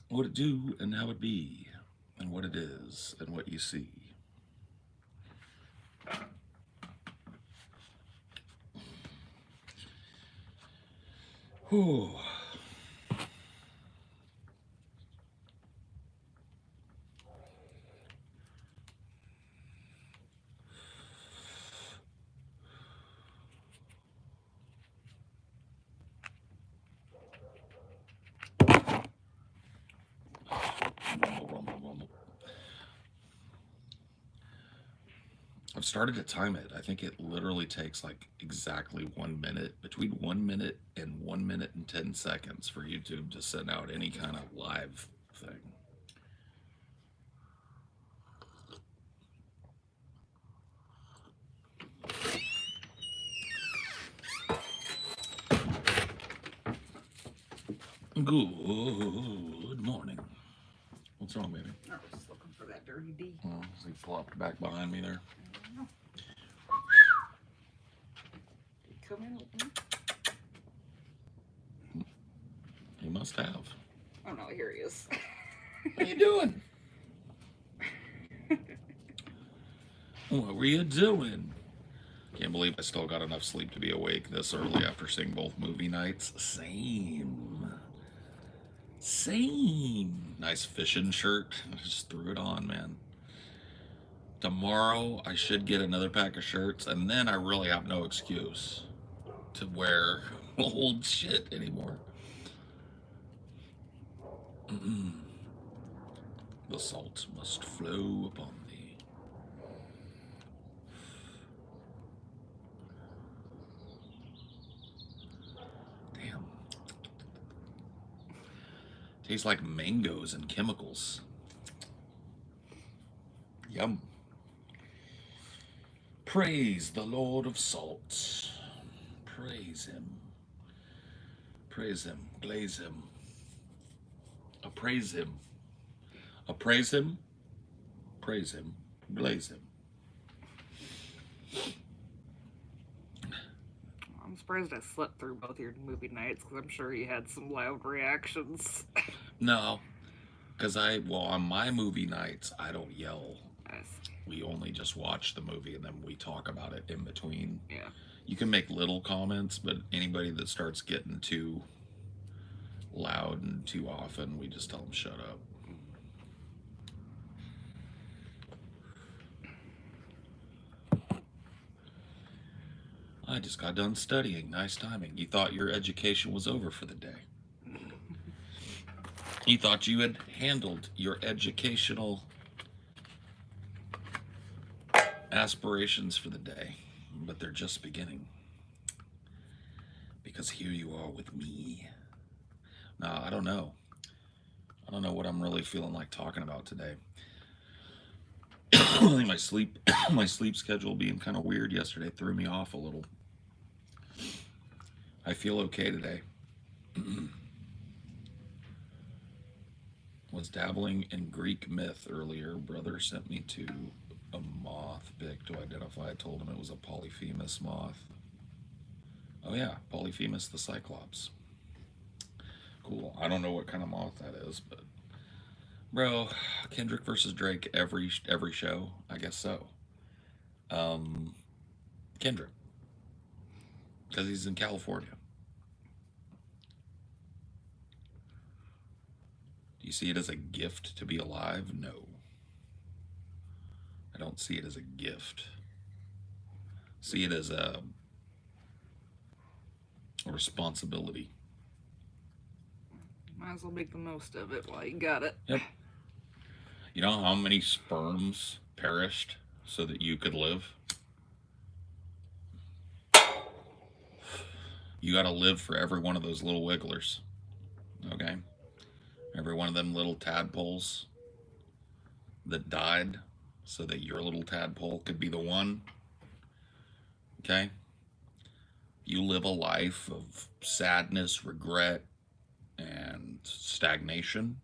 what it do and how it be, and what it is and what you see. Whew. Rumble, rumble, rumble. I've started to time it. I think it literally takes like exactly 1 minute, between 1 minute and 1 minute and 10 seconds for YouTube to send out any kind of live thing. Good morning. What's wrong, baby? I was just looking for that dirty D. Oh, he flopped back behind me there. Come in with me. He must have. Oh no, here he is. What are you doing? What were you doing? Can't believe I still got enough sleep to be awake this early after seeing both movie nights. Same. Same. Nice fishing shirt. I just threw it on, man. Tomorrow I should get another pack of shirts, and then I really have no excuse to wear old shit anymore. The salt must flow upon thee. Damn. Tastes like mangoes and chemicals. Yum. Praise the Lord of Salt. Praise him. Praise him. Glaze him. Appraise him. Appraise him. Praise him. Glaze him. I'm surprised I slept through both your movie nights because I'm sure you had some loud reactions. No, because on my movie nights, I don't yell. Yes. We only just watch the movie and then we talk about it in between. Yeah. You can make little comments, but anybody that starts getting too loud and too often, we just tell them shut up. I just got done studying. Nice timing. You thought your education was over for the day. You thought you had handled your educational aspirations for the day, but they're just beginning. Because here you are with me. Nah, I don't know. I don't know what I'm really feeling like talking about today. I think my sleep schedule being kind of weird yesterday threw me off a little. I feel okay today. Was dabbling in Greek myth earlier. Brother sent me to a moth pic to identify. I told him it was a Polyphemus moth. Oh yeah, Polyphemus the Cyclops. Cool. I don't know what kind of moth that is, but bro, Kendrick versus Drake every show. I guess so. Kendrick, because he's in California. Do you see it as a gift to be alive? No. I don't see it as a gift. See it as a responsibility. Might as well make the most of it while you got it. Yep. You know how many sperms perished so that you could live? You got to live for every one of those little wigglers. Okay? Every one of them little tadpoles that died so that your little tadpole could be the one. Okay? You live a life of sadness, regret, and stagnation.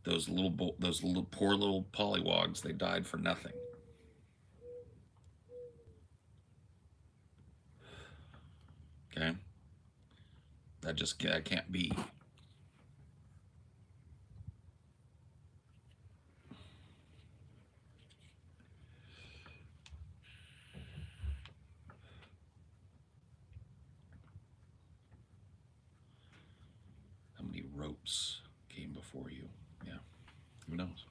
Those little poor little pollywogs, they died for nothing. Okay? That can't be. perhaps came before you. Yeah, who knows?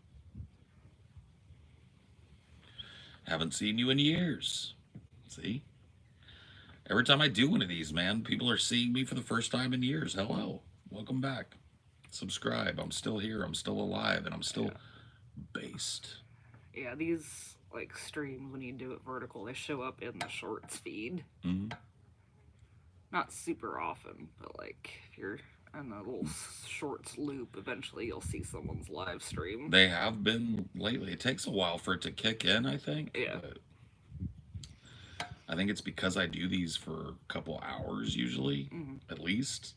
Haven't seen you in years. See? Every time I do one of these, man, people are seeing me for the first time in years. Hello. Welcome back. Subscribe. I'm still here. I'm still alive. And I'm still Yeah. based. Yeah, these like streams when you do it vertical, they show up in the shorts feed. Mm-hmm. Not super often, but like if you're in a little shorts loop, eventually you'll see someone's live stream. They have been lately. It takes a while for it to kick in, I think. Yeah. But I think it's because I do these for a couple hours usually, Mm-hmm. at least.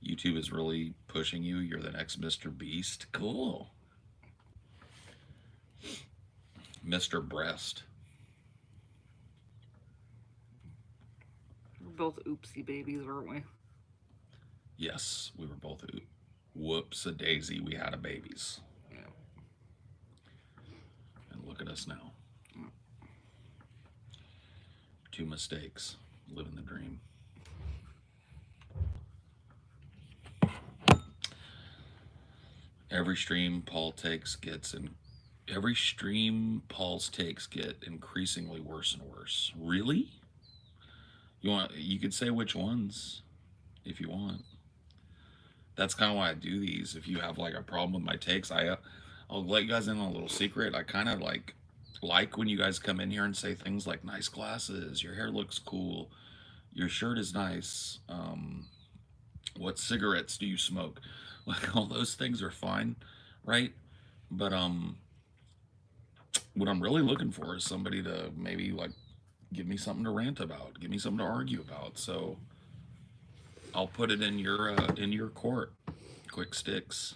YouTube is really pushing you. You're the next Mr. Beast. Cool. Mr. Breast. We're both oopsie babies, weren't we? Yes, we were both. Whoops a daisy. We had a babies. Yeah. And look at us now. Two mistakes. Living the dream. Every stream Paul takes gets in. Every stream Paul's takes get increasingly worse and worse. Really? You could say which ones if you want. That's kind of why I do these. If you have like a problem with my takes, I'll let you guys in on a little secret. I kind of like when you guys come in here and say things like nice glasses, your hair looks cool, your shirt is nice. What cigarettes do you smoke? Like all those things are fine, right? But what I'm really looking for is somebody to maybe like give me something to rant about, give me something to argue about. So I'll put it in your court. Quick sticks.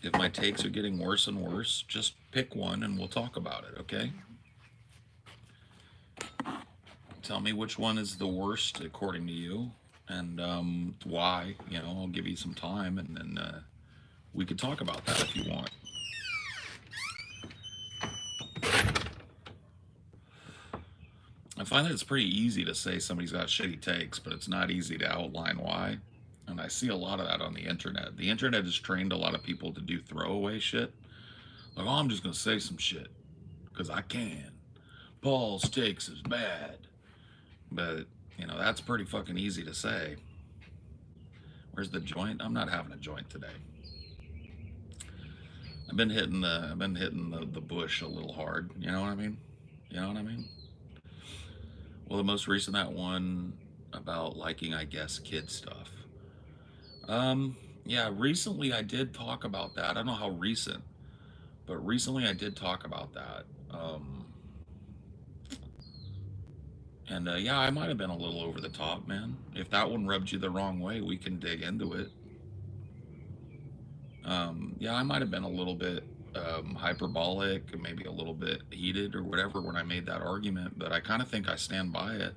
If my takes are getting worse and worse, just pick one and we'll talk about it, okay? Tell me which one is the worst according to you and why. You know, I'll give you some time and then we could talk about that if you want. I find that it's pretty easy to say somebody's got shitty takes, but it's not easy to outline why. And I see a lot of that on the internet. The internet has trained a lot of people to do throwaway shit. Like, oh, I'm just going to say some shit because I can. Paul's takes is bad. But, you know, that's pretty fucking easy to say. Where's the joint? I'm not having a joint today. I've been hitting the bush a little hard. You know what I mean? You know what I mean? Well, the most recent that one about liking, I guess, kid stuff. Yeah, recently I did talk about that. I don't know how recent, but recently I did talk about that. And yeah, I might have been a little over the top, man. If that one rubbed you the wrong way, we can dig into it. Yeah, I might have been a little bit hyperbolic, maybe a little bit heated or whatever when I made that argument, but I kind of think I stand by it.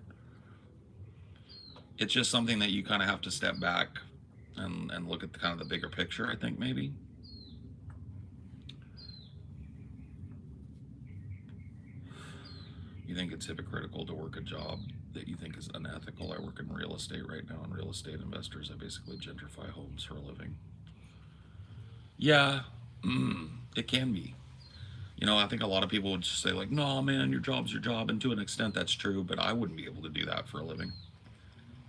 It's just something that you kind of have to step back and look at the kind of the bigger picture, I think, maybe. You think it's hypocritical to work a job that you think is unethical? I work in real estate right now, and real estate investors, I basically gentrify homes for a living. Yeah, it can be. You know, I think a lot of people would just say, like, no, man, your job's your job. And to an extent, that's true, but I wouldn't be able to do that for a living.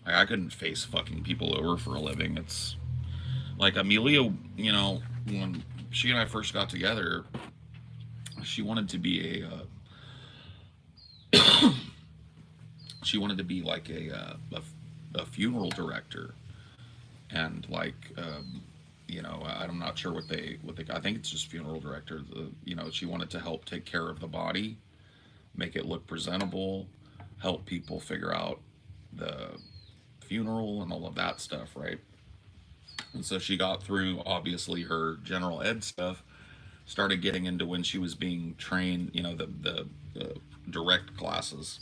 Like, I couldn't face fucking people over for a living. It's like Amelia, you know, when she and I first got together, she wanted to be she wanted to be like a funeral director. And like, you know, I'm not sure what they I think it's just funeral director. You know, she wanted to help take care of the body, make it look presentable, help people figure out the funeral and all of that stuff, right? And so she got through obviously her general ed stuff, started getting into when she was being trained, you know, the direct classes,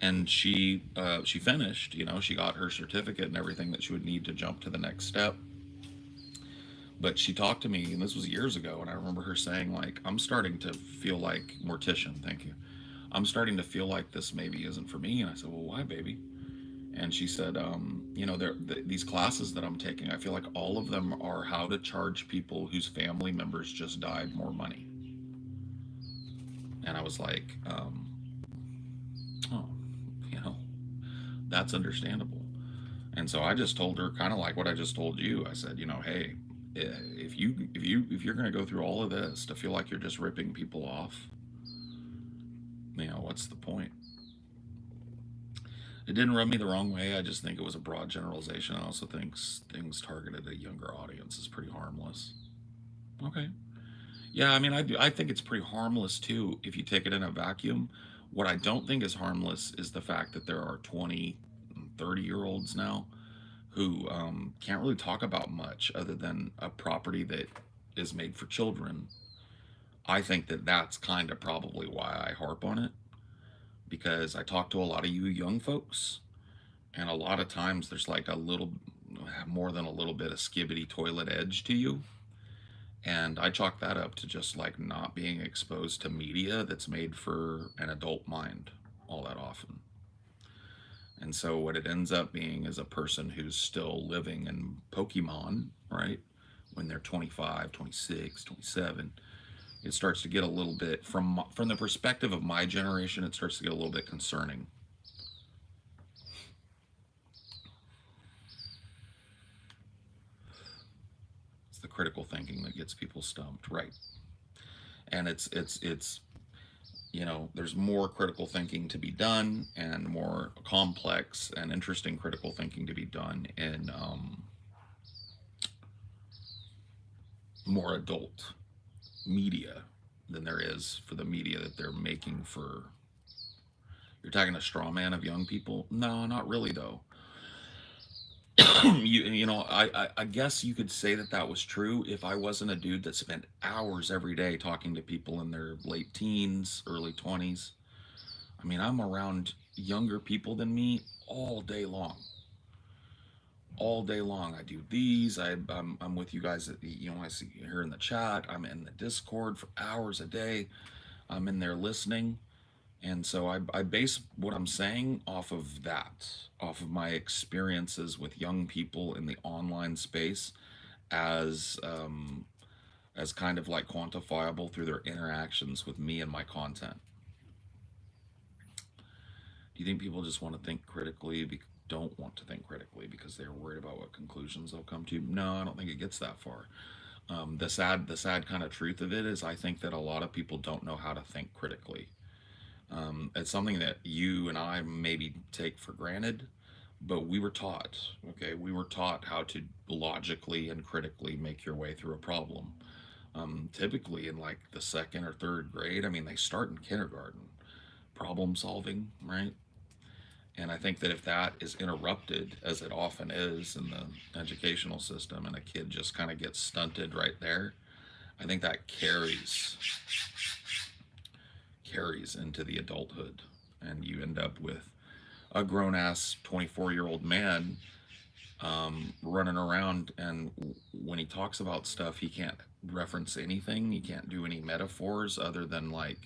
and she finished. You know, she got her certificate and everything that she would need to jump to the next step. But she talked to me, and this was years ago, and I remember her saying, like, I'm starting to feel like, mortician, thank you. I'm starting to feel like this maybe isn't for me. And I said, well, why, baby? And she said, these classes that I'm taking, I feel like all of them are how to charge people whose family members just died more money. And I was like, oh, you know, that's understandable. And so I just told her kind of like what I just told you. I said, hey, if you're going to go through all of this to feel like you're just ripping people off, what's the point? It didn't rub me the wrong way. I just think it was a broad generalization. I also think things targeted at a younger audience is pretty harmless. Okay. Yeah, I mean, I think it's pretty harmless too if you take it in a vacuum. What I don't think is harmless is the fact that there are 20, 30-year-olds now who can't really talk about much other than a property that is made for children. I think that that's kind of probably why I harp on it, because I talk to a lot of you young folks, and a lot of times there's like a little more than a little bit of skibbity toilet edge to you. And I chalk that up to just like not being exposed to media that's made for an adult mind all that often. And so what it ends up being is a person who's still living in Pokemon, right? When they're 25, 26, 27, it starts to get a little bit from the perspective of my generation, it starts to get a little bit concerning. It's the critical thinking that gets people stumped, right? And it's there's more critical thinking to be done and more complex and interesting critical thinking to be done in more adult media than there is for the media that they're making for. You're talking a straw man of young people? No, not really though. I guess you could say that that was true if I wasn't a dude that spent hours every day talking to people in their late teens, early 20s. I mean, I'm around younger people than me all day long. All day long. I do these. I'm with you guys. I see here in the chat. I'm in the Discord for hours a day. I'm in there listening. And so I base what I'm saying off of that, off of my experiences with young people in the online space as as kind of like quantifiable through their interactions with me and my content. Do you think people just want to think critically, don't want to think critically because they're worried about what conclusions they'll come to? No, I don't think it gets that far. The sad kind of truth of it is I think that a lot of people don't know how to think critically. It's something that you and I maybe take for granted, but we were taught, okay? We were taught how to logically and critically make your way through a problem. Typically in like the second or third grade, I mean, they start in kindergarten, problem solving, right? And I think that if that is interrupted, as it often is in the educational system, and a kid just kind of gets stunted right there, I think that carries into the adulthood, and you end up with a grown ass 24-year-old man running around, and when he talks about stuff, he can't reference anything. He can't do any metaphors other than like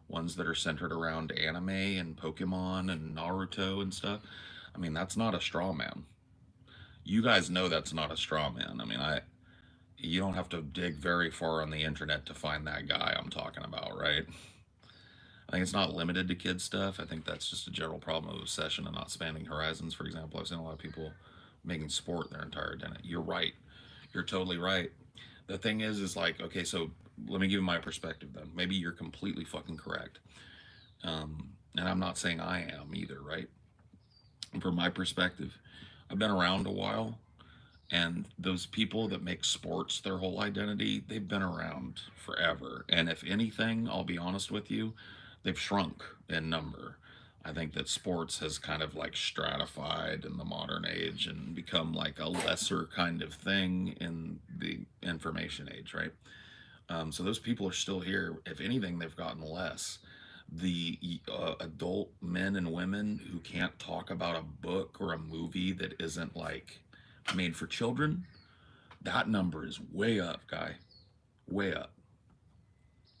ones that are centered around anime and Pokemon and Naruto and stuff. I mean, that's not a straw man. You guys know that's not a straw man. I mean, you don't have to dig very far on the internet to find that guy I'm talking about, right? I think it's not limited to kid stuff. I think that's just a general problem of obsession and not spanning horizons. For example, I've seen a lot of people making sport their entire identity. You're right. You're totally right. The thing is like, okay, so let me give you my perspective then. Maybe you're completely fucking correct. And I'm not saying I am either, right? From my perspective, I've been around a while, and those people that make sports their whole identity, they've been around forever. And if anything, I'll be honest with you, they've shrunk in number. I think that sports has kind of like stratified in the modern age and become like a lesser kind of thing in the information age, right? So those people are still here. If anything, they've gotten less. The adult men and women who can't talk about a book or a movie that isn't like made for children, that number is way up, guy. Way up.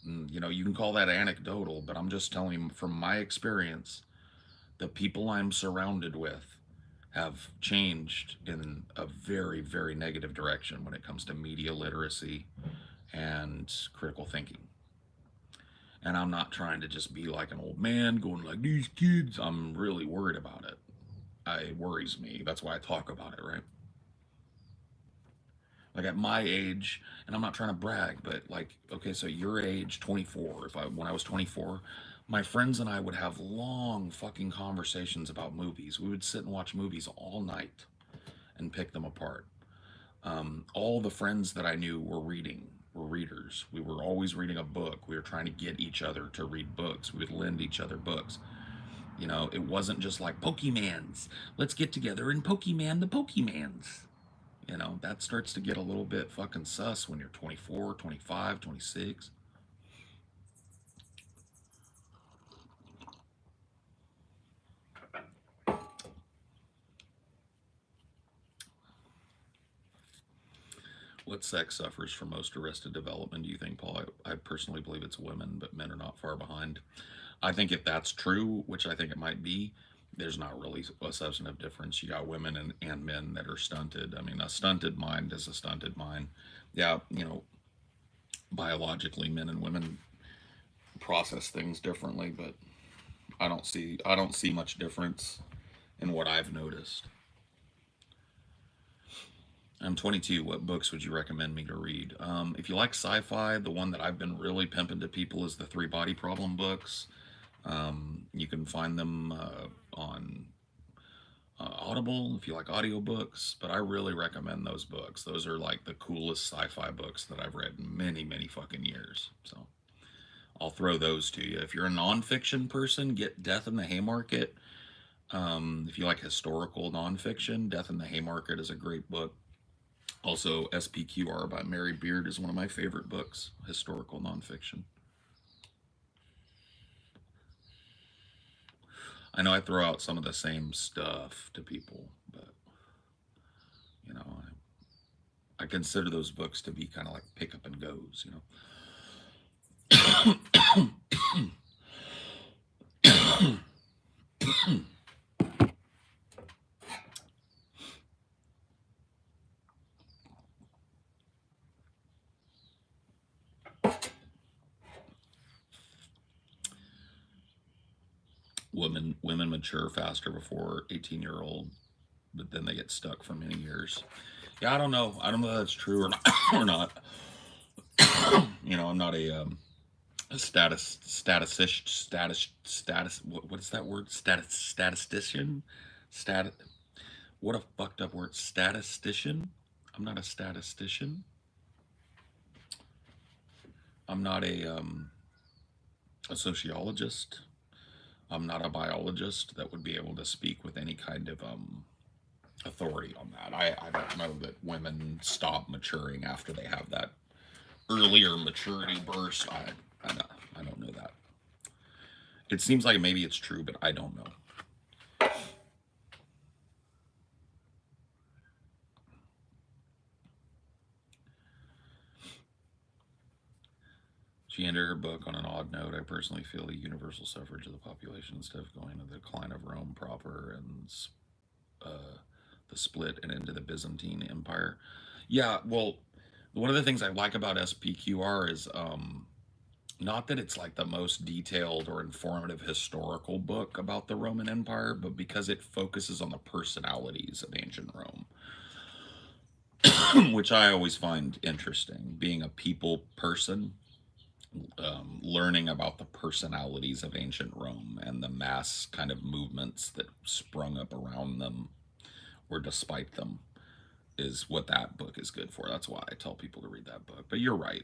You can call that anecdotal, but I'm just telling you from my experience, the people I'm surrounded with, have changed in a very, very negative direction when it comes to media literacy and critical thinking. And I'm not trying to just be like an old man going like these kids. I'm really worried about it. It worries me. That's why I talk about it, right? Like at my age, and I'm not trying to brag, but like, okay, so your age, 24. If I when I was 24, my friends and I would have long fucking conversations about movies. We would sit and watch movies all night and pick them apart. All the friends that I knew were readers. We were always reading a book. We were trying to get each other to read books. We would lend each other books. You know, it wasn't just like Pokemans. Let's get together and Pokemon the Pokemans. You know, that starts to get a little bit fucking sus when you're 24, 25, 26. What sex suffers from most arrested development, do you think, Paul? I personally believe it's women, but men are not far behind. I think if that's true, which I think it might be, there's not really a substantive difference. You got women and men that are stunted. I mean, a stunted mind is a stunted mind. Yeah, you know, biologically, men and women process things differently, but I don't see much difference in what I've noticed. I'm 22. What books would you recommend me to read? If you like sci-fi, the one that I've been really pimping to people is the Three Body Problem books. You can find them on Audible if you like audiobooks, but I really recommend those books. Those are like the coolest sci-fi books that I've read in many, many fucking years. So I'll throw those to you. If you're a nonfiction person, get Death in the Haymarket. If you like historical nonfiction, Death in the Haymarket is a great book. Also, SPQR by Mary Beard is one of my favorite books, historical nonfiction. I know I throw out some of the same stuff to people, but you know, I consider those books to be kind of like pick up and goes, you know. Women mature faster before 18-year-old, but then they get stuck for many years. Yeah, I don't know. I don't know if that's true or not. Or not. You know, I'm not a status. What is that word? Statistician. Stat. What a fucked up word. Statistician. I'm not a statistician. I'm not a sociologist. I'm not a biologist that would be able to speak with any kind of authority on that. I don't know that women stop maturing after they have that earlier maturity burst. I, don't, I don't know that. It seems like maybe it's true, but I don't know. She ended her book on an odd note. I personally feel the universal suffrage of the population instead of going to the decline of Rome proper and uh, the split and into the Byzantine Empire. Yeah, well, one of the things I like about SPQR is not that it's like the most detailed or informative historical book about the Roman Empire, but because it focuses on the personalities of ancient Rome, which I always find interesting. Being a people person, learning about the personalities of ancient Rome and the mass kind of movements that sprung up around them or despite them is what that book is good for. That's why I tell people to read that book. But you're right.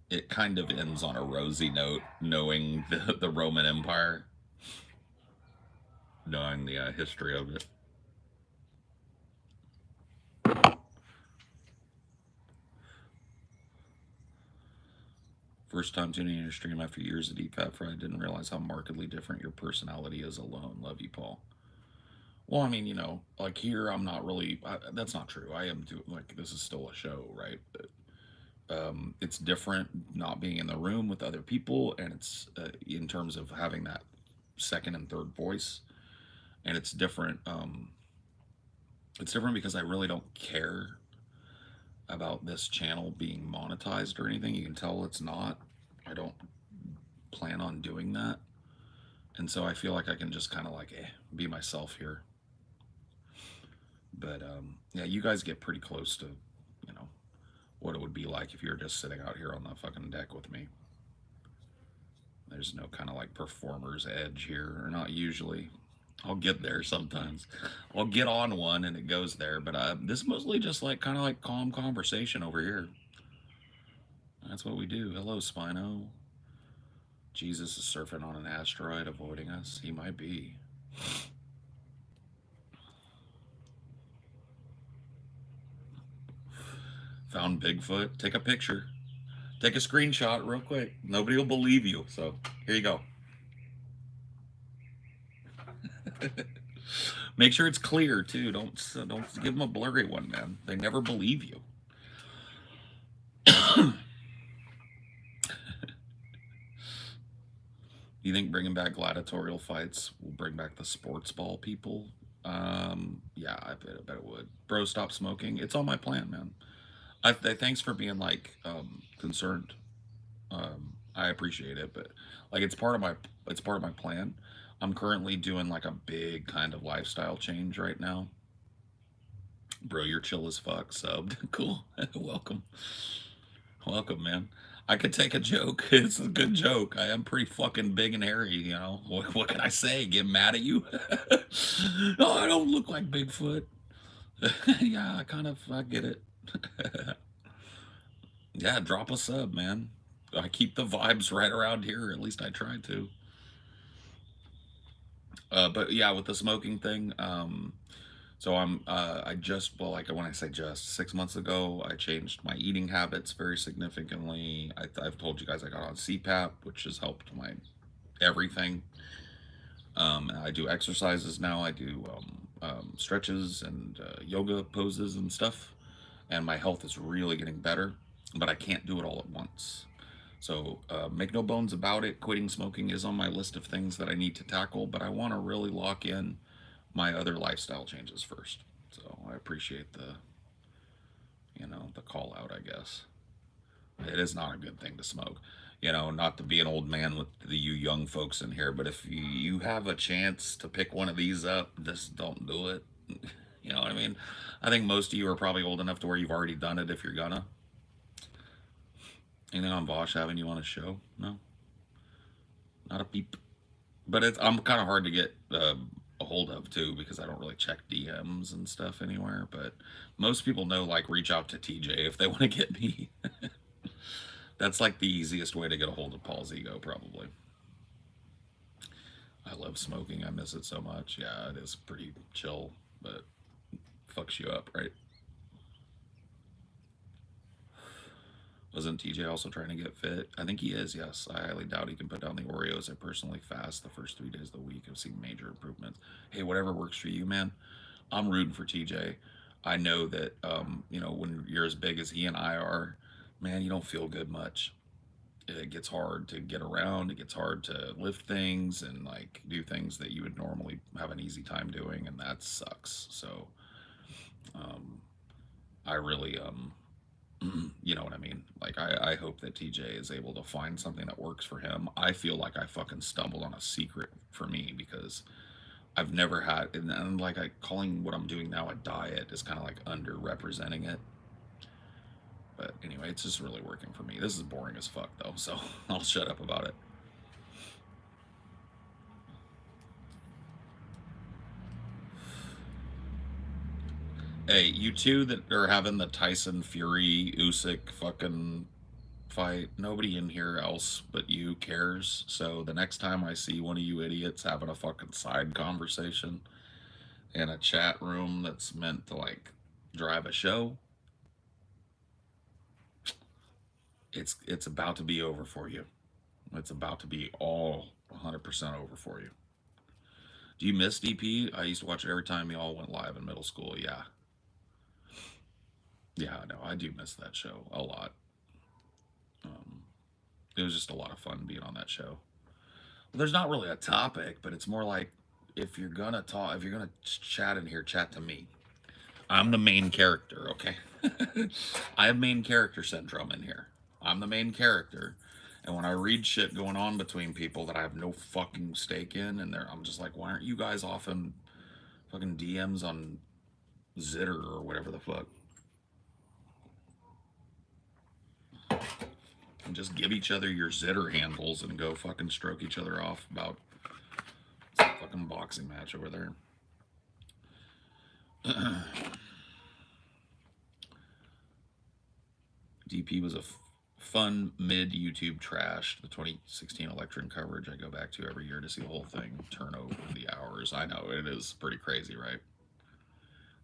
It kind of ends on a rosy note, knowing the Roman Empire, knowing the history of it. First time tuning in your stream after years of deep fat fried, didn't realize how markedly different your personality is alone. Love you, Paul. Well, I mean, you know, like here, I'm not really. That's not true. I am doing like this is still a show, right? It's different not being in the room with other people, and it's in terms of having that second and third voice. and it's different. It's different because I really don't care about this channel being monetized or anything. You can tell it's not. I don't plan on doing that, and so I feel like I can just kind of like be myself here. But yeah, you guys get pretty close to, you know, what it would be like if you were just sitting out here on the fucking deck with me. There's no kind of like performer's edge here, or not usually. I'll get there sometimes. I'll get on one and it goes there, but this is mostly just like kind of like calm conversation over here. That's what we do. Hello, Spino. Jesus is surfing on an asteroid, avoiding us. He might be. Found Bigfoot. Take a picture. Take a screenshot real quick. Nobody will believe you. So here you go. Make sure it's clear too. Don't give them a blurry one, man. They never believe you. You think bringing back gladiatorial fights will bring back the sports ball people? Yeah, I bet it would. Bro, stop smoking. It's on my plan, man. Thanks for being like concerned. I appreciate it, but like it's part of my plan. I'm currently doing like a big kind of lifestyle change right now. Bro, you're chill as fuck. Subbed. Cool. Welcome. Welcome, man. I could take a joke. It's a good joke. I am pretty fucking big and hairy, you know. What can I say? Get mad at you? No, I don't look like Bigfoot. Yeah, I get it. Yeah, drop a sub, man. I keep the vibes right around here. At least I try to. But yeah, with the smoking thing, so I just, well, like when I say just 6 months ago, I changed my eating habits very significantly. I've told you guys I got on CPAP, which has helped my everything. I do exercises now. I do stretches and yoga poses and stuff, and my health is really getting better. But I can't do it all at once. So make no bones about it. Quitting smoking is on my list of things that I need to tackle, but I want to really lock in my other lifestyle changes first. So I appreciate the call out, I guess. It is not a good thing to smoke. Not to be an old man with you young folks in here, but if you have a chance to pick one of these up, just don't do it. You know what I mean? I think most of you are probably old enough to where you've already done it if you're gonna. Anything on Vosh having you on a show? No? Not a peep. But I'm kind of hard to get a hold of too because I don't really check DMs and stuff anywhere. But most people know, like, reach out to TJ if they want to get me. That's like the easiest way to get a hold of Paul's ego, probably. I love smoking. I miss it so much. Yeah, it is pretty chill, but fucks you up, right? Wasn't TJ also trying to get fit? I think he is, yes. I highly doubt he can put down the Oreos. I personally fast the first 3 days of the week. I've seen major improvements. Hey, whatever works for you, man. I'm rooting for TJ. I know that, when you're as big as he and I are, man, you don't feel good much. It gets hard to get around. It gets hard to lift things and, like, do things that you would normally have an easy time doing, and that sucks. So, I really, you know what I mean? Like, I hope that TJ is able to find something that works for him. I feel like I fucking stumbled on a secret for me because I've never had, and like, calling what I'm doing now a diet is kind of like underrepresenting it. But anyway, it's just really working for me. This is boring as fuck though, so I'll shut up about it. Hey, you two that are having the Tyson Fury Usyk fucking fight, nobody in here else but you cares. So the next time I see one of you idiots having a fucking side conversation in a chat room that's meant to, like, drive a show, it's about to be over for you. It's about to be all 100% over for you. Do you miss DP? I used to watch it every time y'all went live in middle school. Yeah. Yeah, no, I do miss that show a lot. Um, it was just a lot of fun being on that show. Well, there's not really a topic, but it's more like if you're gonna talk, if you're gonna chat in here, chat to me. I'm the main character, okay? I have main character syndrome in here. I'm the main character. And when I read shit going on between people that I have no fucking stake in, and I'm just like, why aren't you guys off in fucking DMs on Zitter or whatever the fuck? And just give each other your Zitter handles and go fucking stroke each other off about some fucking boxing match over there. DP was a fun mid YouTube trash. The 2016 election coverage I go back to every year to see the whole thing turn over the hours. I know it is pretty crazy, right?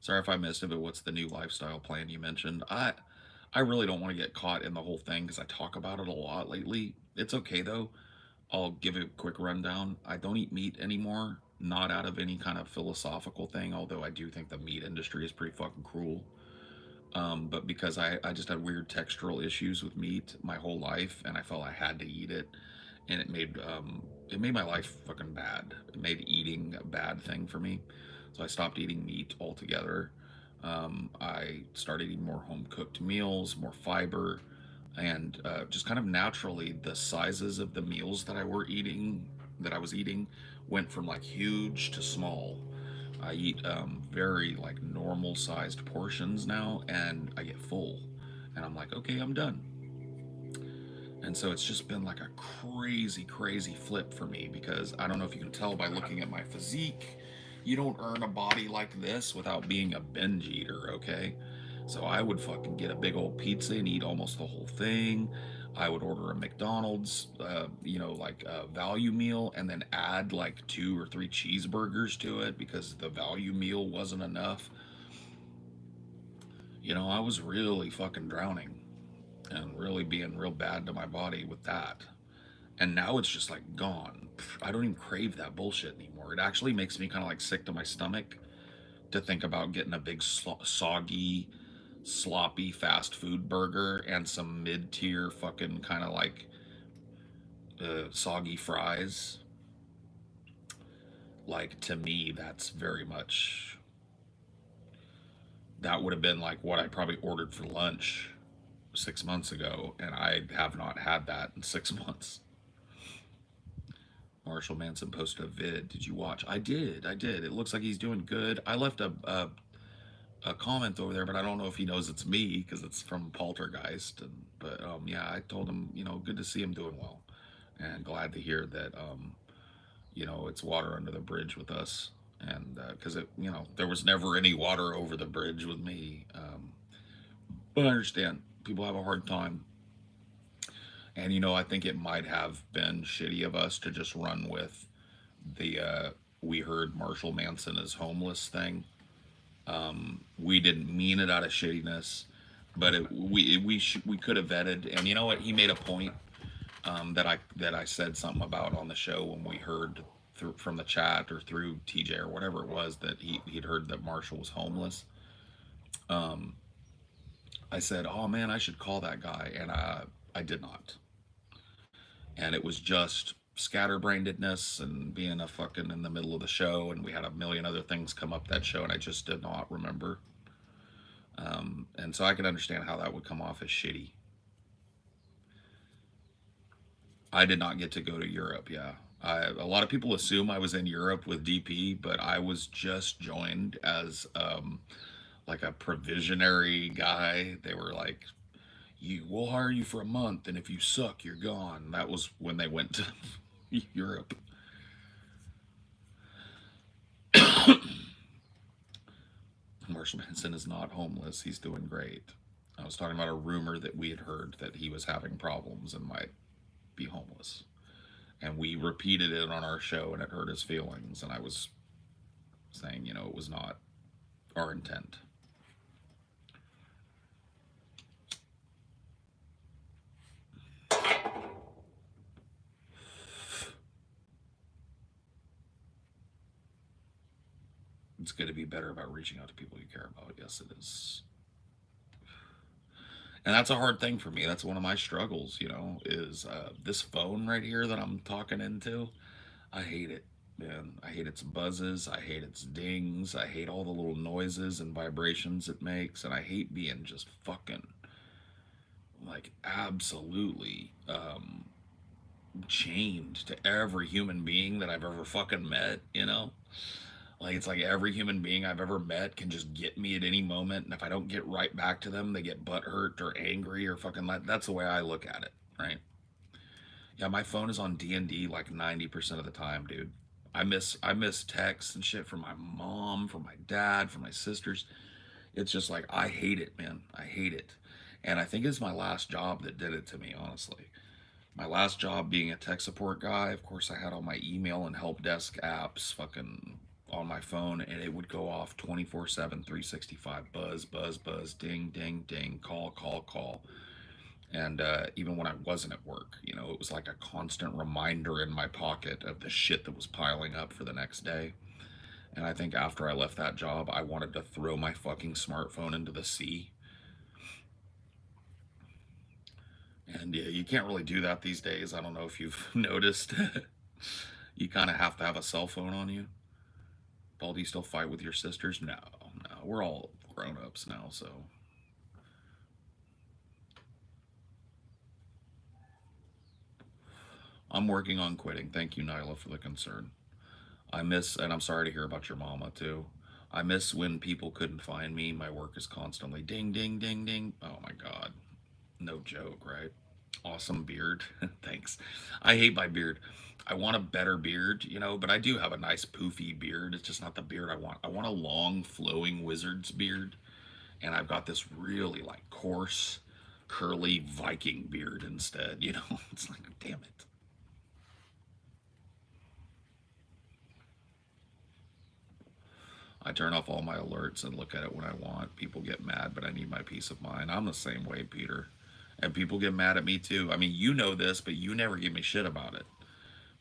Sorry if I missed it, but what's the new lifestyle plan you mentioned? I really don't want to get caught in the whole thing because I talk about it a lot lately. It's okay though. I'll give a quick rundown. I don't eat meat anymore, not out of any kind of philosophical thing, although I do think the meat industry is pretty fucking cruel. But because I just had weird textural issues with meat my whole life, and I felt I had to eat it, and it made my life fucking bad. It made eating a bad thing for me, so I stopped eating meat altogether. I started eating more home cooked meals, more fiber, and just kind of naturally the sizes of the meals that I was eating went from like huge to small. I eat very like normal sized portions now, and I get full, and I'm like, okay, I'm done. And so it's just been like a crazy, crazy flip for me because I don't know if you can tell by looking at my physique, you don't earn a body like this without being a binge eater, okay? So I would fucking get a big old pizza and eat almost the whole thing. I would order a McDonald's, like a value meal, and then add like 2 or 3 cheeseburgers to it because the value meal wasn't enough. I was really fucking drowning and really being real bad to my body with that. And now it's just like gone. I don't even crave that bullshit anymore. It actually makes me kind of like sick to my stomach to think about getting a big soggy, sloppy fast food burger and some mid tier fucking kind of like soggy fries. Like to me, that's very much that would have been like what I probably ordered for lunch 6 months ago, and I have not had that in 6 months. Marshall Manson posted a vid. Did you watch? I did. I did. It looks like he's doing good. I left a comment over there, but I don't know if he knows it's me because it's from Poltergeist. But yeah, I told him, good to see him doing well, and glad to hear that, it's water under the bridge with us. And because there was never any water over the bridge with me. But I understand people have a hard time. And I think it might have been shitty of us to just run with the we heard Marshall Manson is homeless thing. We didn't mean it out of shittiness, but we could have vetted. And you know what? He made a point that I said something about on the show when we heard through from the chat or through TJ or whatever it was that he'd heard that Marshall was homeless. Um, I said, "Oh man, I should call that guy," and I did not. And it was just scatterbrainedness and being a fucking in the middle of the show, and we had a million other things come up that show, and I just did not remember. And so I can understand how that would come off as shitty. I did not get to go to Europe. Yeah, a lot of people assume I was in Europe with DP, but I was just joined as like a provisionary guy. They were like, "You, we'll hire you for a month, and if you suck, you're gone." That was when they went to Europe. Marshall Manson is not homeless. He's doing great. I was talking about a rumor that we had heard that he was having problems and might be homeless. And we repeated it on our show and it hurt his feelings. And I was saying, it was not our intent. It's good to be better about reaching out to people you care about. Yes, it is. And that's a hard thing for me. That's one of my struggles, is this phone right here that I'm talking into. I hate it man. I hate its buzzes. I hate its dings. I hate all the little noises and vibrations it makes. And I hate being just fucking, like, absolutely chained to every human being that I've ever fucking met, you know? Like, it's like every human being I've ever met can just get me at any moment. And if I don't get right back to them, they get butthurt or angry or fucking like, that's the way I look at it, right? Yeah, my phone is on D&D like 90% of the time, dude. I miss texts and shit from my mom, from my dad, from my sisters. It's just like I hate it, man. I hate it. And I think it's my last job that did it to me, honestly. My last job being a tech support guy, of course I had all my email and help desk apps fucking on my phone, and it would go off 24/7, 365. Buzz, buzz, buzz, ding, ding, ding, call, call, call. And even when I wasn't at work, you know, it was like a constant reminder in my pocket of the shit that was piling up for the next day. And I think after I left that job, I wanted to throw my fucking smartphone into the sea. And yeah, you can't really do that these days. I don't know if you've noticed. You kind of have to have a cell phone on you. Paul, do you still fight with your sisters? No, no. We're all grown ups now, so. I'm working on quitting. Thank you, Nyla, for the concern. I miss, and I'm sorry to hear about your mama too. I miss when people couldn't find me. My work is constantly ding, ding, ding, ding. Oh my God. No joke, right? Awesome beard. Thanks. I hate my beard. I want a better beard, you know, but I do have a nice poofy beard. It's just not the beard I want. I want a long, flowing wizard's beard. And I've got this really like coarse, curly Viking beard instead, you know? It's like, damn it. I turn off all my alerts and look at it when I want. People get mad, but I need my peace of mind. I'm the same way, Peter. And people get mad at me too. I mean, you know this, but you never give me shit about it.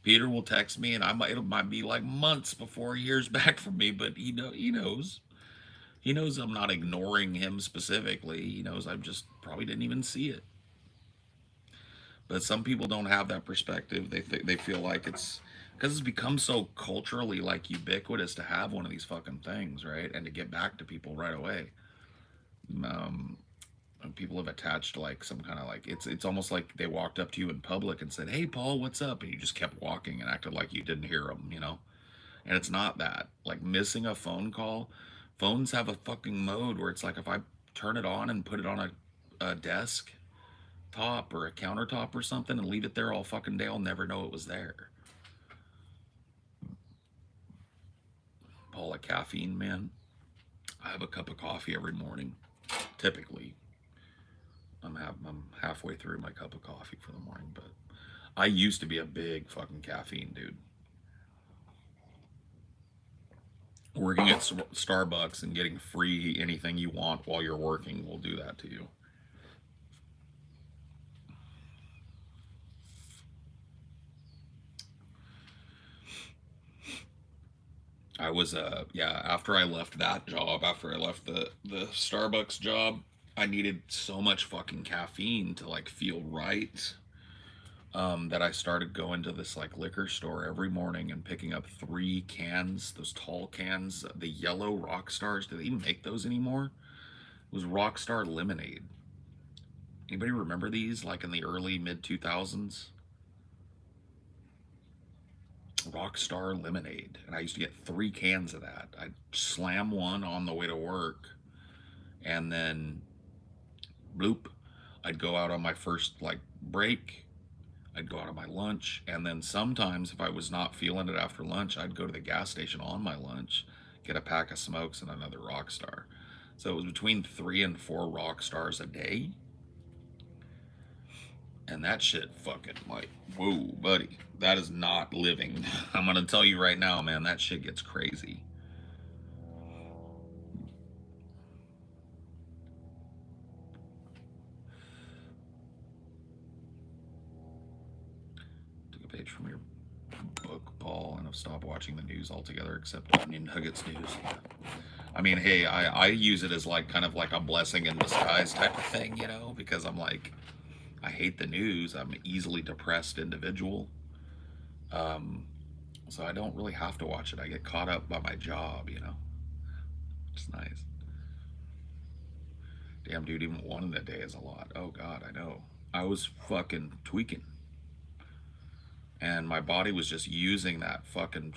Peter will text me, and it might be like months before he hears back from me, but he knows. He knows I'm not ignoring him specifically. He knows I just probably didn't even see it. But some people don't have that perspective. They feel like it's because it's become so culturally like ubiquitous to have one of these fucking things, right? And to get back to people right away. Um, and people have attached like some kind of like it's almost like they walked up to you in public and said, "Hey, Paul, what's up?" And you just kept walking and acted like you didn't hear them, you know. And it's not that. Like missing a phone call, phones have a fucking mode where it's like if I turn it on and put it on a desk top or a countertop or something and leave it there all fucking day, I'll never know it was there. Paul, a caffeine man. I have a cup of coffee every morning, typically. I'm halfway through my cup of coffee for the morning, but I used to be a big fucking caffeine dude. Working at Starbucks and getting free anything you want while you're working will do that to you. I was yeah, after I left that job, after I left the Starbucks job, I needed so much fucking caffeine to like feel right. That I started going to this like liquor store every morning and picking up 3 cans, those tall cans, the yellow rock stars. Do they even make those anymore? It was Rockstar Lemonade. Anybody remember these like in the early mid 2000s? Rockstar Lemonade. And I used to get 3 cans of that. I'd slam one on the way to work, and then bloop, I'd go out on my first like break. I'd go out on my lunch, and then sometimes if I was not feeling it after lunch, I'd go to the gas station on my lunch, get a pack of smokes and another Rockstar. So it was between 3 and 4 Rockstars a day. And that shit fucking like, whoa, buddy, that is not living. I'm gonna tell you right now, man, that shit gets crazy. Took a page from your book, Paul, and have stopped watching the news altogether except Onion Nuggets news. I mean, hey, I use it as like kind of like a blessing in disguise type of thing, you know, because I'm like, I hate the news. I'm an easily depressed individual. Um, So I don't really have to watch it. I get caught up by my job, you know. It's nice. Damn, dude, even one in a day is a lot. Oh, God, I know. I was fucking tweaking. And my body was just using that fucking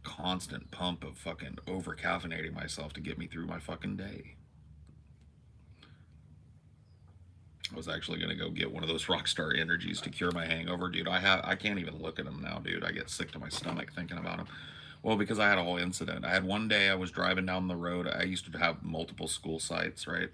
constant pump of fucking over caffeinating myself to get me through my fucking day. I was actually gonna go get one of those Rockstar Energies to cure my hangover, dude. I can't even look at them now, dude. I get sick to my stomach thinking about them. Well, because I had a whole incident. I had one day I was driving down the road. I used to have multiple school sites, right?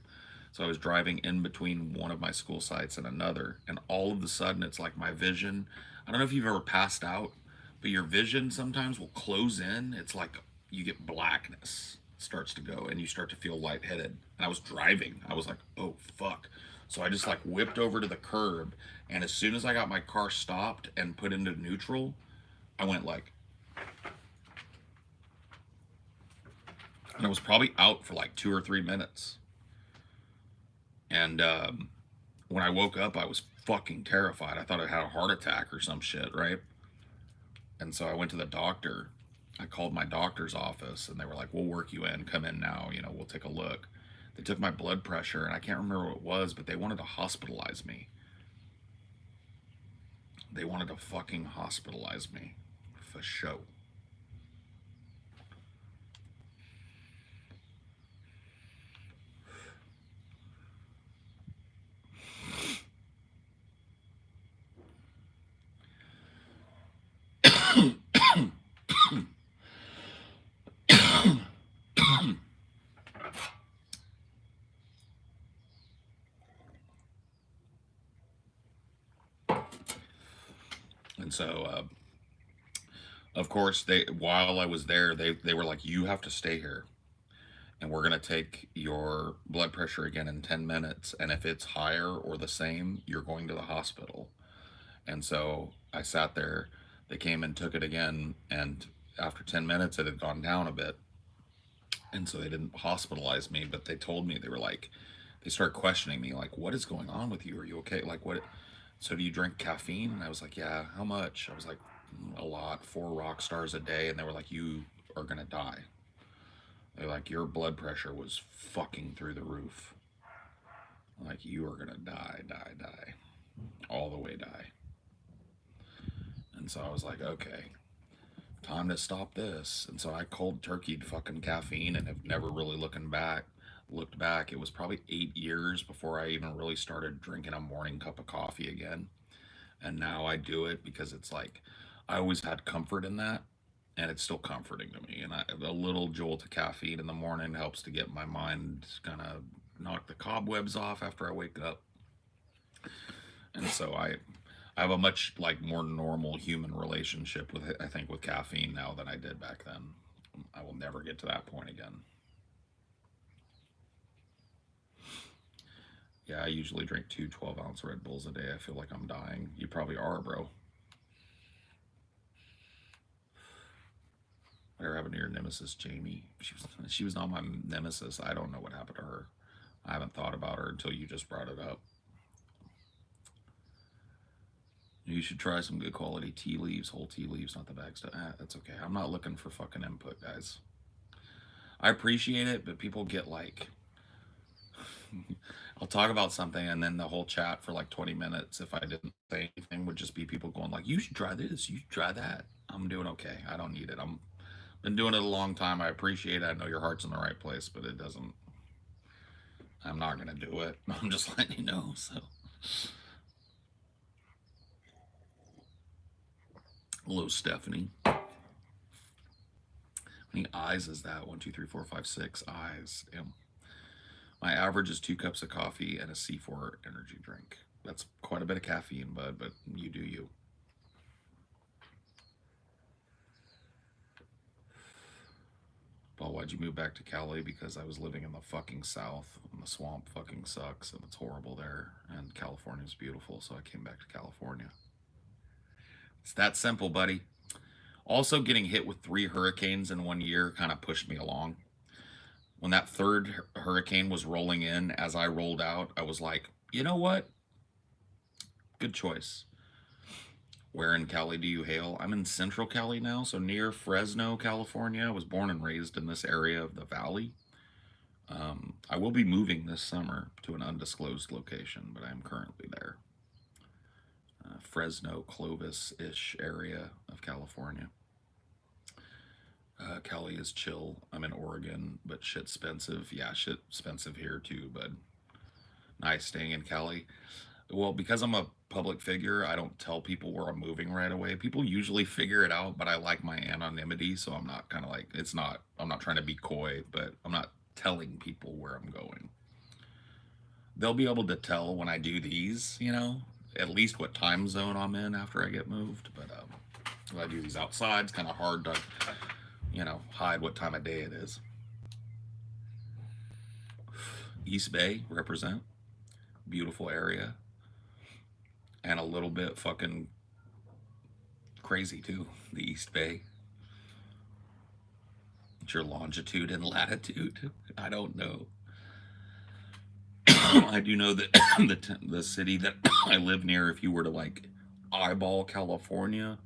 So I was driving in between one of my school sites and another, and all of a sudden it's like my vision. I don't know if you've ever passed out, but your vision sometimes will close in. It's like you get blackness starts to go and you start to feel lightheaded. And I was driving. I was like, "Oh fuck." So I just like whipped over to the curb, and as soon as I got my car stopped and put into neutral, I went like, and I was probably out for like 2 or 3 minutes. And when I woke up, I was fucking terrified. I thought I had a heart attack or some shit, right? And so I went to the doctor. I called my doctor's office, and they were like, "We'll work you in. Come in now. You know, we'll take a look." They took my blood pressure, and I can't remember what it was, but they wanted to hospitalize me. They wanted to fucking hospitalize me for show. And so, of course, they while I was there, they were like, "You have to stay here, and we're gonna take your blood pressure again in 10 minutes, and if it's higher or the same, you're going to the hospital." And so I sat there. They came and took it again, and after 10 minutes, it had gone down a bit, and so they didn't hospitalize me, but they told me they were like, they started questioning me like, "What is going on with you? Are you okay? Like what?" So do you drink caffeine? And I was like, "Yeah." "How much?" I was like, "A lot, 4 Rock Stars a day." And they were like, "You are gonna die." They're like, "Your blood pressure was fucking through the roof. Like you are gonna die, die, die, all the way die." And so I was like, "Okay, time to stop this." And so I cold turkeyed fucking caffeine and have never really looked back. It was probably 8 years before I even really started drinking a morning cup of coffee again. And now I do it because it's like I always had comfort in that, and it's still comforting to me. And a little jolt of caffeine in the morning helps to get my mind kind of knock the cobwebs off after I wake up. And so I have a much like more normal human relationship with it, I think, with caffeine now than I did back then. I will never get to that point again. Yeah, I usually drink two 12-ounce Red Bulls a day. I feel like I'm dying. You probably are, bro. Whatever happened to your nemesis, Jamie? She was not my nemesis. I don't know what happened to her. I haven't thought about her until you just brought it up. You should try some good quality tea leaves, whole tea leaves, not the bag stuff. That's okay. I'm not looking for fucking input, guys. I appreciate it, but people get like, I'll talk about something and then the whole chat for like 20 minutes, if I didn't say anything, would just be people going like, "You should try this, you should try that." I'm doing okay. I don't need it. I'm been doing it a long time. I appreciate it. I know your heart's in the right place, but it doesn't. I'm not gonna do it. I'm just letting you know. So, hello, Stephanie. How many eyes is that? One, two, three, four, five, six eyes. Damn. My average is 2 cups of coffee and a C4 energy drink. That's quite a bit of caffeine, bud, but you do you. Paul, why'd you move back to Cali? Because I was living in the fucking South, and the swamp fucking sucks, and it's horrible there, and California's beautiful, so I came back to California. It's that simple, buddy. Also, getting hit with 3 hurricanes in 1 year kind of pushed me along. When that third hurricane was rolling in, as I rolled out, I was like, you know what? Good choice. Where in Cali do you hail? I'm in Central Cali now, so near Fresno, California. I was born and raised in this area of the valley. I will be moving this summer to an undisclosed location, but I am currently there. Fresno, Clovis ish area of California. Cali is chill. I'm in Oregon, but shit's expensive. Yeah, shit's expensive here too, but nice staying in Cali. Well, because I'm a public figure, I don't tell people where I'm moving right away. People usually figure it out, but I like my anonymity, so I'm not kind of like, it's not, I'm not trying to be coy, but I'm not telling people where I'm going. They'll be able to tell when I do these, at least what time zone I'm in after I get moved. But when I do these outside, it's kind of hard to, hide what time of day it is. East Bay, represent. Beautiful area. And a little bit fucking crazy too, the East Bay. It's your longitude and latitude. I don't know. I do know that the city that I live near, if you were to like eyeball California,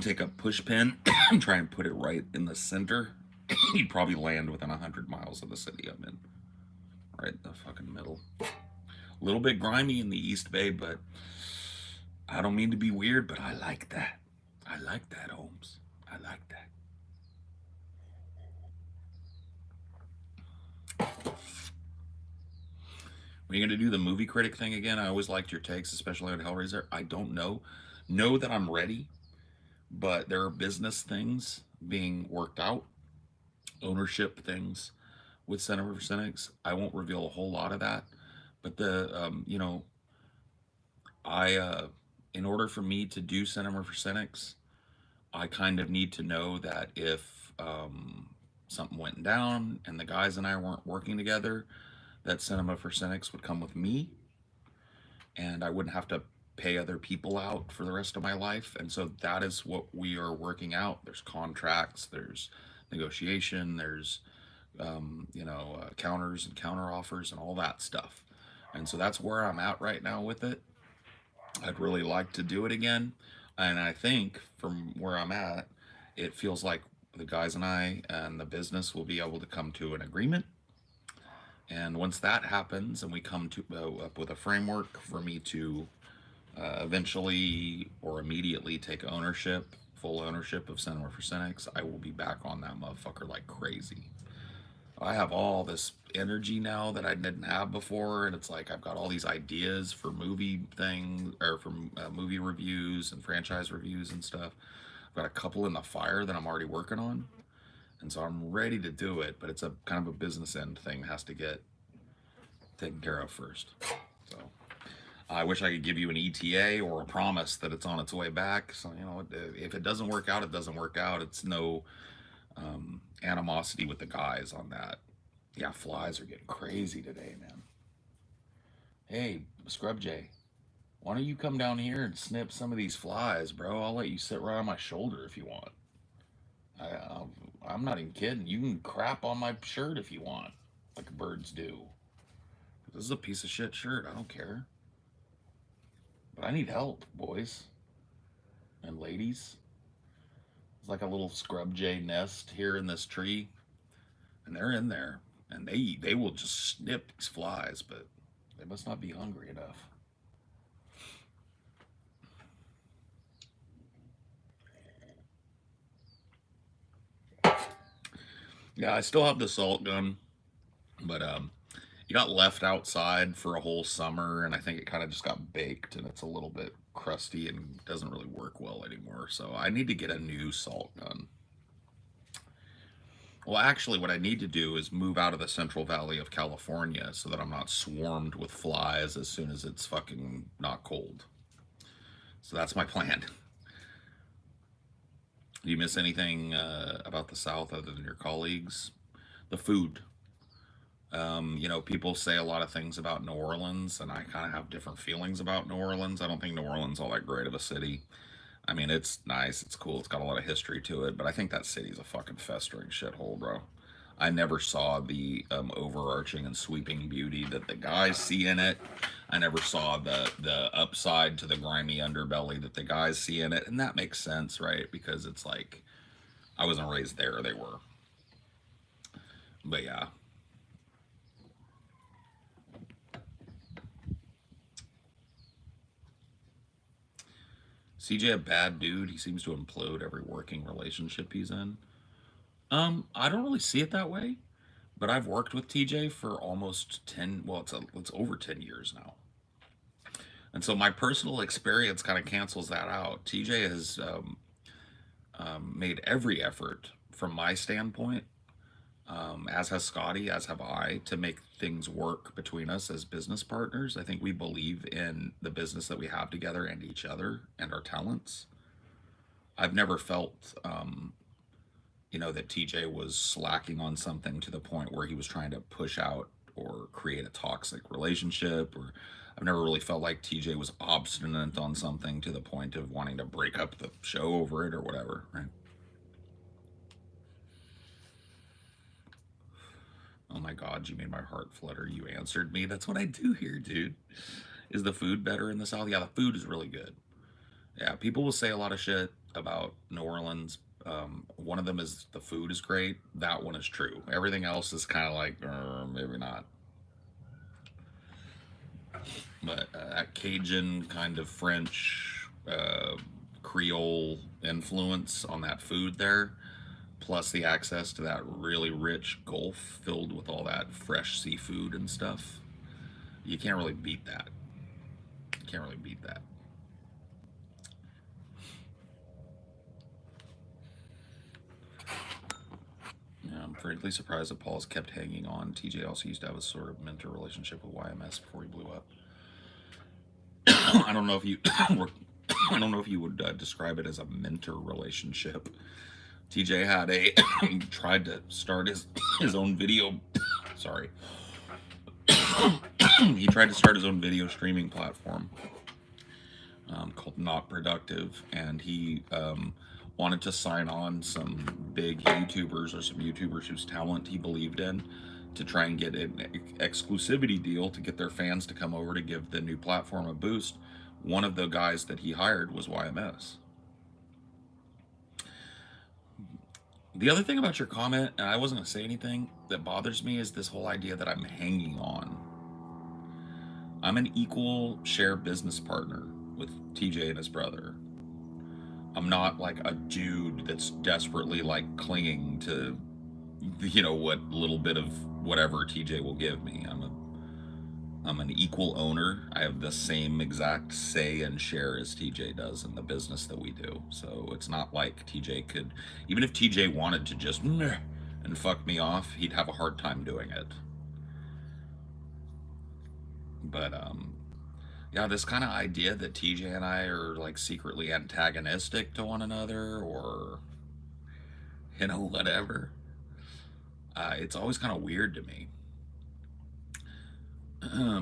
take a push pin and try and put it right in the center, you'd probably land within 100 miles of the city I'm in. Right in the fucking middle. A little bit grimy in the East Bay, but I don't mean to be weird, but I like that. I like that, Holmes. I like that. Are you going to do the movie critic thing again? I always liked your takes, especially on Hellraiser. I don't know. Know that I'm ready, but there are business things being worked out, ownership things with Cinema for Cynics. I won't reveal a whole lot of that, but in order for me to do Cinema for Cynics, I kind of need to know that if something went down and the guys and I weren't working together, that Cinema for Cynics would come with me, and I wouldn't have to pay other people out for the rest of my life. And so that is what we are working out. There's contracts, there's negotiation, there's counters and counter offers and all that stuff. And so that's where I'm at right now with it. I'd really like to do it again. And I think from where I'm at, it feels like the guys and I and the business will be able to come to an agreement. And once that happens and we come to up with a framework for me to eventually or immediately take ownership, full ownership of Cinema for Cynics, I will be back on that motherfucker like crazy. I have all this energy now that I didn't have before, and it's like I've got all these ideas for movie things or for movie reviews and franchise reviews and stuff. I've got a couple in the fire that I'm already working on, and so I'm ready to do it. But it's a kind of a business end thing that has to get taken care of first. So I wish I could give you an ETA or a promise that it's on its way back. So if it doesn't work out, it doesn't work out. It's no animosity with the guys on that. Yeah, flies are getting crazy today, man. Hey, Scrub J, why don't you come down here and snip some of these flies, bro? I'll let you sit right on my shoulder if you want. I'm not even kidding. You can crap on my shirt if you want, like birds do. This is a piece of shit shirt. I don't care. But I need help, boys and ladies. It's like a little scrub jay nest here in this tree, and they're in there, and they will just snip these flies, but they must not be hungry enough. Yeah, I still have the salt gun, but it got left outside for a whole summer, and I think it kind of just got baked, and it's a little bit crusty and doesn't really work well anymore. So I need to get a new salt gun. Well, actually, what I need to do is move out of the Central Valley of California so that I'm not swarmed with flies as soon as it's fucking not cold. So that's my plan. Do you miss anything about the South other than your colleagues? The food. People say a lot of things about New Orleans, and I kind of have different feelings about New Orleans. I don't think New Orleans is all that great of a city. I mean, it's nice, it's cool, it's got a lot of history to it, but I think that city's a fucking festering shithole, bro. I never saw the overarching and sweeping beauty that the guys see in it. I never saw the upside to the grimy underbelly that the guys see in it, and that makes sense, right? Because it's like I wasn't raised there; they were. But yeah, CJ a bad dude. He seems to implode every working relationship he's in. I don't really see it that way, but I've worked with TJ for almost 10, well, it's over 10 years now. And so my personal experience kind of cancels that out. TJ has made every effort from my standpoint, as has Scotty, as have I, to make things work between us as business partners. I think we believe in the business that we have together and each other and our talents. I've never felt, that TJ was slacking on something to the point where he was trying to push out or create a toxic relationship. Or I've never really felt like TJ was obstinate on something to the point of wanting to break up the show over it or whatever, right? Oh my God, you made my heart flutter. You answered me. That's what I do here, dude. Is the food better in the South? Yeah, the food is really good. Yeah, people will say a lot of shit about New Orleans. One of them is the food is great. That one is true. Everything else is kind of like, maybe not. But that Cajun kind of French, Creole influence on that food there, plus the access to that really rich Gulf filled with all that fresh seafood and stuff, you can't really beat that. You can't really beat that. Yeah, I'm frankly surprised that Paul's kept hanging on. TJ also used to have a sort of mentor relationship with YMS before he blew up. I don't know if you were, I don't know if you would describe it as a mentor relationship. TJ had a tried to start his own video. Sorry, he tried to start his own video streaming platform called Not Productive, and he wanted to sign on some big YouTubers or some YouTubers whose talent he believed in to try and get an exclusivity deal to get their fans to come over to give the new platform a boost. One of the guys that he hired was YMS. The other thing about your comment, and I wasn't going to say anything, that bothers me is this whole idea that I'm hanging on. I'm an equal share business partner with TJ and his brother. I'm not like a dude that's desperately like clinging to, what little bit of whatever TJ will give me. I'm an equal owner. I have the same exact say and share as TJ does in the business that we do. So it's not like TJ could, even if TJ wanted to just meh and fuck me off, he'd have a hard time doing it. But yeah, this kind of idea that TJ and I are like secretly antagonistic to one another, or whatever. It's always kind of weird to me.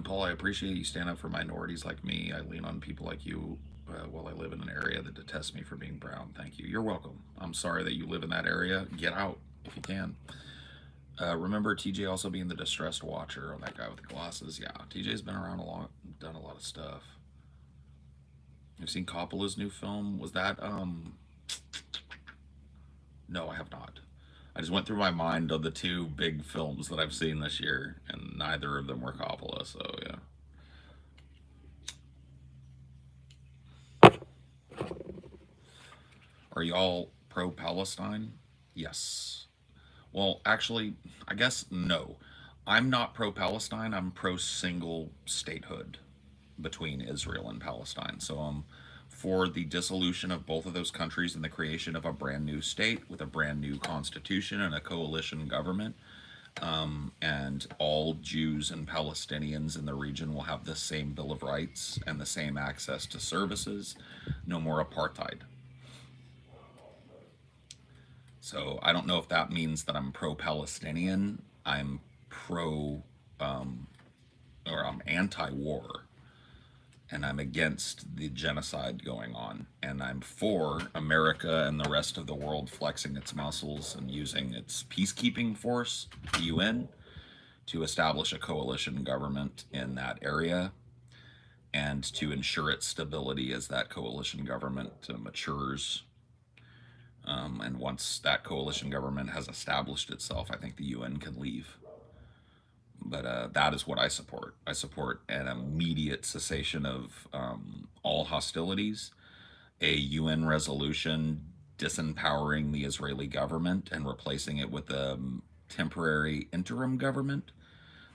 Paul, I appreciate you stand up for minorities like me. I lean on people like you while I live in an area that detests me for being brown. Thank you. You're welcome. I'm sorry that you live in that area. Get out if you can. Remember TJ also being the distressed watcher on that guy with the glasses? Yeah, TJ's been around a lot, done a lot of stuff. You've seen Coppola's new film? Was that No, I have not. I just went through my mind of the two big films that I've seen this year, and neither of them were Coppola, so yeah. Are y'all pro Palestine? Yes. Well, actually, I guess no. I'm not pro Palestine, I'm pro single statehood between Israel and Palestine. So for the dissolution of both of those countries and the creation of a brand new state with a brand new constitution and a coalition government. And all Jews and Palestinians in the region will have the same Bill of Rights and the same access to services. No more apartheid. So I don't know if that means that I'm pro-Palestinian. I'm pro, or I'm anti-war, and I'm against the genocide going on, and I'm for America and the rest of the world flexing its muscles and using its peacekeeping force, the UN, to establish a coalition government in that area and to ensure its stability as that coalition government matures. And once that coalition government has established itself, I think the UN can leave. But that is what I support. I support an immediate cessation of all hostilities, a UN resolution disempowering the Israeli government and replacing it with a temporary interim government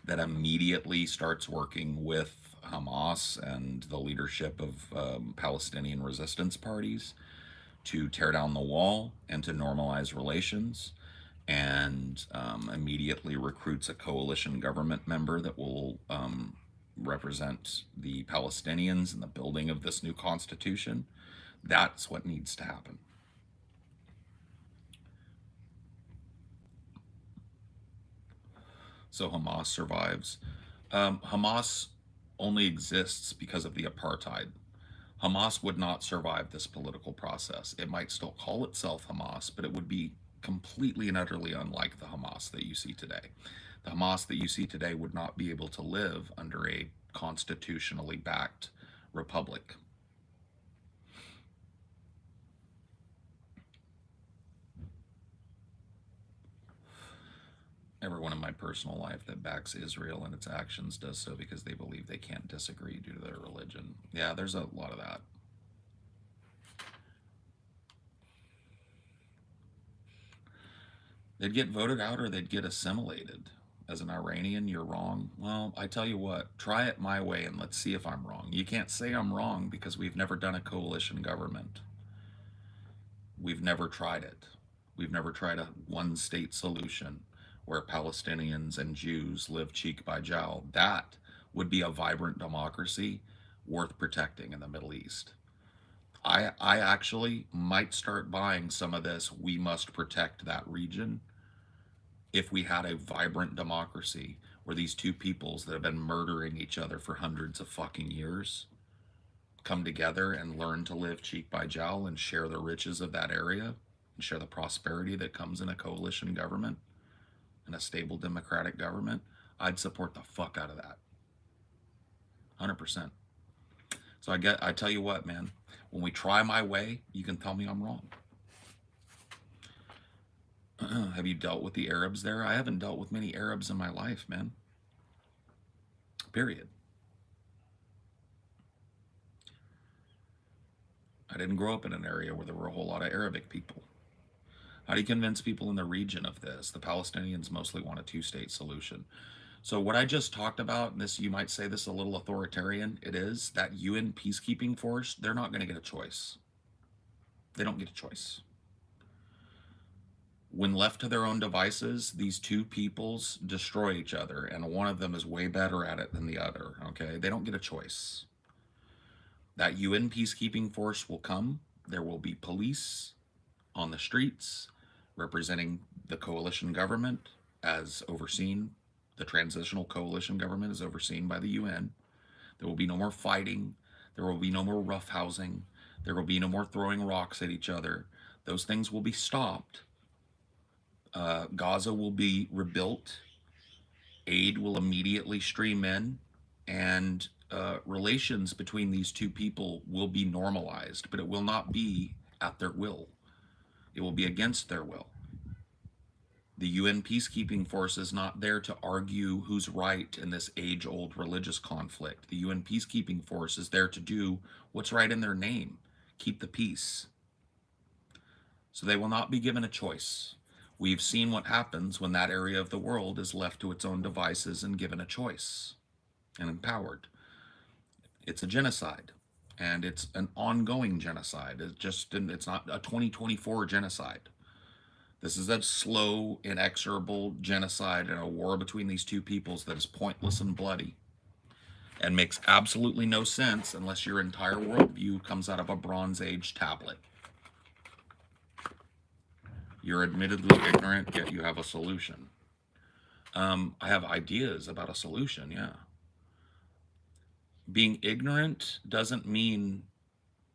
that immediately starts working with Hamas and the leadership of Palestinian resistance parties to tear down the wall and to normalize relations, and immediately recruits a coalition government member that will represent the Palestinians in the building of this new constitution. That's what needs to happen. So Hamas survives. Hamas only exists because of the apartheid. Hamas would not survive this political process. It might still call itself Hamas, but it would be completely and utterly unlike the Hamas that you see today. The Hamas that you see today would not be able to live under a constitutionally backed republic. Everyone in my personal life that backs Israel and its actions does so because they believe they can't disagree due to their religion. Yeah, there's a lot of that. They'd get voted out or they'd get assimilated. As an Iranian, you're wrong. Well, I tell you what, try it my way and let's see if I'm wrong. You can't say I'm wrong because we've never done a coalition government. We've never tried it. We've never tried a one state solution where Palestinians and Jews live cheek by jowl. That would be a vibrant democracy worth protecting in the Middle East. I actually might start buying some of this. We must protect that region if we had a vibrant democracy where these two peoples that have been murdering each other for hundreds of fucking years come together and learn to live cheek by jowl and share the riches of that area and share the prosperity that comes in a coalition government and a stable democratic government. I'd support the fuck out of that. 100%. So I tell you what, man, when we try my way, you can tell me I'm wrong. Have you dealt with the Arabs there? I haven't dealt with many Arabs in my life, man. Period. I didn't grow up in an area where there were a whole lot of Arabic people. How do you convince people in the region of this? The Palestinians mostly want a two-state solution. So what I just talked about, and this, you might say this is a little authoritarian, it is, that UN peacekeeping force, they're not going to get a choice. They don't get a choice. When left to their own devices, these two peoples destroy each other, and one of them is way better at it than the other, okay? They don't get a choice. That UN peacekeeping force will come. There will be police on the streets representing the coalition government as overseen. The transitional coalition government is overseen by the UN. There will be no more fighting. There will be no more roughhousing. There will be no more throwing rocks at each other. Those things will be stopped. Gaza will be rebuilt. Aid will immediately stream in, and relations between these two people will be normalized, but it will not be at their will. It will be against their will. The UN peacekeeping force is not there to argue who's right in this age-old religious conflict. The UN peacekeeping force is there to do what's right in their name, keep the peace. So they will not be given a choice. We've seen what happens when that area of the world is left to its own devices and given a choice and empowered. It's a genocide, and it's an ongoing genocide. It's not a 2024 genocide. This is a slow, inexorable genocide and a war between these two peoples that is pointless and bloody and makes absolutely no sense unless your entire worldview comes out of a Bronze Age tablet. You're admittedly ignorant, yet you have a solution. I have ideas about a solution, yeah. Being ignorant doesn't mean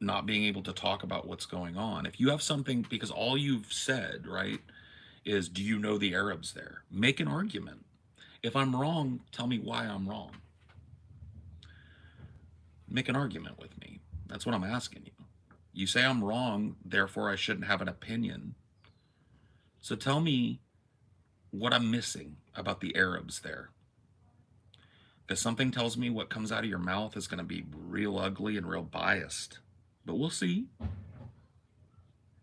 not being able to talk about what's going on. If you have something, because all you've said, right, is, do you know the Arabs there? Make an argument. If I'm wrong, tell me why I'm wrong. Make an argument with me. That's what I'm asking you. You say I'm wrong, therefore I shouldn't have an opinion. So tell me what I'm missing about the Arabs there. Because something tells me what comes out of your mouth is going to be real ugly and real biased. But we'll see.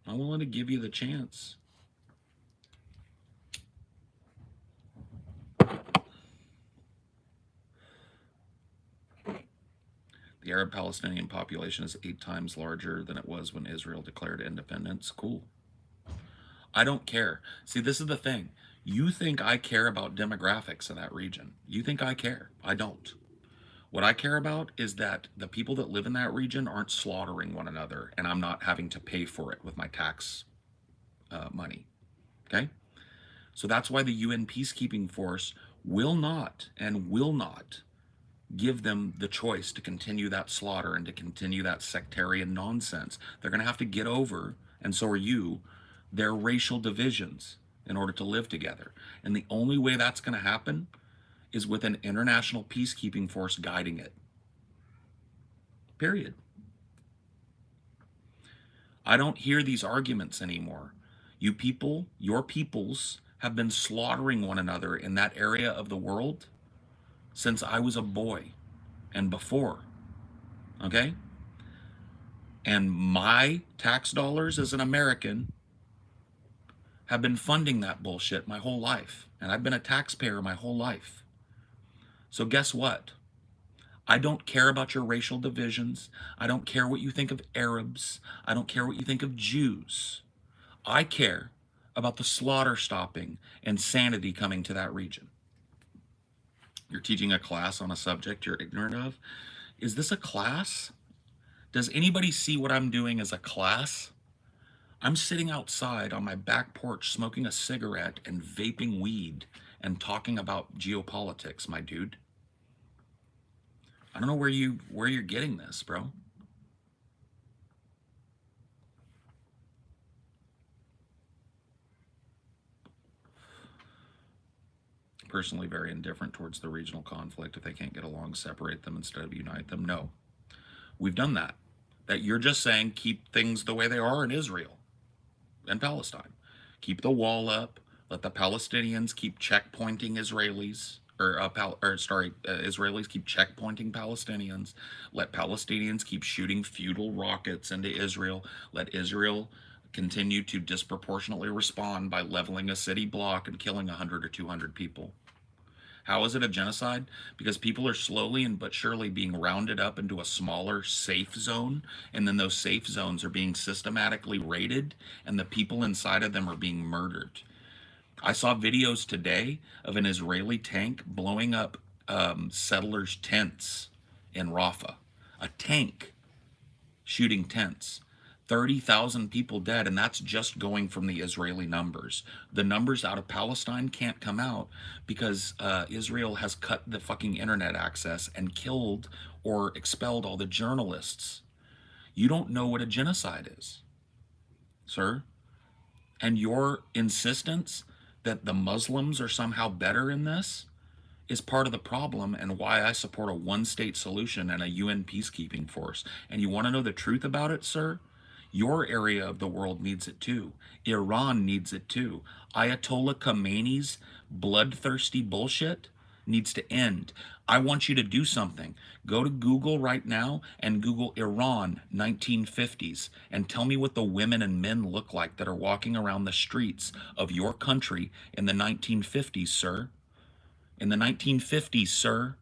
I'm willing to give you the chance. The Arab Palestinian population is 8 times larger than it was when Israel declared independence. Cool. I don't care. See, this is the thing. You think I care about demographics in that region. You think I care. I don't. What I care about is that the people that live in that region aren't slaughtering one another, and I'm not having to pay for it with my tax money. Okay? So that's why the UN peacekeeping force will not give them the choice to continue that slaughter and to continue that sectarian nonsense. They're going to have to get over, and so are you, their racial divisions in order to live together. And the only way that's going to happen is with an international peacekeeping force guiding it. Period. I don't hear these arguments anymore. You people, your peoples, have been slaughtering one another in that area of the world since I was a boy and before. Okay? And my tax dollars as an American have been funding that bullshit my whole life. And I've been a taxpayer my whole life. So guess what? I don't care about your racial divisions. I don't care what you think of Arabs. I don't care what you think of Jews. I care about the slaughter stopping and sanity coming to that region. You're teaching a class on a subject you're ignorant of. Is this a class? Does anybody see what I'm doing as a class? I'm sitting outside on my back porch smoking a cigarette and vaping weed and talking about geopolitics, my dude. I don't know where you're getting this, bro. Personally very indifferent towards the regional conflict. If they can't get along, separate them instead of unite them. No. We've done that. That you're just saying keep things the way they are in Israel and Palestine. Keep the wall up. Let the Palestinians keep checkpointing Israelis. Israelis keep checkpointing Palestinians. Let Palestinians keep shooting futile rockets into Israel. Let Israel continue to disproportionately respond by leveling a city block and killing 100 or 200 people. How is it a genocide? Because people are slowly and but surely being rounded up into a smaller safe zone, and then those safe zones are being systematically raided, and the people inside of them are being murdered. I saw videos today of an Israeli tank blowing up settlers' tents in Rafah. A tank shooting tents. 30,000 people dead, and that's just going from the Israeli numbers. The numbers out of Palestine can't come out because Israel has cut the fucking internet access and killed or expelled all the journalists. You don't know what a genocide is, sir. And your insistence that the Muslims are somehow better in this is part of the problem and why I support a one-state solution and a UN peacekeeping force. And you want to know the truth about it, sir? Your area of the world needs it too. Iran needs it too. Ayatollah Khamenei's bloodthirsty bullshit needs to end. I want you to do something. Go to Google right now and Google Iran 1950s and tell me what the women and men look like that are walking around the streets of your country in the 1950s, sir. In the 1950s, sir.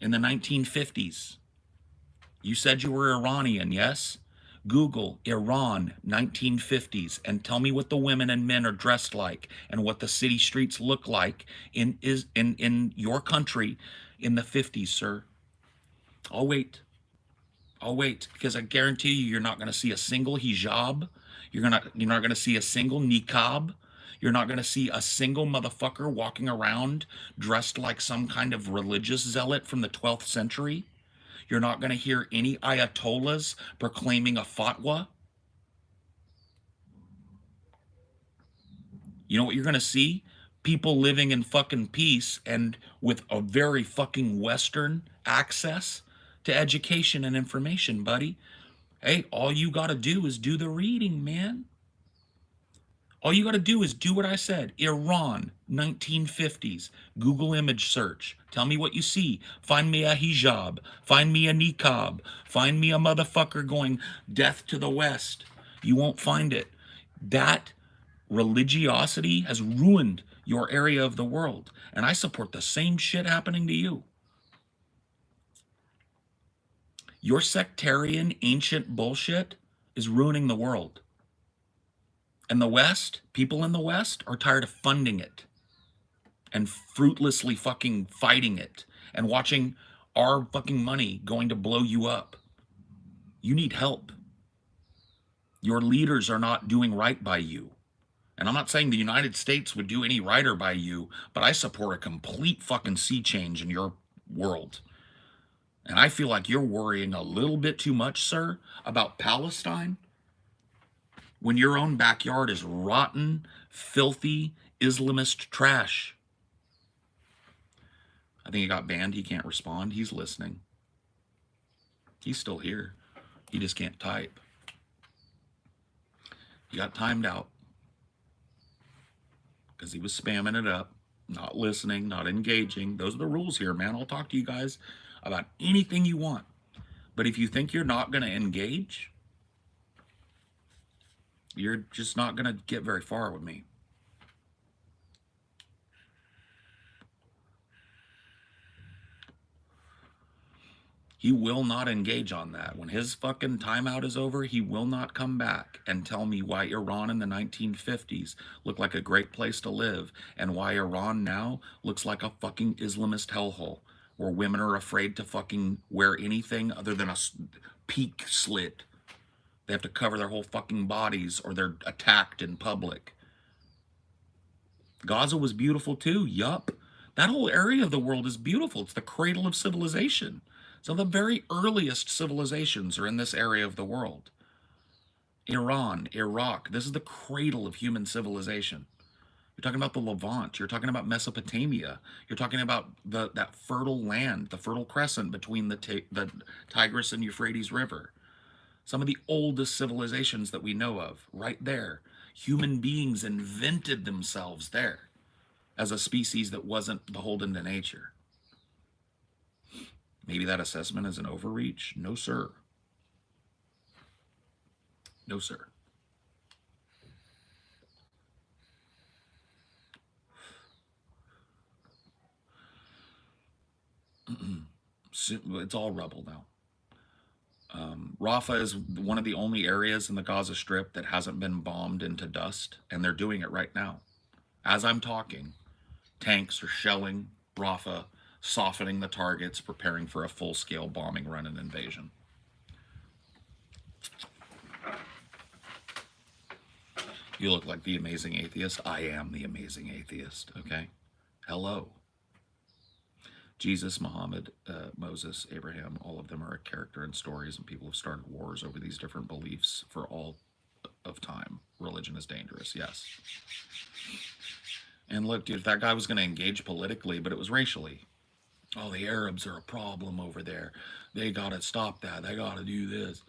In the 1950s. You said you were Iranian, yes? Google Iran 1950s and tell me what the women and men are dressed like and what the city streets look like in your country in the 50s, sir. I'll wait. I'll wait because I guarantee you you're not going to see a single hijab. You're not going to see a single niqab. You're not going to see a single motherfucker walking around dressed like some kind of religious zealot from the 12th century. You're not going to hear any ayatollahs proclaiming a fatwa. You know what you're going to see? People living in fucking peace and with a very fucking Western access to education and information, buddy. Hey, all you got to do is do the reading, man. All you got to do is do what I said. Iran, 1950s. Google image search. Tell me what you see. Find me a hijab. Find me a niqab. Find me a motherfucker going death to the West. You won't find it. That religiosity has ruined your area of the world. And I support the same shit happening to you. Your sectarian, ancient bullshit is ruining the world. And the West, people in the West, are tired of funding it and fruitlessly fucking fighting it and watching our fucking money going to blow you up. You need help. Your leaders are not doing right by you. And I'm not saying the United States would do any righter by you, but I support a complete fucking sea change in your world. And I feel like you're worrying a little bit too much, sir, about Palestine when your own backyard is rotten, filthy, Islamist trash. I think he got banned. He can't respond. He's listening. He's still here. He just can't type. He got timed out because he was spamming it up, not listening, not engaging. Those are the rules here, man. I'll talk to you guys about anything you want. But if you think you're not going to engage, you're just not going to get very far with me. He will not engage on that. When his fucking timeout is over, he will not come back and tell me why Iran in the 1950s looked like a great place to live and why Iran now looks like a fucking Islamist hellhole where women are afraid to fucking wear anything other than a peak slit. They have to cover their whole fucking bodies or they're attacked in public. Gaza was beautiful too. Yup. That whole area of the world is beautiful. It's the cradle of civilization. So the very earliest civilizations are in this area of the world. Iran, Iraq, this is the cradle of human civilization. You're talking about the Levant. You're talking about Mesopotamia. You're talking about that fertile land, the Fertile Crescent between the Tigris and Euphrates River. Some of the oldest civilizations that we know of, right there. Human beings invented themselves there as a species that wasn't beholden to nature. Maybe that assessment is an overreach? No, sir. No, sir. It's all rubble now. Rafah is one of the only areas in the Gaza Strip that hasn't been bombed into dust, and they're doing it right now. As I'm talking, tanks are shelling Rafah, softening the targets, preparing for a full-scale bombing run and invasion. You look like the amazing atheist. I am the amazing atheist, okay? Hello. Jesus, Muhammad, Moses, Abraham, all of them are a character in stories, and people have started wars over these different beliefs for all of time. Religion is dangerous, yes. And look, dude, if that guy was going to engage politically, but it was racially. Oh, the Arabs are a problem over there. They got to stop that. They got to do this.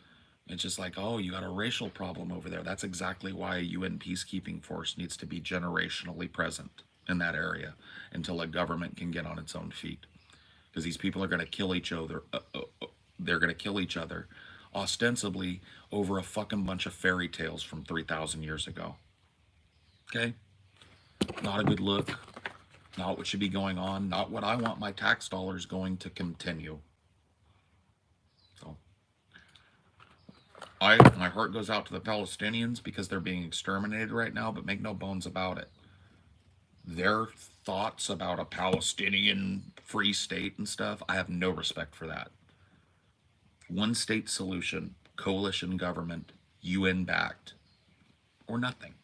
It's just like, oh, you got a racial problem over there. That's exactly why a UN peacekeeping force needs to be generationally present in that area until a government can get on its own feet. Because these people are going to kill each other. They're going to kill each other, ostensibly over a fucking bunch of fairy tales from 3,000 years ago. Okay? Not a good look. Not what should be going on. Not what I want my tax dollars going to continue. So, my heart goes out to the Palestinians because they're being exterminated right now, but make no bones about it. Their thoughts about a Palestinian free state and stuff, I have no respect for that. One state solution, coalition government, UN backed, or nothing.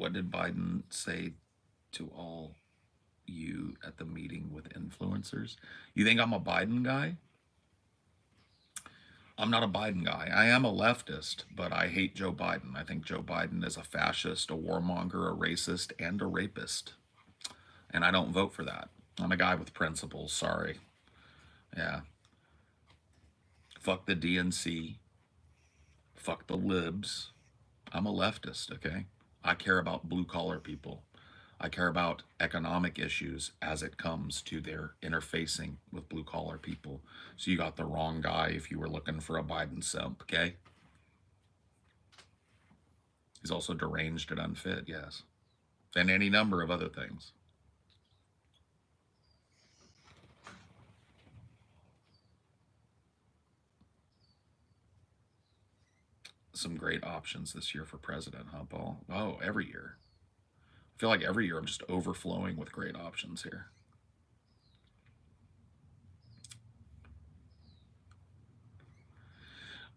what did Biden say to all you at the meeting with influencers? You think I'm a Biden guy? I'm not a Biden guy. I am a leftist, but I hate Joe Biden. I think Joe Biden is a fascist, a warmonger, a racist, and a rapist. And I don't vote for that. I'm a guy with principles. Sorry. Yeah. Fuck the DNC. Fuck the libs. I'm a leftist, okay? I care about blue collar people. I care about economic issues as it comes to their interfacing with blue collar people. So you got the wrong guy if you were looking for a Biden simp, okay? He's also deranged and unfit, yes. And any number of other things. Some great options this year for president, huh, Paul? Oh, every year. I feel like every year I'm just overflowing with great options here.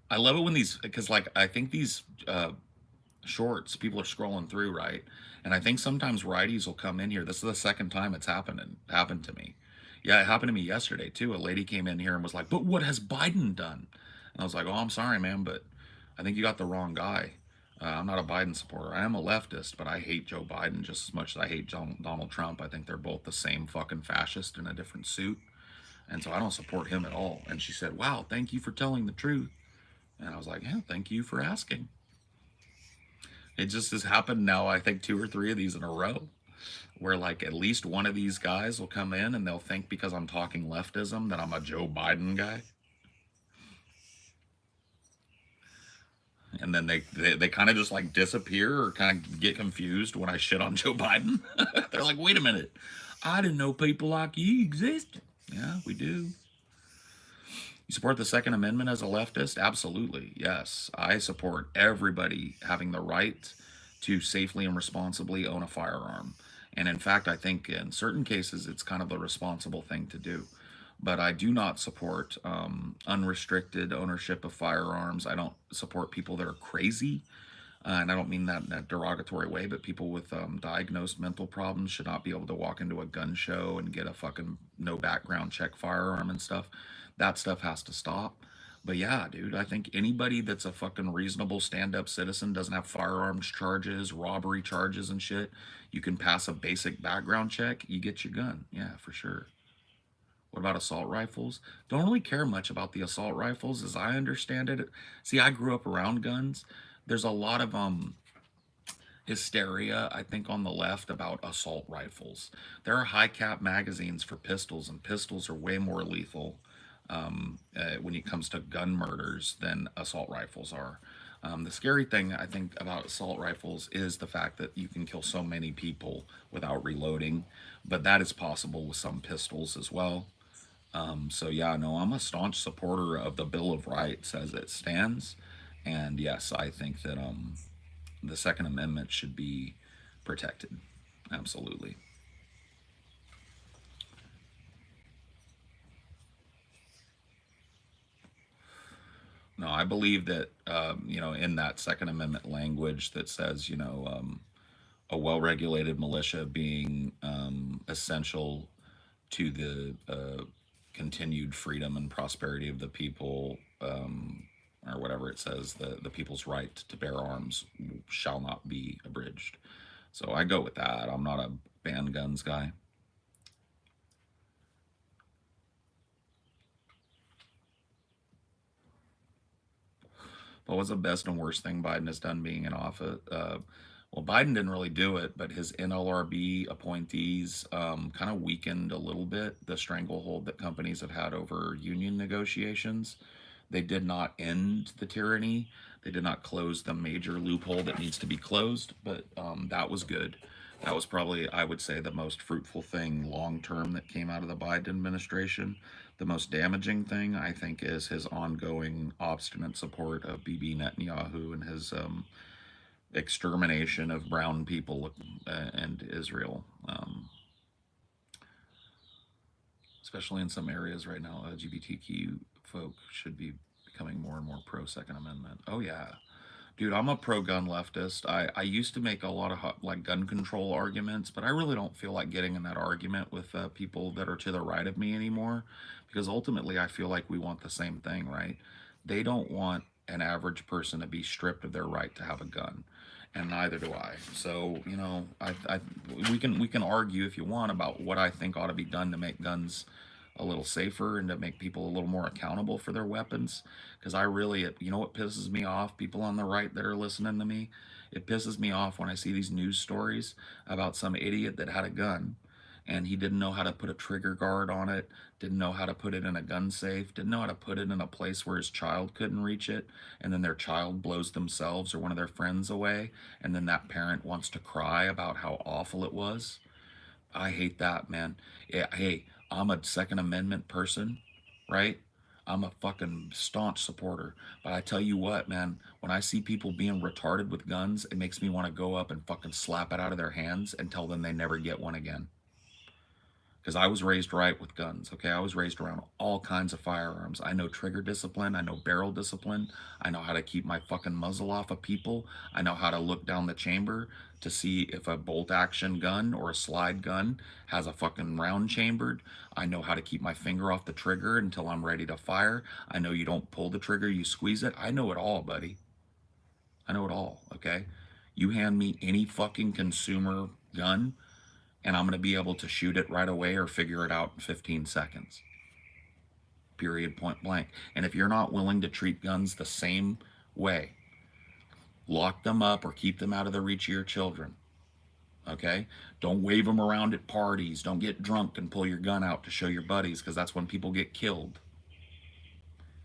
I love it when these, because like I think these shorts people are scrolling through, right? And I think sometimes righties will come in here. This is the second time it's happened to me. Yeah, it happened to me yesterday too. A lady came in here and was like, "But what has Biden done?" And I was like, "Oh, I'm sorry, ma'am, but I think you got the wrong guy. I'm not a Biden supporter. I am a leftist, but I hate Joe Biden just as much as I hate Donald Trump. I think they're both the same fucking fascist in a different suit, and so I don't support him at all." And she said, "Wow, thank you for telling the truth." And I was like, "Yeah, thank you for asking." It just has happened now, I think 2 or 3 of these in a row, where like at least one of these guys will come in and they'll think because I'm talking leftism that I'm a Joe Biden guy. And then they kind of just like disappear or kind of get confused when I shit on Joe Biden. They're like, wait a minute, I didn't know people like you existed. Yeah, we do. You support the Second Amendment as a leftist? Absolutely, yes. I support everybody having the right to safely and responsibly own a firearm. And in fact, I think in certain cases it's kind of a responsible thing to do. But I do not support unrestricted ownership of firearms. I don't support people that are crazy. And I don't mean that in a derogatory way, but people with diagnosed mental problems should not be able to walk into a gun show and get a fucking no background check firearm and stuff. That stuff has to stop. But yeah, dude, I think anybody that's a fucking reasonable stand up citizen doesn't have firearms charges, robbery charges, and shit. You can pass a basic background check, you get your gun. Yeah, for sure. What about assault rifles? Don't really care much about the assault rifles as I understand it. See, I grew up around guns. There's a lot of hysteria, I think, on the left about assault rifles. There are high cap magazines for pistols, and pistols are way more lethal when it comes to gun murders than assault rifles are. The scary thing, I think, about assault rifles is the fact that you can kill so many people without reloading, but that is possible with some pistols as well. So yeah, no, I'm a staunch supporter of the Bill of Rights as it stands, and yes, I think that the Second Amendment should be protected. Absolutely. No, I believe that in that Second Amendment language that says a well-regulated militia being essential to the continued freedom and prosperity of the people, or whatever it says, the people's right to bear arms shall not be abridged. So I go with that. I'm not a ban guns guy. But what's the best and worst thing Biden has done being in office? Well, Biden didn't really do it, but his NLRB appointees kind of weakened a little bit the stranglehold that companies have had over union negotiations. They did not end the tyranny. They did not close the major loophole that needs to be closed, but that was good. That was probably, I would say, the most fruitful thing long term that came out of the Biden administration. The most damaging thing, I think, is his ongoing obstinate support of Bibi Netanyahu and his extermination of brown people and Israel, especially in some areas right now. LGBTQ folk should be becoming more and more pro Second Amendment. Oh, yeah. Dude, I'm a pro-gun leftist. I used to make a lot of like gun control arguments, but I really don't feel like getting in that argument with people that are to the right of me anymore, because ultimately I feel like we want the same thing, right? They don't want an average person to be stripped of their right to have a gun, and neither do I. So, you know, we can argue if you want about what I think ought to be done to make guns a little safer and to make people a little more accountable for their weapons. Because I really, you know what pisses me off? People on the right that are listening to me, it pisses me off when I see these news stories about some idiot that had a gun and he didn't know how to put a trigger guard on it, didn't know how to put it in a gun safe, didn't know how to put it in a place where his child couldn't reach it, and then their child blows themselves or one of their friends away, and then that parent wants to cry about how awful it was. I hate that, man. Yeah, hey, I'm a Second Amendment person, right? I'm a fucking staunch supporter. But I tell you what, man, when I see people being retarded with guns, it makes me want to go up and fucking slap it out of their hands and tell them they never get one again. Because I was raised right with guns, okay? I was raised around all kinds of firearms. I know trigger discipline, I know barrel discipline, I know how to keep my fucking muzzle off of people, I know how to look down the chamber to see if a bolt action gun or a slide gun has a fucking round chambered. I know how to keep my finger off the trigger until I'm ready to fire. I know you don't pull the trigger, you squeeze it. I know it all, buddy. I know it all, okay? You hand me any fucking consumer gun, and I'm going to be able to shoot it right away or figure it out in 15 seconds. Period, point blank. And if you're not willing to treat guns the same way, lock them up or keep them out of the reach of your children. Okay? Don't wave them around at parties. Don't get drunk and pull your gun out to show your buddies, because that's when people get killed.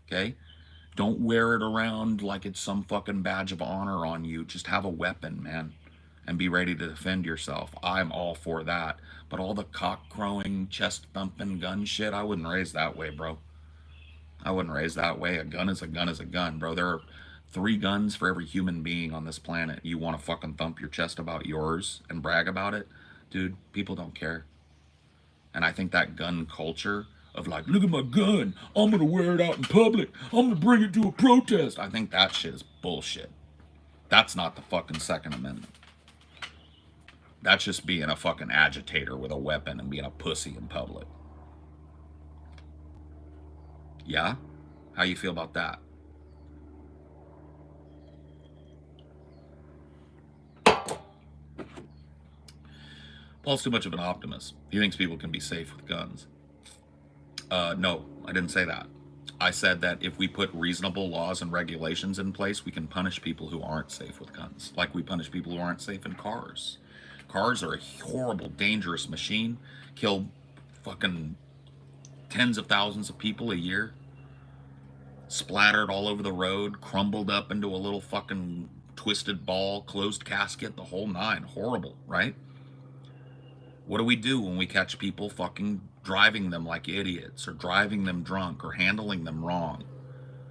Okay? Don't wear it around like it's some fucking badge of honor on you. Just have a weapon, man, and be ready to defend yourself. I'm all for that. But all the cock crowing, chest thumping gun shit, I wouldn't raise that way, bro. I wouldn't raise that way. A gun is a gun is a gun, bro. There are 3 guns for every human being on this planet. You want to fucking thump your chest about yours and brag about it? Dude, people don't care. And I think that gun culture of like, look at my gun, I'm gonna wear it out in public, I'm gonna bring it to a protest, I think that shit is bullshit. That's not the fucking Second Amendment. That's just being a fucking agitator with a weapon and being a pussy in public. Yeah? How you feel about that? Paul's too much of an optimist. He thinks people can be safe with guns. No, I didn't say that. I said that if we put reasonable laws and regulations in place, we can punish people who aren't safe with guns, like we punish people who aren't safe in cars. Cars are a horrible, dangerous machine. Kill fucking tens of thousands of people a year. Splattered all over the road, crumbled up into a little fucking twisted ball, closed casket, the whole nine. Horrible, right? What do we do when we catch people fucking driving them like idiots or driving them drunk or handling them wrong?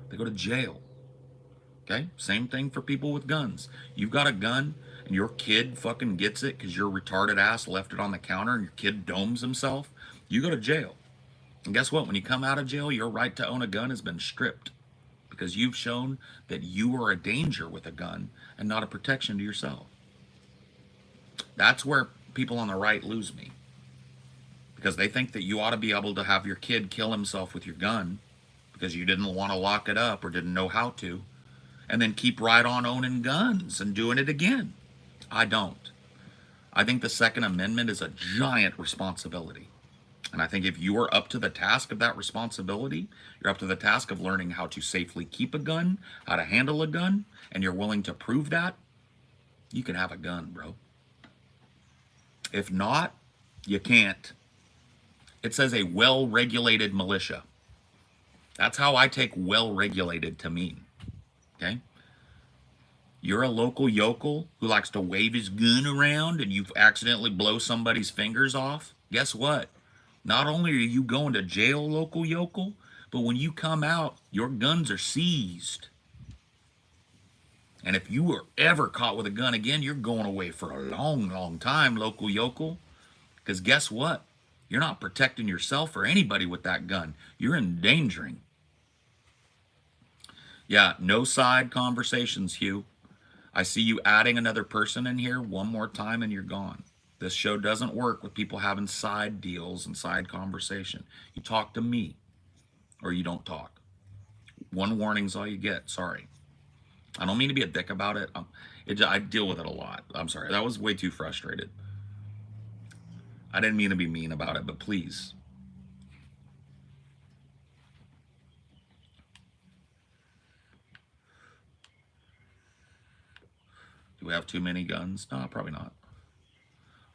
They go to jail. Okay? Same thing for people with guns. You've got a gun and your kid fucking gets it because your retarded ass left it on the counter and your kid domes himself. You go to jail. And guess what? When you come out of jail, your right to own a gun has been stripped because you've shown that you are a danger with a gun and not a protection to yourself. That's where people on the right lose me, because they think that you ought to be able to have your kid kill himself with your gun because you didn't want to lock it up or didn't know how to, and then keep right on owning guns and doing it again. I don't. I think the Second Amendment is a giant responsibility. And I think if you are up to the task of that responsibility, you're up to the task of learning how to safely keep a gun, how to handle a gun, and you're willing to prove that, you can have a gun, bro. If not, you can't. It says a well-regulated militia. That's how I take well-regulated to mean. Okay? You're a local yokel who likes to wave his gun around and you accidentally blow somebody's fingers off. Guess what? Not only are you going to jail, local yokel, but when you come out, your guns are seized. And if you are ever caught with a gun again, you're going away for a long, long time, local yokel. Because guess what? You're not protecting yourself or anybody with that gun. You're endangering. Yeah, no side conversations, Hugh. I see you adding another person in here one more time and you're gone. This show doesn't work with people having side deals and side conversation. You talk to me or you don't talk. One warning's all you get. Sorry. I don't mean to be a dick about it. I deal with it a lot. I'm sorry. That was way too frustrated. I didn't mean to be mean about it, but please. Do we have too many guns? No, probably not.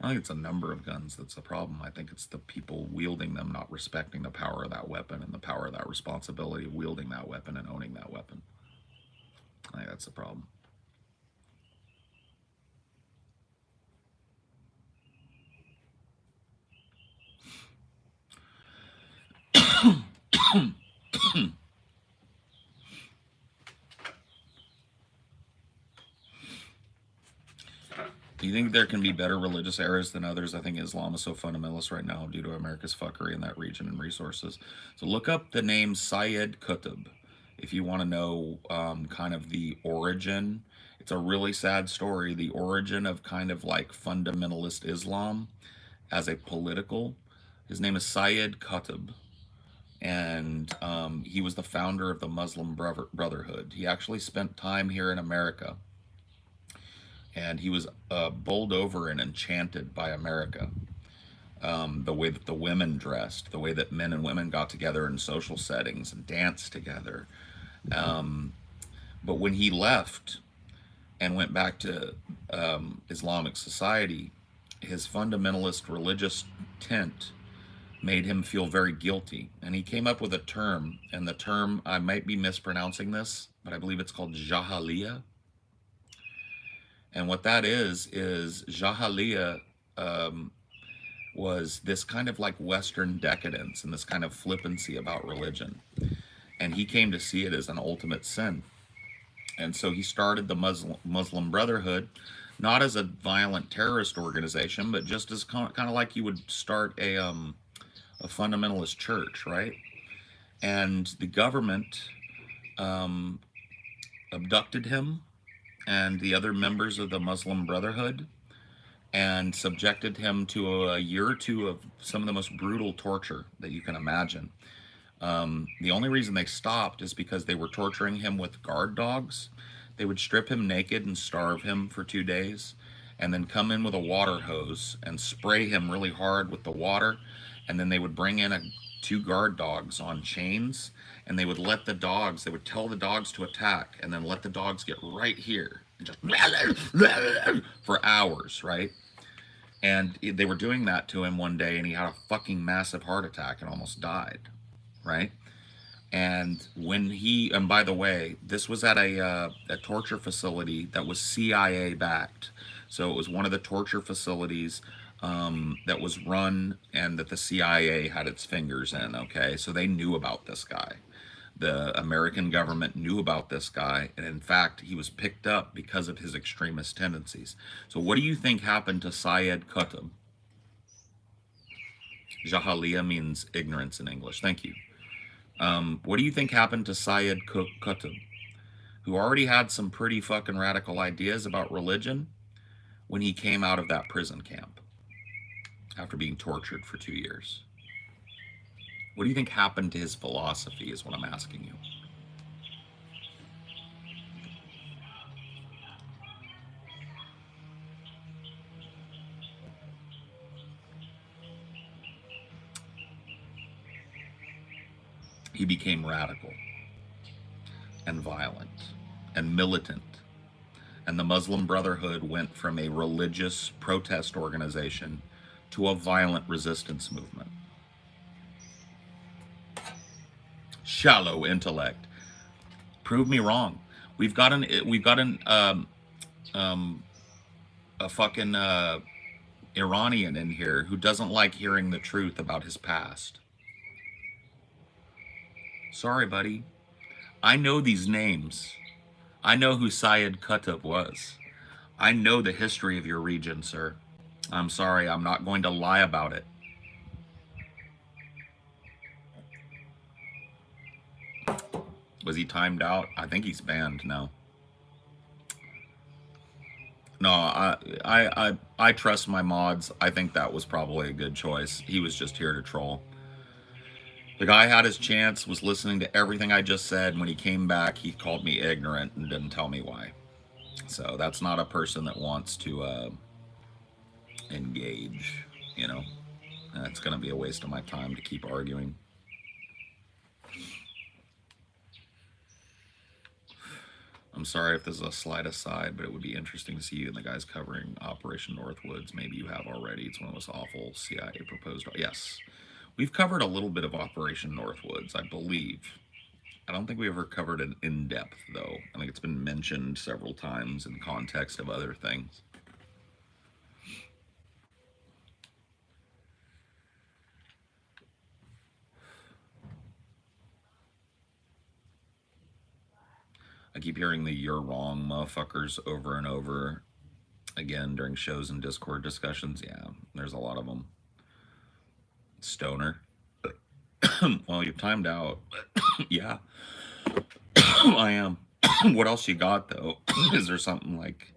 I think it's a number of guns that's the problem. I think it's the people wielding them not respecting the power of that weapon and the power of that responsibility of wielding that weapon and owning that weapon. I think that's the problem. Do you think there can be better religious eras than others? I think Islam is so fundamentalist right now due to America's fuckery in that region and resources. So look up the name Syed Qutb if you want to know kind of the origin. It's a really sad story. The origin of kind of like fundamentalist Islam as a political. His name is Syed Qutb. And he was the founder of the Muslim Brotherhood. He actually spent time here in America and he was bowled over and enchanted by America. The way that the women dressed, the way that men and women got together in social settings and danced together. But when he left and went back to Islamic society, his fundamentalist religious tint made him feel very guilty. And he came up with a term, and the term, I might be mispronouncing this, but I believe it's called Jahiliyyah. And what that is Jahiliyyah was this kind of like Western decadence and this kind of flippancy about religion. And he came to see it as an ultimate sin. And so he started the Muslim Brotherhood, not as a violent terrorist organization, but just as kind of like you would start a fundamentalist church, right? And the government abducted him and the other members of the Muslim Brotherhood and subjected him to a year or two of some of the most brutal torture that you can imagine. The only reason they stopped is because they were torturing him with guard dogs. They would strip him naked and starve him for 2 days and then come in with a water hose and spray him really hard with the water. And then they would bring in 2 guard dogs on chains and they would let the dogs, they would tell the dogs to attack and then let the dogs get right here and just for hours, right? And they were doing that to him one day and he had a fucking massive heart attack and almost died, right? And when and by the way, this was at a torture facility that was CIA backed. So it was one of the torture facilities that was run and that the CIA had its fingers in, okay? So they knew about this guy. The American government knew about this guy, and in fact, he was picked up because of his extremist tendencies. So what do you think happened to Syed Qutb? Jahiliyyah means ignorance in English. Thank you. What do you think happened to Syed Qutb, who already had some pretty fucking radical ideas about religion when he came out of that prison camp after being tortured for 2 years? What do you think happened to his philosophy is what I'm asking you. He became radical and violent and militant. And the Muslim Brotherhood went from a religious protest organization to a violent resistance movement. Shallow intellect. Prove me wrong. We've got a fucking Iranian in here who doesn't like hearing the truth about his past. Sorry, buddy. I know these names. I know who Syed Qutb was. I know the history of your region, sir. I'm sorry, I'm not going to lie about it. Was he timed out? I think he's banned now. No, I trust my mods. I think that was probably a good choice. He was just here to troll. The guy had his chance, was listening to everything I just said. And when he came back, he called me ignorant and didn't tell me why. So that's not a person that wants to engage, you know? And it's going to be a waste of my time to keep arguing. I'm sorry if this is a slight aside, but it would be interesting to see you and the guys covering Operation Northwoods. Maybe you have already. It's one of those awful CIA proposed. Yes. We've covered a little bit of Operation Northwoods, I believe. I don't think we ever covered it in depth, though. I think it's been mentioned several times in context of other things. I keep hearing the "you're wrong" motherfuckers over and over again during shows and Discord discussions. Yeah, there's a lot of them. Stoner. Well, you've timed out. Yeah, I am. What else you got, though? Is there something like,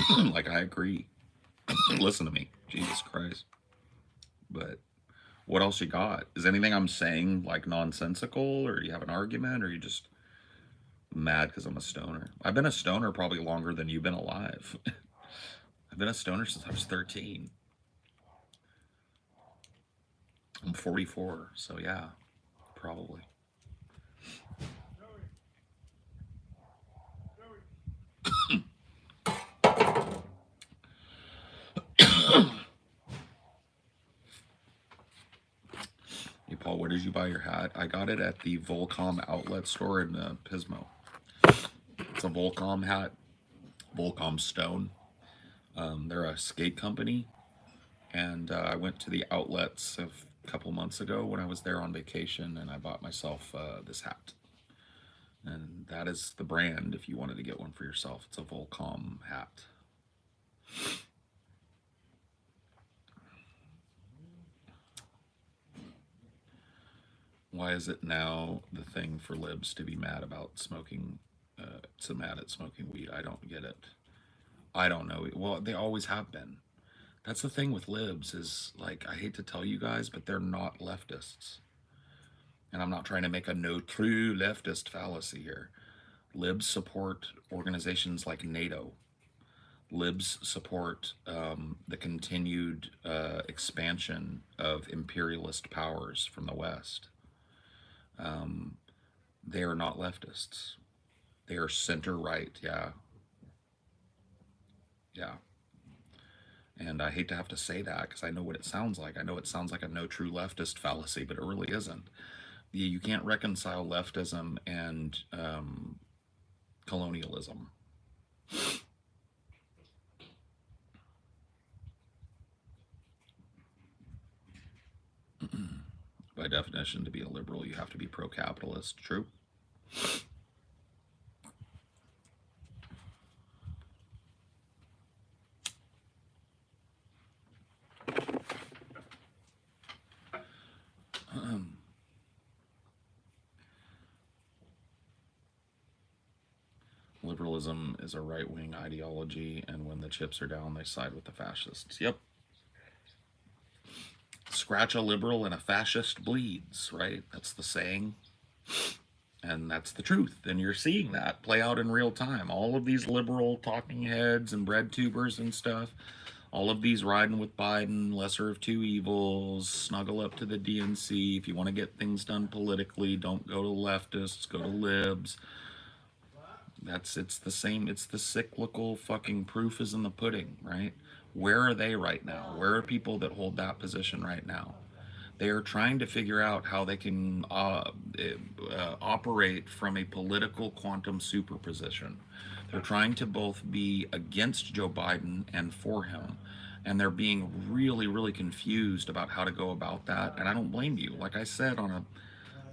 like I agree? Listen to me. Jesus Christ. But what else you got? Is anything I'm saying like nonsensical, or you have an argument, or you just mad because I'm a stoner? I've been a stoner probably longer than you've been alive. I've been a stoner since I was 13. I'm 44, so yeah, probably. Hey Paul, where did you buy your hat? I got it at the Volcom outlet store in Pismo. It's a Volcom hat, Volcom Stone. They're a skate company, and I went to the outlets a couple months ago when I was there on vacation, and I bought myself this hat. And that is the brand if you wanted to get one for yourself. It's a Volcom hat. Why is it now the thing for libs to be mad about smoking, so mad at smoking weed? I don't get it. I don't know. Well, they always have been. That's the thing with libs is like, I hate to tell you guys, but they're not leftists. And I'm not trying to make a no true leftist fallacy here. Libs support organizations like NATO. Libs support the continued expansion of imperialist powers from the West. They are not leftists. They are center right. Yeah. Yeah. And I hate to have to say that because I know what it sounds like. I know it sounds like a no true leftist fallacy, but it really isn't. You can't reconcile leftism and colonialism. By definition, to be a liberal, you have to be pro capitalist. True. Liberalism is a right wing ideology, and when the chips are down, they side with the fascists. Yep. Scratch a liberal and a fascist bleeds, right? That's the saying. And that's the truth. And you're seeing that play out in real time. All of these liberal talking heads and bread tubers and stuff, all of these riding with Biden, lesser of two evils, snuggle up to the DNC. If you want to get things done politically, don't go to leftists, go to libs. It's the same. It's the cyclical fucking proof is in the pudding, right? Where are they right now? Where are people that hold that position right now? They are trying to figure out how they can operate from a political quantum superposition. They're trying to both be against Joe Biden and for him. And they're being really, really confused about how to go about that. And I don't blame you. Like I said on a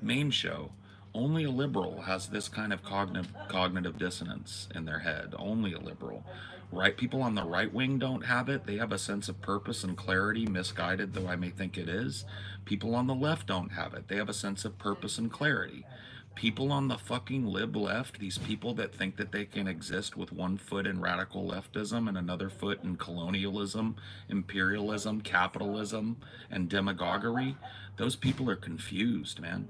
main show, only a liberal has this kind of cognitive dissonance in their head. Only a liberal. Right? People on the right wing don't have it. They have a sense of purpose and clarity, misguided though I may think it is. People on the left don't have it. They have a sense of purpose and clarity. people on the fucking lib left, these people that think that they can exist with one foot in radical leftism and another foot in colonialism, imperialism, capitalism, and demagoguery, those people are confused, man.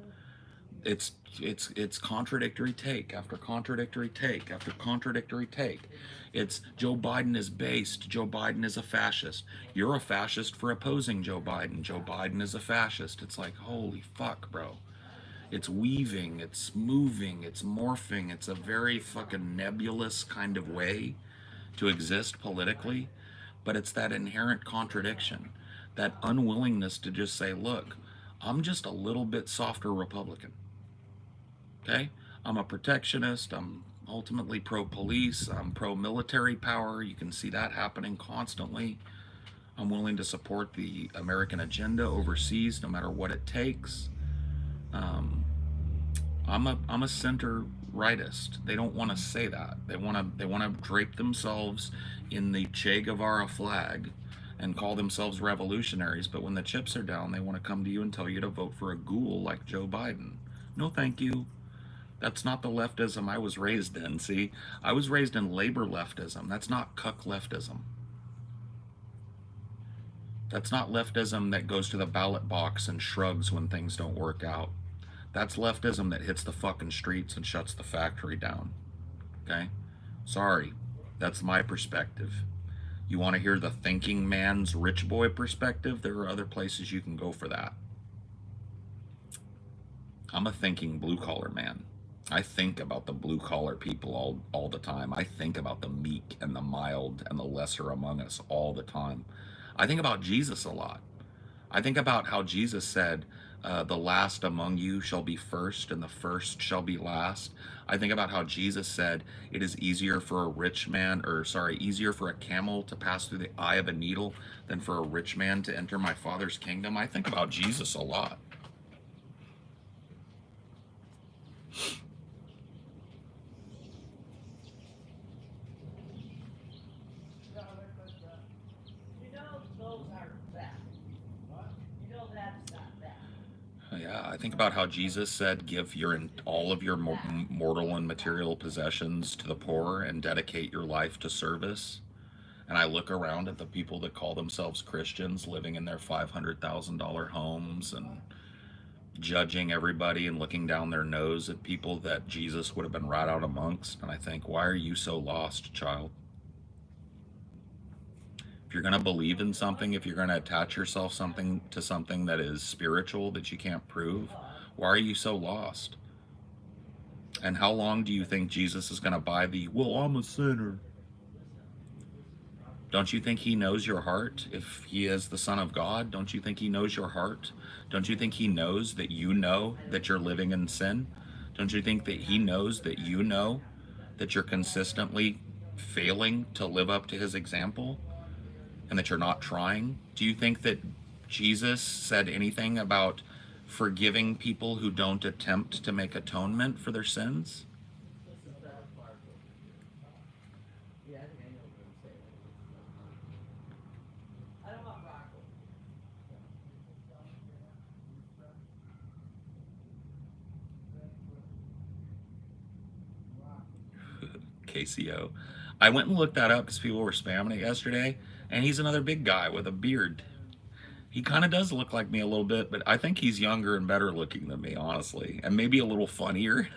It's it's contradictory take after contradictory take after contradictory take. It's Joe Biden is based. Joe Biden is a fascist. You're a fascist for opposing Joe Biden. Joe Biden is a fascist. It's like, holy fuck, bro. It's weaving, it's moving, it's morphing. It's a very fucking nebulous kind of way to exist politically, but it's that inherent contradiction, that unwillingness to just say, look, I'm just a little bit softer Republican. Okay? I'm a protectionist. I'm ultimately pro-police. I'm pro-military power. You can see that happening constantly. I'm willing to support the American agenda overseas, no matter what it takes. I'm a center rightist. They don't want to say that. They want to drape themselves in the Che Guevara flag and call themselves revolutionaries. But when the chips are down, they want to come to you and tell you to vote for a ghoul like Joe Biden. No, thank you. That's not the leftism I was raised in. See, I was raised in labor leftism. That's not cuck leftism. That's not leftism that goes to the ballot box and shrugs when things don't work out. That's leftism that hits the fucking streets and shuts the factory down. Okay? Sorry. That's my perspective. You want to hear the thinking man's rich boy perspective? There are other places you can go for that. I'm a thinking blue collar man. I think about the blue collar people all the time. I think about the meek and the mild and the lesser among us all the time. I think about Jesus a lot. I think about how Jesus said, the last among you shall be first and the first shall be last. I think about how Jesus said it is easier for easier for a camel to pass through the eye of a needle than for a rich man to enter my Father's kingdom. I think about Jesus a lot. Yeah, I think about how Jesus said, give all of your mortal and material possessions to the poor and dedicate your life to service. And I look around at the people that call themselves Christians living in their $500,000 homes and judging everybody and looking down their nose at people that Jesus would have been right out amongst. And I think, why are you so lost, child? If you're going to believe in something, if you're going to attach yourself to something that is spiritual that you can't prove, why are you so lost? And how long do you think Jesus is going to buy the, well, I'm a sinner? Don't you think he knows your heart? If he is the Son of God, don't you think he knows your heart? Don't you think he knows that you know that you're living in sin? Don't you think that he knows that you know that you're consistently failing to live up to his example? And that you're not trying? Do you think that Jesus said anything about forgiving people who don't attempt to make atonement for their sins? KCO. I went and looked that up because people were spamming it yesterday, and he's another big guy with a beard. He kind of does look like me a little bit, but I think he's younger and better looking than me, honestly, and maybe a little funnier.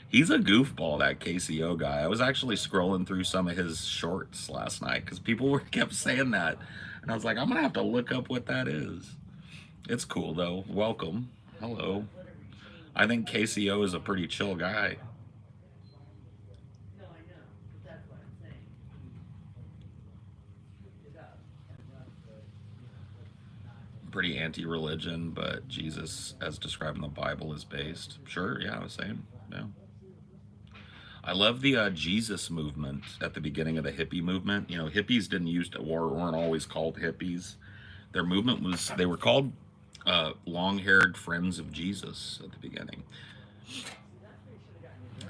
He's a goofball, that KCO guy. I was actually scrolling through some of his shorts last night because people kept saying that, and I was like, I'm gonna have to look up what that is. It's cool though. Welcome. Hello. I think KCO is a pretty chill guy. Pretty anti-religion, but Jesus, as described in the Bible, is based. Sure, yeah, I was saying, yeah. I love the Jesus movement at the beginning of the hippie movement. You know, hippies weren't always called hippies. Their movement was, they were called long-haired friends of Jesus at the beginning.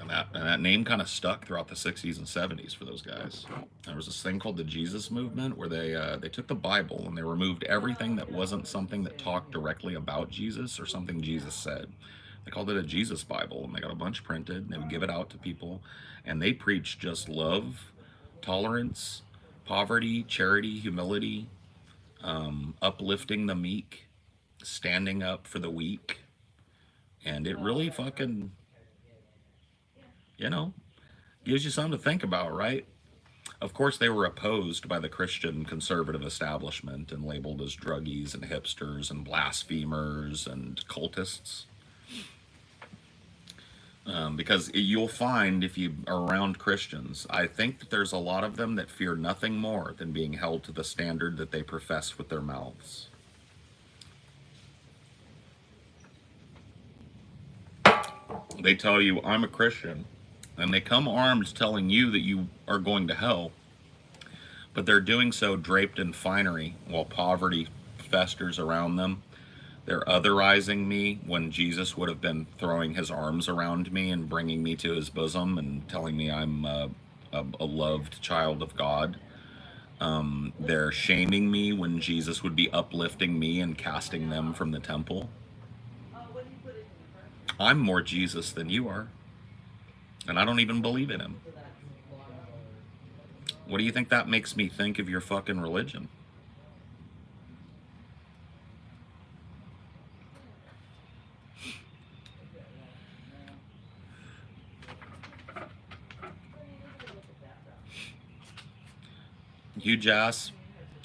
And that name kind of stuck throughout the 60s and 70s for those guys. There was this thing called the Jesus movement where they took the Bible and they removed everything that wasn't something that talked directly about Jesus or something Jesus said. They called it a Jesus Bible, and they got a bunch printed, and they would give it out to people, and they preached just love, tolerance, poverty, charity, humility, uplifting the meek, standing up for the weak, and it really fucking, you know, gives you something to think about, right? Of course, they were opposed by the Christian conservative establishment and labeled as druggies and hipsters and blasphemers and cultists. Because you'll find if you are around Christians, I think that there's a lot of them that fear nothing more than being held to the standard that they profess with their mouths. They tell you, I'm a Christian, and they come armed telling you that you are going to hell, but they're doing so draped in finery while poverty festers around them. They're otherizing me when Jesus would have been throwing his arms around me and bringing me to his bosom and telling me I'm a loved child of God. They're shaming me when Jesus would be uplifting me and casting them from the temple. I'm more Jesus than you are, and I don't even believe in him. What do you think that makes me think of your fucking religion? You Jass,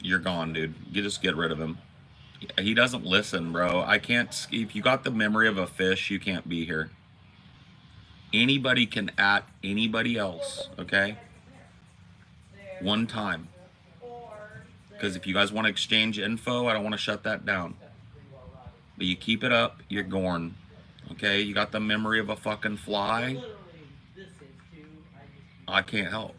you're gone, dude. You just get rid of him. He doesn't listen, bro. I can't. If you got the memory of a fish, you can't be here. Anybody can at anybody else, okay? One time. Because if you guys want to exchange info, I don't want to shut that down. But you keep it up, you're gorn. Okay? You got the memory of a fucking fly. I can't help.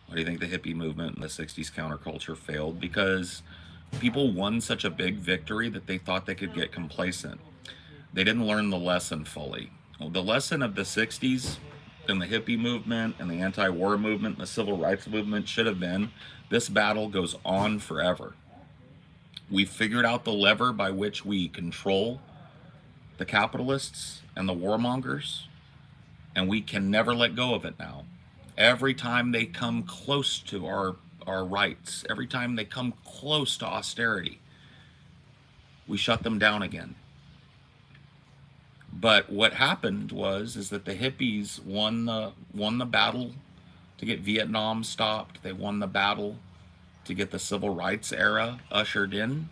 Why do you think the hippie movement in the 60s counterculture failed? Because people won such a big victory that they thought they could get complacent. They didn't learn the lesson fully. Well, the lesson of the 60s and the hippie movement and the anti-war movement and the civil rights movement should have been, this battle goes on forever. We figured out the lever by which we control the capitalists and the warmongers, and we can never let go of it now. Every time they come close to our rights, every time they come close to austerity, we shut them down again. But what happened is that the hippies won the battle to get Vietnam stopped. They won the battle to get the civil rights era ushered in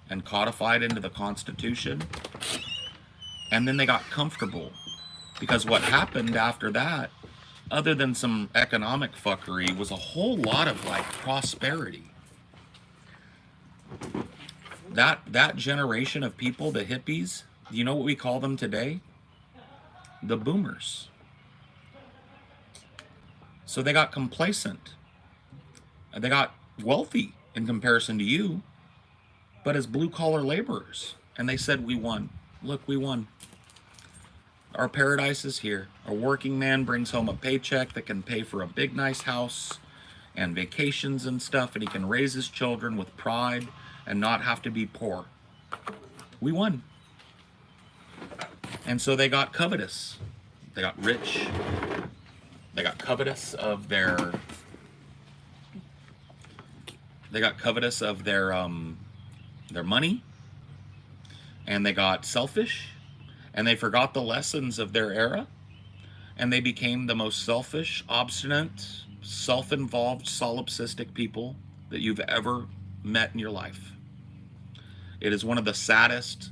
and codified into the Constitution. And then they got comfortable, because what happened after that, other than some economic fuckery, was a whole lot of like prosperity. That generation of people, the hippies, do you know what we call them today? The boomers. So they got complacent. They got wealthy in comparison to you, but as blue-collar laborers. And they said, we won. Look, we won. Our paradise is here. A working man brings home a paycheck that can pay for a big, nice house and vacations and stuff, and he can raise his children with pride and not have to be poor. We won. And so they got covetous. They got rich. They got covetous of their money, and they got selfish, and they forgot the lessons of their era, and they became the most selfish, obstinate, self-involved, solipsistic people that you've ever met in your life. It is one of the saddest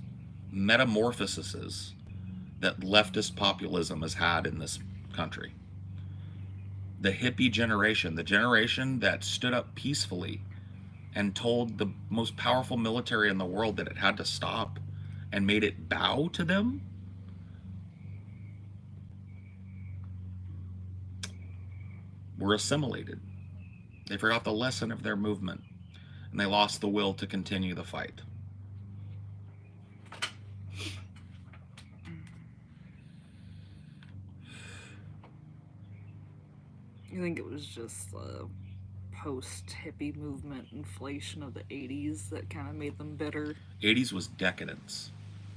metamorphoses that leftist populism has had in this country. The hippie generation, the generation that stood up peacefully and told the most powerful military in the world that it had to stop and made it bow to them, were assimilated. They forgot the lesson of their movement, and they lost the will to continue the fight. I think it was just the post-hippie movement inflation of the 80s that kind of made them bitter. 80s was decadence.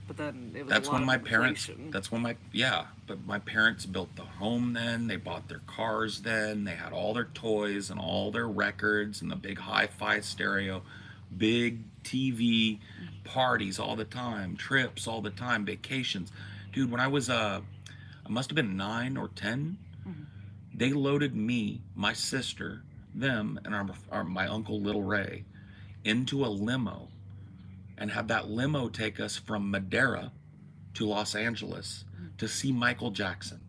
But then it was a That's lot when of my parents, inflation. that's when my, yeah, but my parents built the home then. They bought their cars then. They had all their toys and all their records and the big hi fi stereo, big TV, parties all the time, trips all the time, vacations. Dude, when I must have been 9 or 10, Mhm. they loaded me, my sister, them, and my uncle Little Ray into a limo and had that limo take us from Madeira to Los Angeles to see Michael Jackson.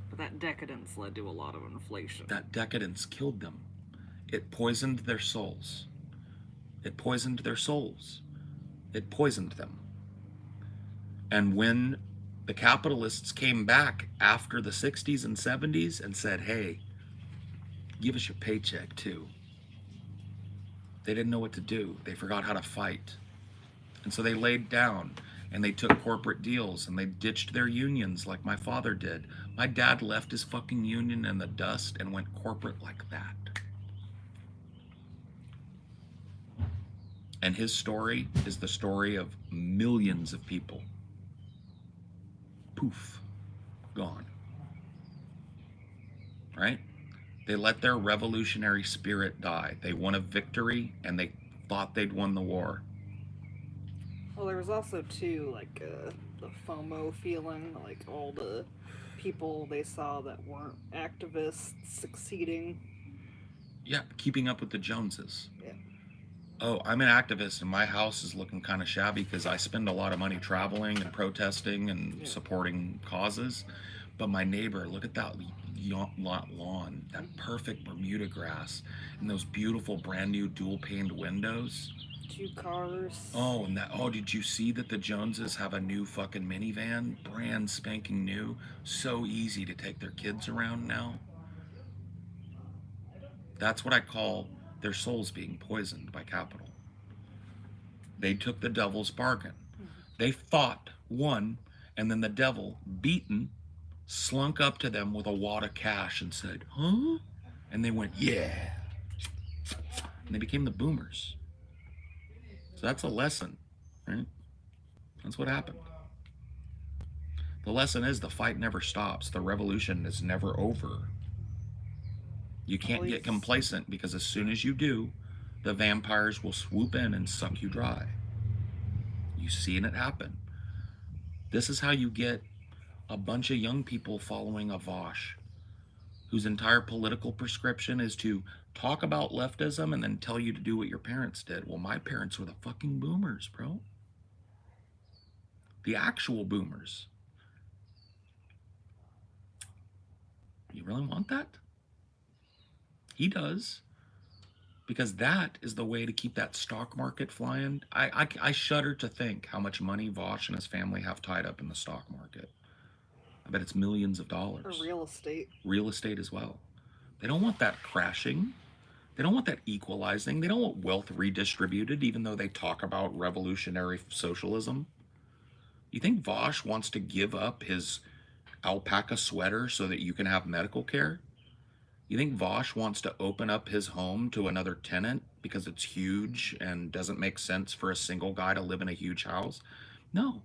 But that decadence led to a lot of inflation. That decadence killed them. It poisoned their souls. It poisoned their souls. It poisoned them. And when the capitalists came back after the 60s and 70s and said, hey, give us your paycheck too, they didn't know what to do. They forgot how to fight. And so they laid down and they took corporate deals and they ditched their unions like my father did. My dad left his fucking union in the dust and went corporate like that. And his story is the story of millions of people. Poof, gone. Right? They let their revolutionary spirit die. They won a victory and they thought they'd won the war. Well, there was also too like the FOMO feeling, like all the people they saw that weren't activists succeeding. Yeah, keeping up with the Joneses. Yeah. Oh, I'm an activist and my house is looking kind of shabby because I spend a lot of money traveling and protesting and supporting causes. But my neighbor, look at that lawn, that perfect Bermuda grass, and those beautiful brand new dual paned windows. 2 cars. Oh, and did you see that the Joneses have a new fucking minivan? Brand spanking new. So easy to take their kids around now. That's what I call their souls being poisoned by capital. They took the devil's bargain. They fought, won, and then the devil, beaten, slunk up to them with a wad of cash and said, huh? And they went, yeah. And they became the boomers. So that's a lesson, right? That's what happened. The lesson is the fight never stops. The revolution is never over. You can't get complacent because as soon as you do, the vampires will swoop in and suck you dry. You've seen it happen. This is how you get a bunch of young people following a Vosh, whose entire political prescription is to talk about leftism and then tell you to do what your parents did. Well, my parents were the fucking boomers, bro. The actual boomers. You really want that? He does. Because that is the way to keep that stock market flying. I shudder to think how much money Vosh and his family have tied up in the stock market. I bet it's millions of dollars. Or real estate. Real estate as well. They don't want that crashing. They don't want that equalizing. They don't want wealth redistributed, even though they talk about revolutionary socialism. You think Vosh wants to give up his alpaca sweater so that you can have medical care? You think Vosh wants to open up his home to another tenant because it's huge and doesn't make sense for a single guy to live in a huge house? No.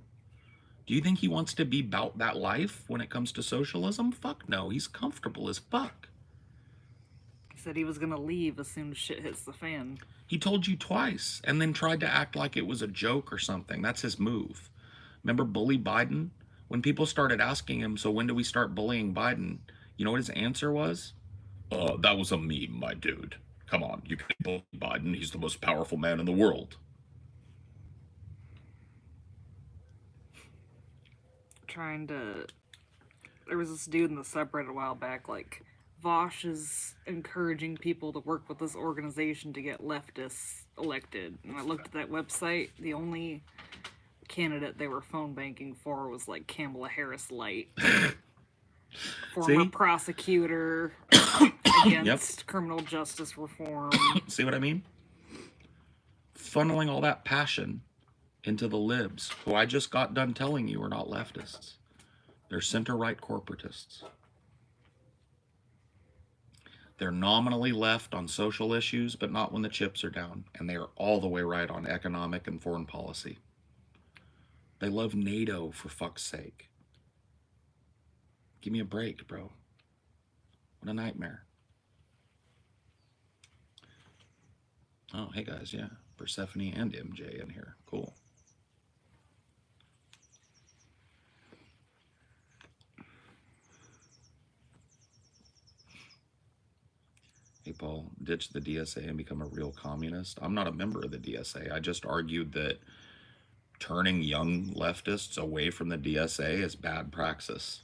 Do you think he wants to be about that life when it comes to socialism? Fuck no. He's comfortable as fuck. He said he was going to leave as soon as shit hits the fan. He told you twice and then tried to act like it was a joke or something. That's his move. Remember Bully Biden? When people started asking him, so when do we start bullying Biden? You know what his answer was? That was a meme, my dude. Come on, you can bully Biden. He's the most powerful man in the world. There was this dude in the subreddit a while back, like, Vosh is encouraging people to work with this organization to get leftists elected. And I looked at that website. The only candidate they were phone banking for was, like, Kamala Harris Light. Former prosecutor against criminal justice reform. See what I mean? Funneling all that passion into the libs, who I just got done telling you are not leftists. They're center-right corporatists. They're nominally left on social issues, but not when the chips are down. And they are all the way right on economic and foreign policy. They love NATO, for fuck's sake. Give me a break, bro. What a nightmare. Oh, hey guys, yeah. Persephone and MJ in here. Cool. Hey, Paul, ditch the DSA and become a real communist. I'm not a member of the DSA. I just argued that turning young leftists away from the DSA is bad praxis.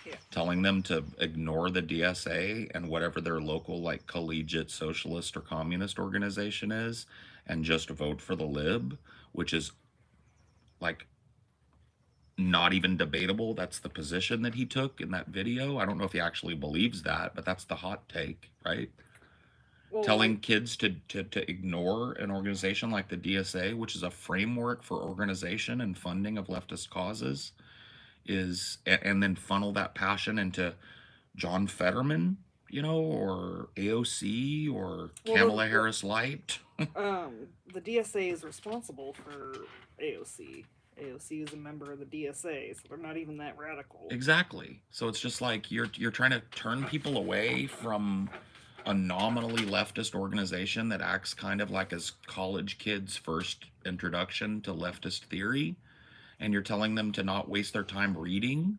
Yeah. Telling them to ignore the DSA and whatever their local, like, collegiate socialist or communist organization is and just vote for the lib, which is, like, not even debatable. That's the position that he took in that video. I don't know if he actually believes that, but that's the hot take, right? Well, Telling kids to ignore an organization like the DSA, which is a framework for organization and funding of leftist causes, is, and then funnel that passion into John Fetterman, you know, or AOC or Kamala Harris Light. The DSA is responsible for AOC. AOC is a member of the DSA, so they're not even that radical. Exactly. So it's just like you're trying to turn people away from a nominally leftist organization that acts kind of like as college kids' first introduction to leftist theory, and you're telling them to not waste their time reading,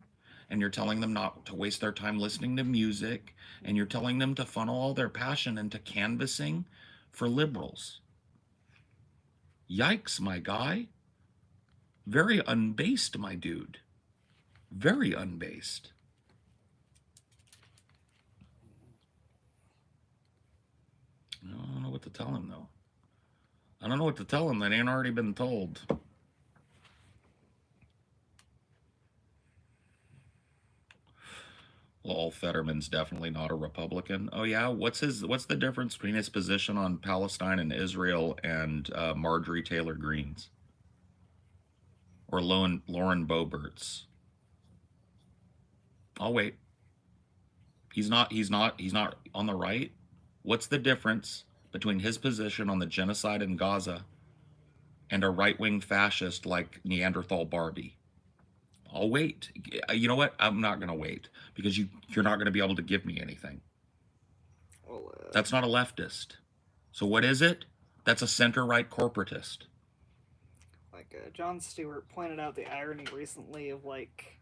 and you're telling them not to waste their time listening to music, and you're telling them to funnel all their passion into canvassing for liberals. Yikes, my guy. Very unbased, my dude. Very unbased. I don't know what to tell him, though. I don't know what to tell him that ain't already been told. Lol, Fetterman's definitely not a Republican. Oh yeah, what's the difference between his position on Palestine and Israel and Marjorie Taylor Greene's or Lauren Boebert's? I'll wait. He's not on the right. What's the difference between his position on the genocide in Gaza and a right-wing fascist like Neanderthal Barbie? I'll wait. You know what? I'm not going to wait because you're not going to be able to give me anything. Well, That's not a leftist. So what is it? That's a center-right corporatist. Like Jon Stewart pointed out the irony recently of, like,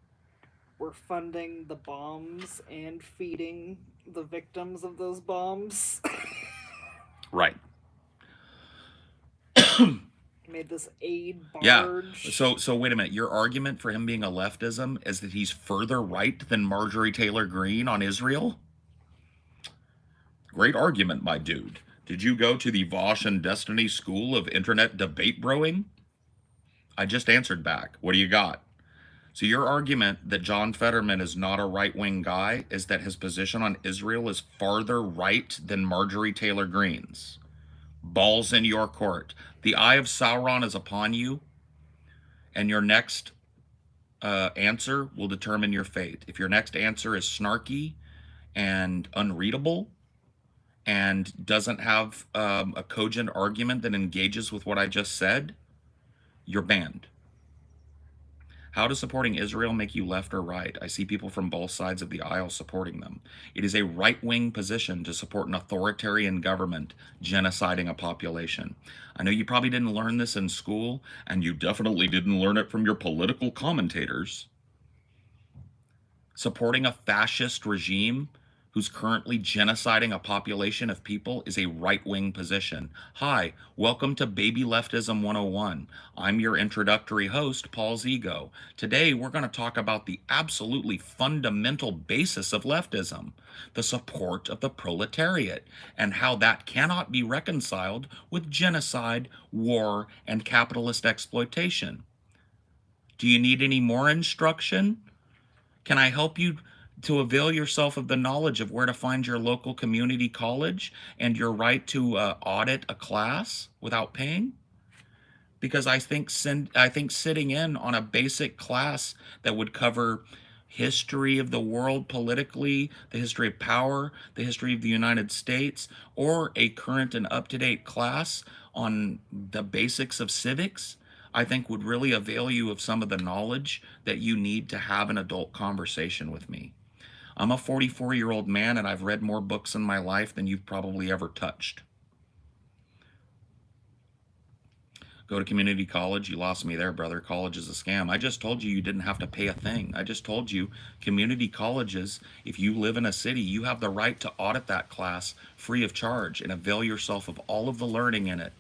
we're funding the bombs and feeding the victims of those bombs. Right. Made this aid barge. Yeah. So wait a minute. Your argument for him being a leftism is that he's further right than Marjorie Taylor Greene on Israel? Great argument, my dude. Did you go to the Vosh and Destiny School of Internet Debate Broing? I just answered back. What do you got? So your argument that John Fetterman is not a right-wing guy is that his position on Israel is farther right than Marjorie Taylor Greene's. Balls in your court. The eye of Sauron is upon you, and your next answer will determine your fate. If your next answer is snarky and unreadable and doesn't have a cogent argument that engages with what I just said, you're banned. How does supporting Israel make you left or right? I see people from both sides of the aisle supporting them. It is a right-wing position to support an authoritarian government genociding a population. I know you probably didn't learn this in school, and you definitely didn't learn it from your political commentators. Supporting a fascist regime who's currently genociding a population of people is a right-wing position. Hi, welcome to Baby Leftism 101. I'm your introductory host, Paul Zigo. Today, we're going to talk about the absolutely fundamental basis of leftism, the support of the proletariat, and how that cannot be reconciled with genocide, war, and capitalist exploitation. Do you need any more instruction? Can I help you to avail yourself of the knowledge of where to find your local community college and your right to audit a class without paying? Because I think sitting in on a basic class that would cover history of the world politically, the history of power, the history of the United States, or a current and up-to-date class on the basics of civics, I think would really avail you of some of the knowledge that you need to have an adult conversation with me. I'm a 44-year-old man and I've read more books in my life than you've probably ever touched. Go to community college. You lost me there, brother. College is a scam. I just told you you didn't have to pay a thing. I just told you community colleges, if you live in a city, you have the right to audit that class free of charge and avail yourself of all of the learning in it.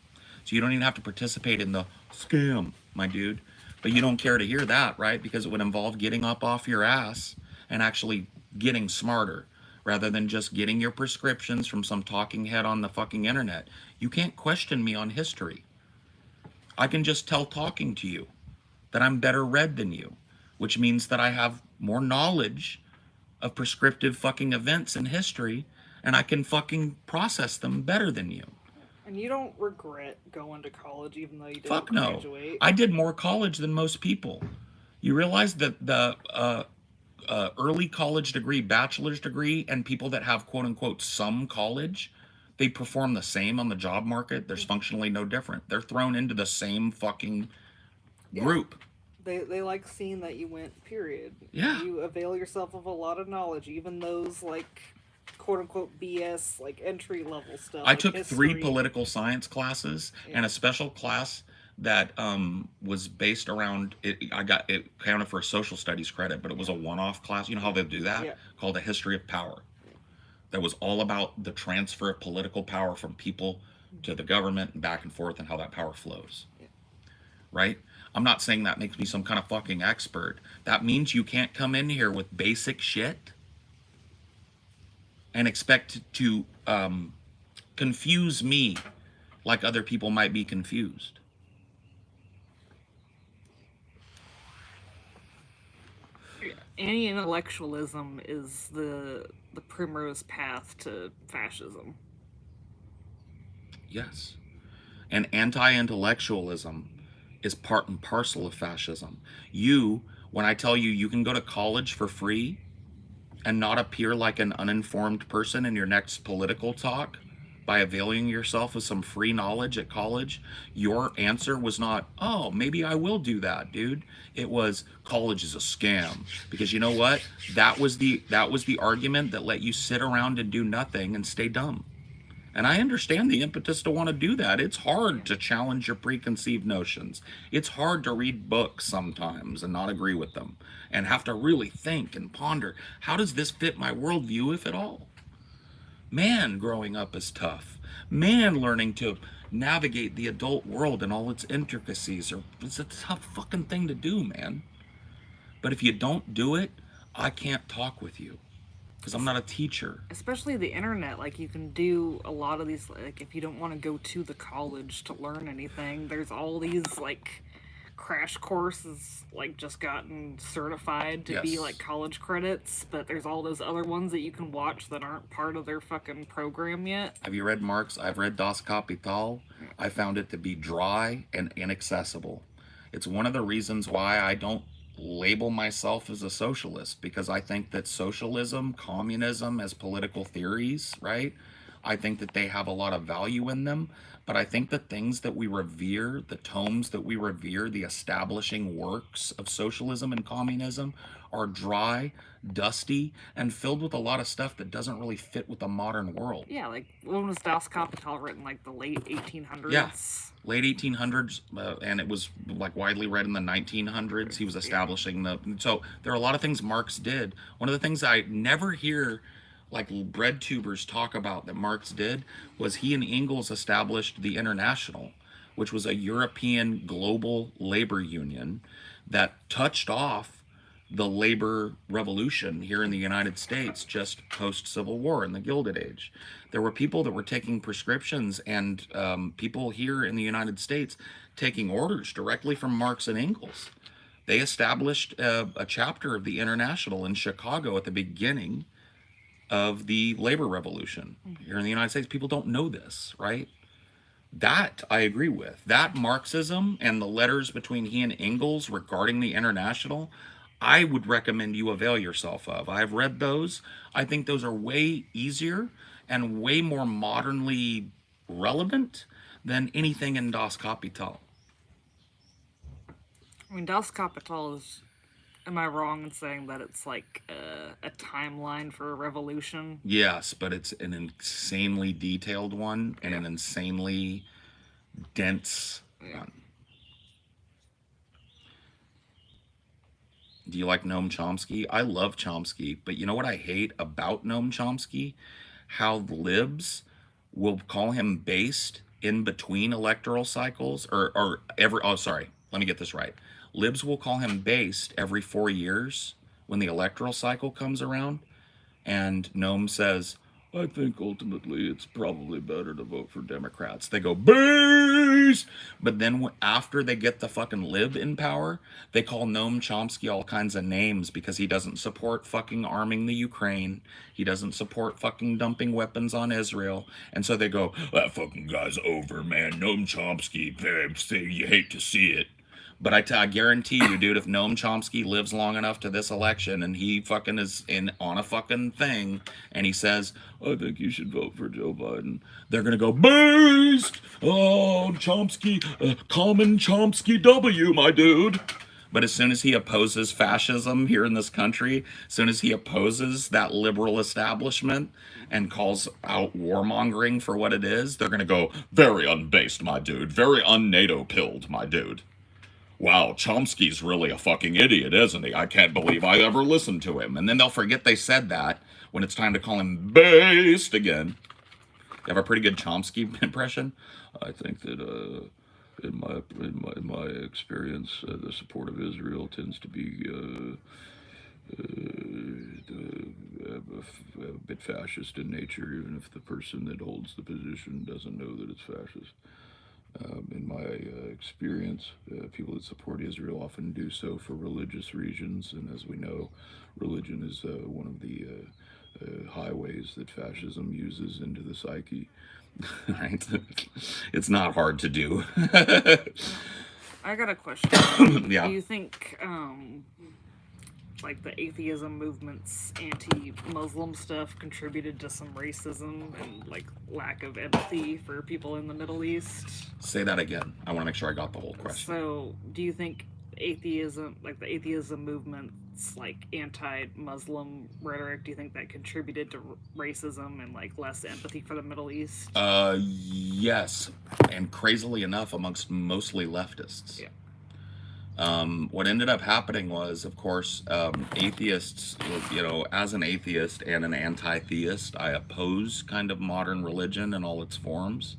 So you don't even have to participate in the scam, my dude. But you don't care to hear that, right? Because it would involve getting up off your ass and actually getting smarter rather than just getting your prescriptions from some talking head on the fucking internet. You can't question me on history. I can just tell talking to you that I'm better read than you, which means that I have more knowledge of prescriptive fucking events in history and I can fucking process them better than you. And you don't regret going to college even though you didn't Fuck no. graduate? I did more college than most people. You realize that the early college degree, bachelor's degree, and people that have quote unquote some college, they perform the same on the job market. There's functionally no different. They're thrown into the same fucking group. They like seeing that you went, period. Yeah. You avail yourself of a lot of knowledge, even those like quote unquote BS like entry level stuff. I like took history. 3 political science classes and a special class that was based around it. It counted for a social studies credit, but it was a one-off class. You know how they do that? Yeah. Called a history of power. That was all about the transfer of political power from people to the government and back and forth and how that power flows. Right? I'm not saying that makes me some kind of fucking expert. That means you can't come in here with basic shit and expect to confuse me like other people might be confused. Anti-intellectualism is the primrose path to fascism. Yes. And anti-intellectualism is part and parcel of fascism. When I tell you you can go to college for free and not appear like an uninformed person in your next political talk by availing yourself of some free knowledge at college, your answer was not, oh, maybe I will do that, dude. It was, college is a scam. Because you know what? That was the argument that let you sit around and do nothing and stay dumb. And I understand the impetus to want to do that. It's hard to challenge your preconceived notions. It's hard to read books sometimes and not agree with them and have to really think and ponder, how does this fit my worldview, if at all? Man, growing up is tough. Man, learning to navigate the adult world and all its intricacies it's a tough fucking thing to do, man. But if you don't do it, I can't talk with you. Because I'm not a teacher. Especially the internet, like you can do a lot of these, like if you don't want to go to the college to learn anything, there's all these like crash courses like just gotten certified to be like college credits, but there's all those other ones that you can watch that aren't part of their fucking program yet. Have you read Marx? I've read Das Kapital. I found it to be dry and inaccessible. It's one of the reasons why I don't label myself as a socialist, because I think that socialism, communism as political theories, right? I think that they have a lot of value in them, but I think the things that we revere, the tomes that we revere, the establishing works of socialism and communism are dry, dusty, and filled with a lot of stuff that doesn't really fit with the modern world. Yeah, like when was Das Kapital written? Like the late 1800s? Yeah, late 1800s, and it was like widely read in the 1900s. He was establishing so there are a lot of things Marx did. One of the things I never hear like bread tubers talk about that Marx did was he and Engels established the International, which was a European global labor union that touched off the labor revolution here in the United States just post-Civil War in the Gilded Age. There were people that were taking prescriptions and people here in the United States taking orders directly from Marx and Engels. They established a chapter of the International in Chicago at the beginning of the labor revolution here in the United States. People don't know this, right? That I agree with. That Marxism and the letters between he and Engels regarding the International, I would recommend you avail yourself of. I've read those. I think those are way easier and way more modernly relevant than anything in Das Kapital. I mean, Das Kapital is. Am I wrong in saying that it's like a timeline for a revolution? Yes, but it's an insanely detailed one and Yeah. an insanely dense Yeah. one. Do you like Noam Chomsky? I love Chomsky, but you know what I hate about Noam Chomsky? How libs will call him based in between electoral cycles, or every, oh, sorry, let me get this right. Libs will call him based every 4 years when the electoral cycle comes around, and Noam says, I think ultimately it's probably better to vote for Democrats. They go, base! But then after they get the fucking lib in power, they call Noam Chomsky all kinds of names because he doesn't support fucking arming the Ukraine. He doesn't support fucking dumping weapons on Israel. And so they go, that fucking guy's over, man. Noam Chomsky, you hate to see it. But I guarantee you, dude, if Noam Chomsky lives long enough to this election and he fucking is in on a fucking thing and he says, I think you should vote for Joe Biden, they're going to go, based! Oh, Chomsky, common Chomsky W, my dude. But as soon as he opposes fascism here in this country, as soon as he opposes that liberal establishment and calls out warmongering for what it is, they're going to go, very unbased, my dude. Very un-NATO pilled, my dude. Wow, Chomsky's really a fucking idiot, isn't he? I can't believe I ever listened to him. And then they'll forget they said that when it's time to call him based again. You have a pretty good Chomsky impression? I think that in my experience, the support of Israel tends to be a bit fascist in nature, even if the person that holds the position doesn't know that it's fascist. In my experience, people that support Israel often do so for religious reasons, and as we know, religion is one of the highways that fascism uses into the psyche. Right? It's not hard to do. I got a question. Yeah. Do you think like the atheism movement's anti-Muslim stuff contributed to some racism and like lack of empathy for people in the Middle East? Say that again. I want to make sure I got the whole question. So, do you think atheism, like the atheism movement's like anti-Muslim rhetoric, do you think that contributed to racism and like less empathy for the Middle East? Yes, and crazily enough, amongst mostly leftists. Yeah. What ended up happening was, of course, atheists, you know, as an atheist and an anti-theist, I oppose kind of modern religion in all its forms,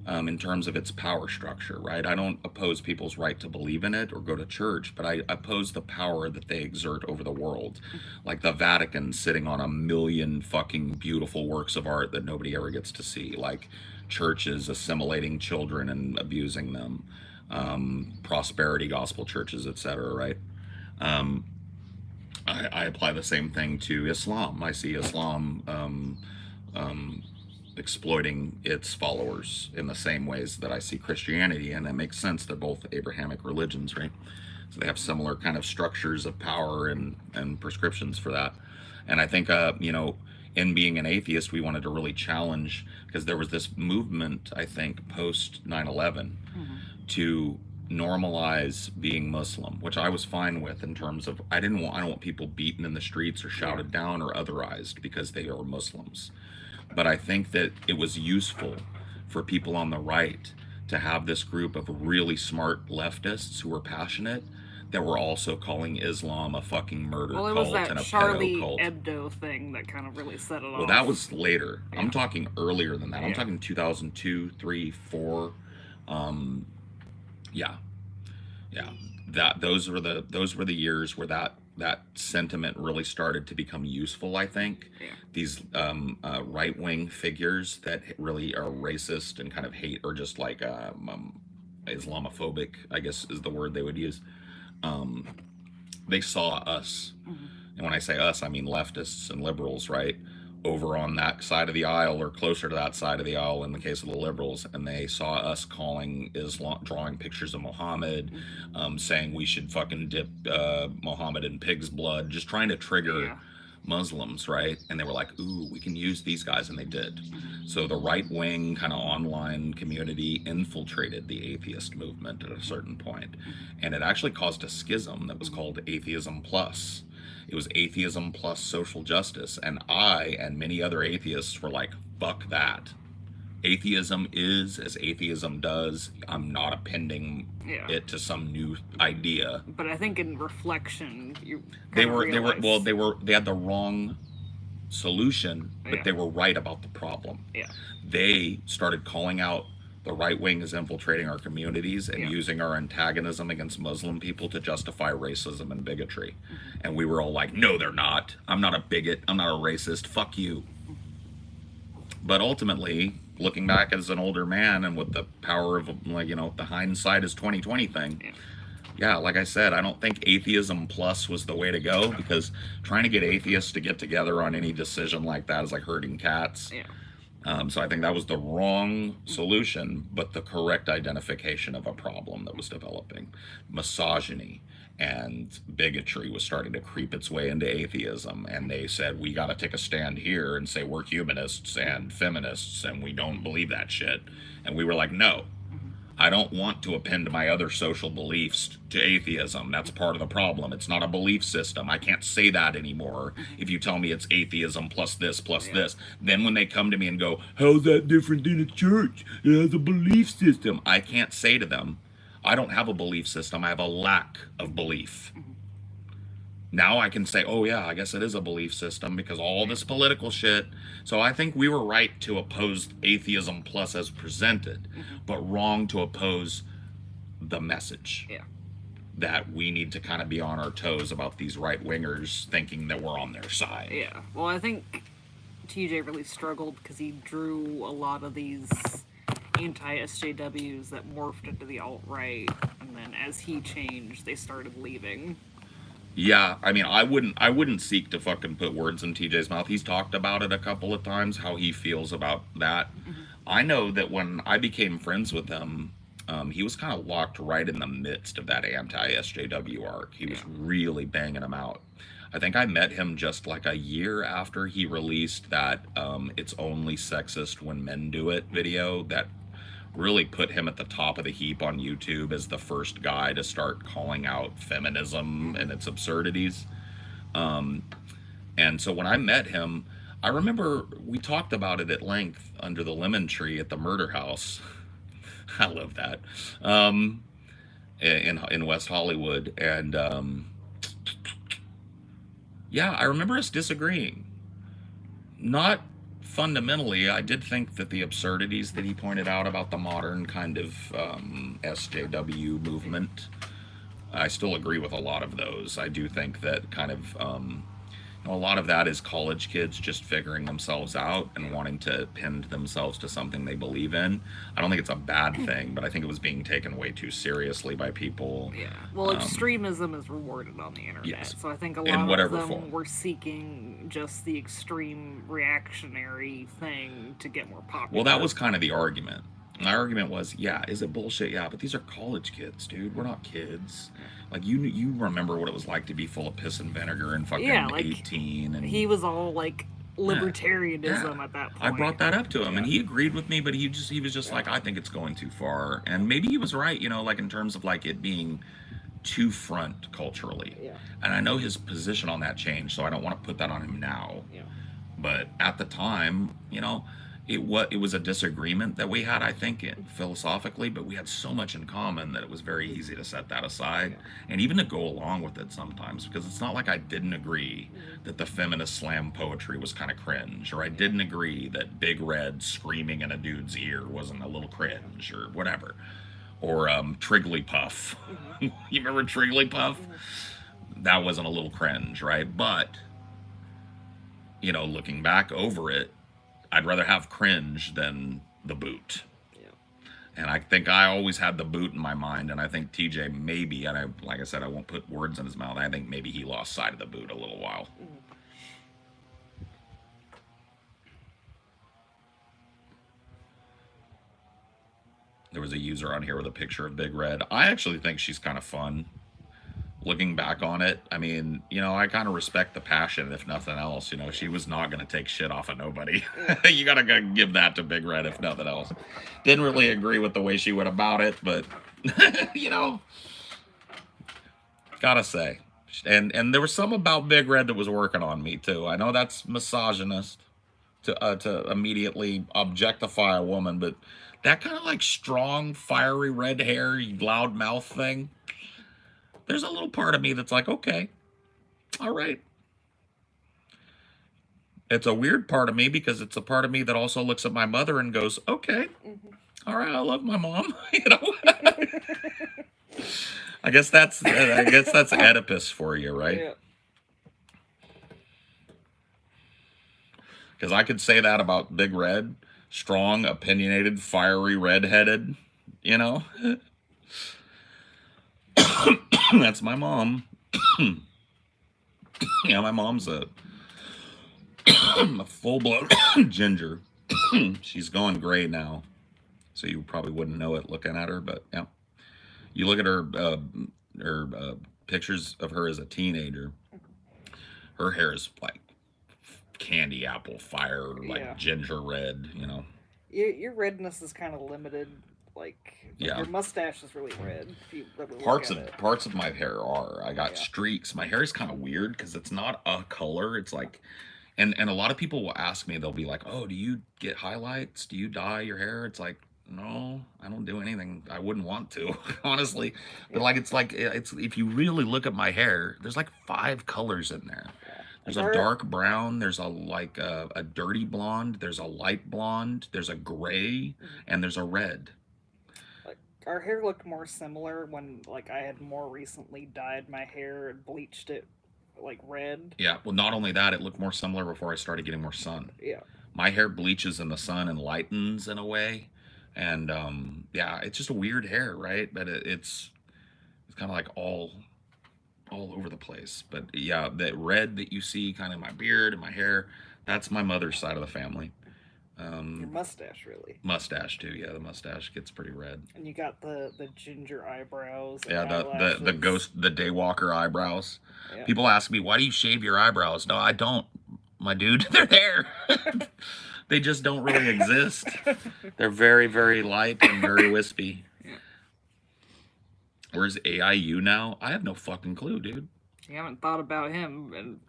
in terms of its power structure, right? I don't oppose people's right to believe in it or go to church, but I oppose the power that they exert over the world. Like the Vatican sitting on 1,000,000 fucking beautiful works of art that nobody ever gets to see. Like churches assimilating children and abusing them. Prosperity gospel churches, etc., right? I apply the same thing to Islam. I see Islam exploiting its followers in the same ways that I see Christianity, and that makes sense. They're both Abrahamic religions, right? So they have similar kind of structures of power and prescriptions for that. And I think, you know, in being an atheist, we wanted to really challenge, because there was this movement, I think, post 9/11 to normalize being Muslim, which I was fine with in terms of I don't want people beaten in the streets or shouted down or otherized because they are Muslims. But I think that it was useful for people on the right to have this group of really smart leftists who were passionate that were also calling Islam a fucking murder Well, it cult was that and a Charlie pedo cult. Hebdo thing that kind of really set it off. Well, that was later. I'm talking earlier than that. I'm Yeah. talking 2002, 3, 4. Yeah, yeah. Those were the years where that sentiment really started to become useful. I think Yeah. these right wing figures that really are racist and kind of hate, or just like Islamophobic, I guess is the word they would use. They saw us, and when I say us, I mean leftists and liberals, right? over on that side of the aisle or closer to that side of the aisle in the case of the liberals, and they saw us calling Islam, drawing pictures of Muhammad, saying we should fucking dip Muhammad in pig's blood, just trying to trigger Muslims, right? And they were like, ooh, we can use these guys, and they did. So the right wing kind of online community infiltrated the atheist movement at a certain point, and it actually caused a schism that was called Atheism Plus. It was atheism plus social justice. And I and many other atheists were like, fuck that. Atheism is as atheism does. I'm not appending it to some new idea. But I think in reflection, they had the wrong solution, but they were right about the problem. They started calling out the right wing is infiltrating our communities and using our antagonism against Muslim people to justify racism and bigotry. And we were all like, no, they're not. I'm not a bigot. I'm not a racist. Fuck you. But ultimately, looking back as an older man and with the power of, like, you know, the hindsight is 2020 thing. Yeah, like I said, I don't think atheism plus was the way to go, because trying to get atheists to get together on any decision like that is like herding cats. So I think that was the wrong solution, but the correct identification of a problem that was developing. Misogyny and bigotry was starting to creep its way into atheism, and they said, we got to take a stand here and say we're humanists and feminists and we don't believe that shit. And we were like, no, I don't want to append my other social beliefs to atheism. That's part of the problem. It's not a belief system. I can't say that anymore if you tell me it's atheism plus this plus this. Then when they come to me and go, how's that different than a church? It has a belief system. I can't say to them, I don't have a belief system. I have a lack of belief. Now I can say, oh yeah, I guess it is a belief system because all this political shit. So I think we were right to oppose atheism plus as presented, but wrong to oppose the message. That we need to kind of be on our toes about these right wingers thinking that we're on their side. Well, I think TJ really struggled because he drew a lot of these anti-SJWs that morphed into the alt-right, and then as he changed, they started leaving. Yeah, I mean, I wouldn't seek to fucking put words in TJ's mouth. He's talked about it a couple of times, how he feels about that. I know that when I became friends with him, he was kind of locked right in the midst of that anti-SJW arc. He was really banging them out. I think I met him just like a year after he released that It's Only Sexist When Men Do It video that really put him at the top of the heap on YouTube as the first guy to start calling out feminism and its absurdities. And so when I met him, I remember we talked about it at length under the lemon tree at the murder house. I love that. In West Hollywood. And yeah, I remember us disagreeing. Not fundamentally. I did think that the absurdities that he pointed out about the modern kind of SJW movement, I still agree with a lot of those. I do think that kind of a lot of that is college kids just figuring themselves out and wanting to pin themselves to something they believe in. I don't think it's a bad thing, but I think it was being taken way too seriously by people. Well, extremism is rewarded on the internet, so I think a lot of them were seeking just the extreme reactionary thing to get more popular. Well, that was kind of the argument. My argument was, yeah, is it bullshit? Yeah, but these are college kids, dude. We're not kids. Like, you remember what it was like to be full of piss and vinegar and fucking 18. And he was all, like, libertarianism at that point. I brought that up to him, and he agreed with me, but he was just like, I think it's going too far. And maybe he was right, you know, like, in terms of, like, it being too front culturally. And I know his position on that changed, so I don't want to put that on him now. But at the time, you know, it was a disagreement that we had, I think, philosophically, but we had so much in common that it was very easy to set that aside and even to go along with it sometimes, because it's not like I didn't agree that the feminist slam poetry was kind of cringe, or I didn't agree that Big Red screaming in a dude's ear wasn't a little cringe, or whatever. Or Trigglypuff. You remember Trigglypuff? That wasn't a little cringe, right? But, you know, looking back over it, I'd rather have cringe than the boot. And I think I always had the boot in my mind, and I think TJ maybe, and like I said, I won't put words in his mouth, I think maybe he lost sight of the boot a little while. There was a user on here with a picture of Big Red. I actually think she's kind of fun. Looking back on it, I mean, I kind of respect the passion, if nothing else. She was not going to take shit off of nobody. You got to give that to Big Red, if nothing else. Didn't really agree with the way she went about it, but, you know, gotta say. And there was some about Big Red that was working on me, too. I know that's misogynist to immediately objectify a woman, but that kind of like strong, fiery red hair, loud mouth thing, there's a little part of me that's like, okay, all right. It's a weird part of me because it's a part of me that also looks at my mother and goes, okay, all right, I love my mom. I guess that's Oedipus for you, right? Yeah. Because I could say that about Big Red, strong, opinionated, fiery, red-headed. You know, that's my mom. My mom's a full-blown ginger. She's going gray now, so you probably wouldn't know it looking at her. But yeah, you look at her pictures of her as a teenager. Her hair is like candy apple fire, like Yeah. ginger red. Your redness is kind of limited. Like Yeah. your mustache is really red. If you really look Parts at of it. parts of my hair are. I got Yeah. streaks. My hair is kind of weird because it's not a color. It's like, and a lot of people will ask me. They'll be like, "Oh, do you get highlights? Do you dye your hair?" It's like, no, I don't do anything. I wouldn't want to, honestly. But it's if you really look at my hair, there's like 5 colors in there. There's a dark brown. There's a dirty blonde. There's a light blonde. There's a gray, and there's a red. Like our hair looked more similar when like I had more recently dyed my hair and bleached it like red. Yeah. Well, not only that, it looked more similar before I started getting more sun. Yeah. My hair bleaches in the sun and lightens in a way, and yeah, it's just a weird hair, right? But it's kind of like all over the place. But yeah, that red that you see kind of my beard and my hair, that's my mother's side of the family. Your mustache really. Mustache too. Yeah, the mustache gets pretty red. And you got the ginger eyebrows. And Yeah, the eyelashes. ghost, the daywalker eyebrows. Yeah. People ask me, why do you shave your eyebrows? No, I don't, my dude. They're there. They just don't really exist. They're very, very light and very wispy. Where's AIU now? I have no fucking clue, dude. You haven't thought about him, and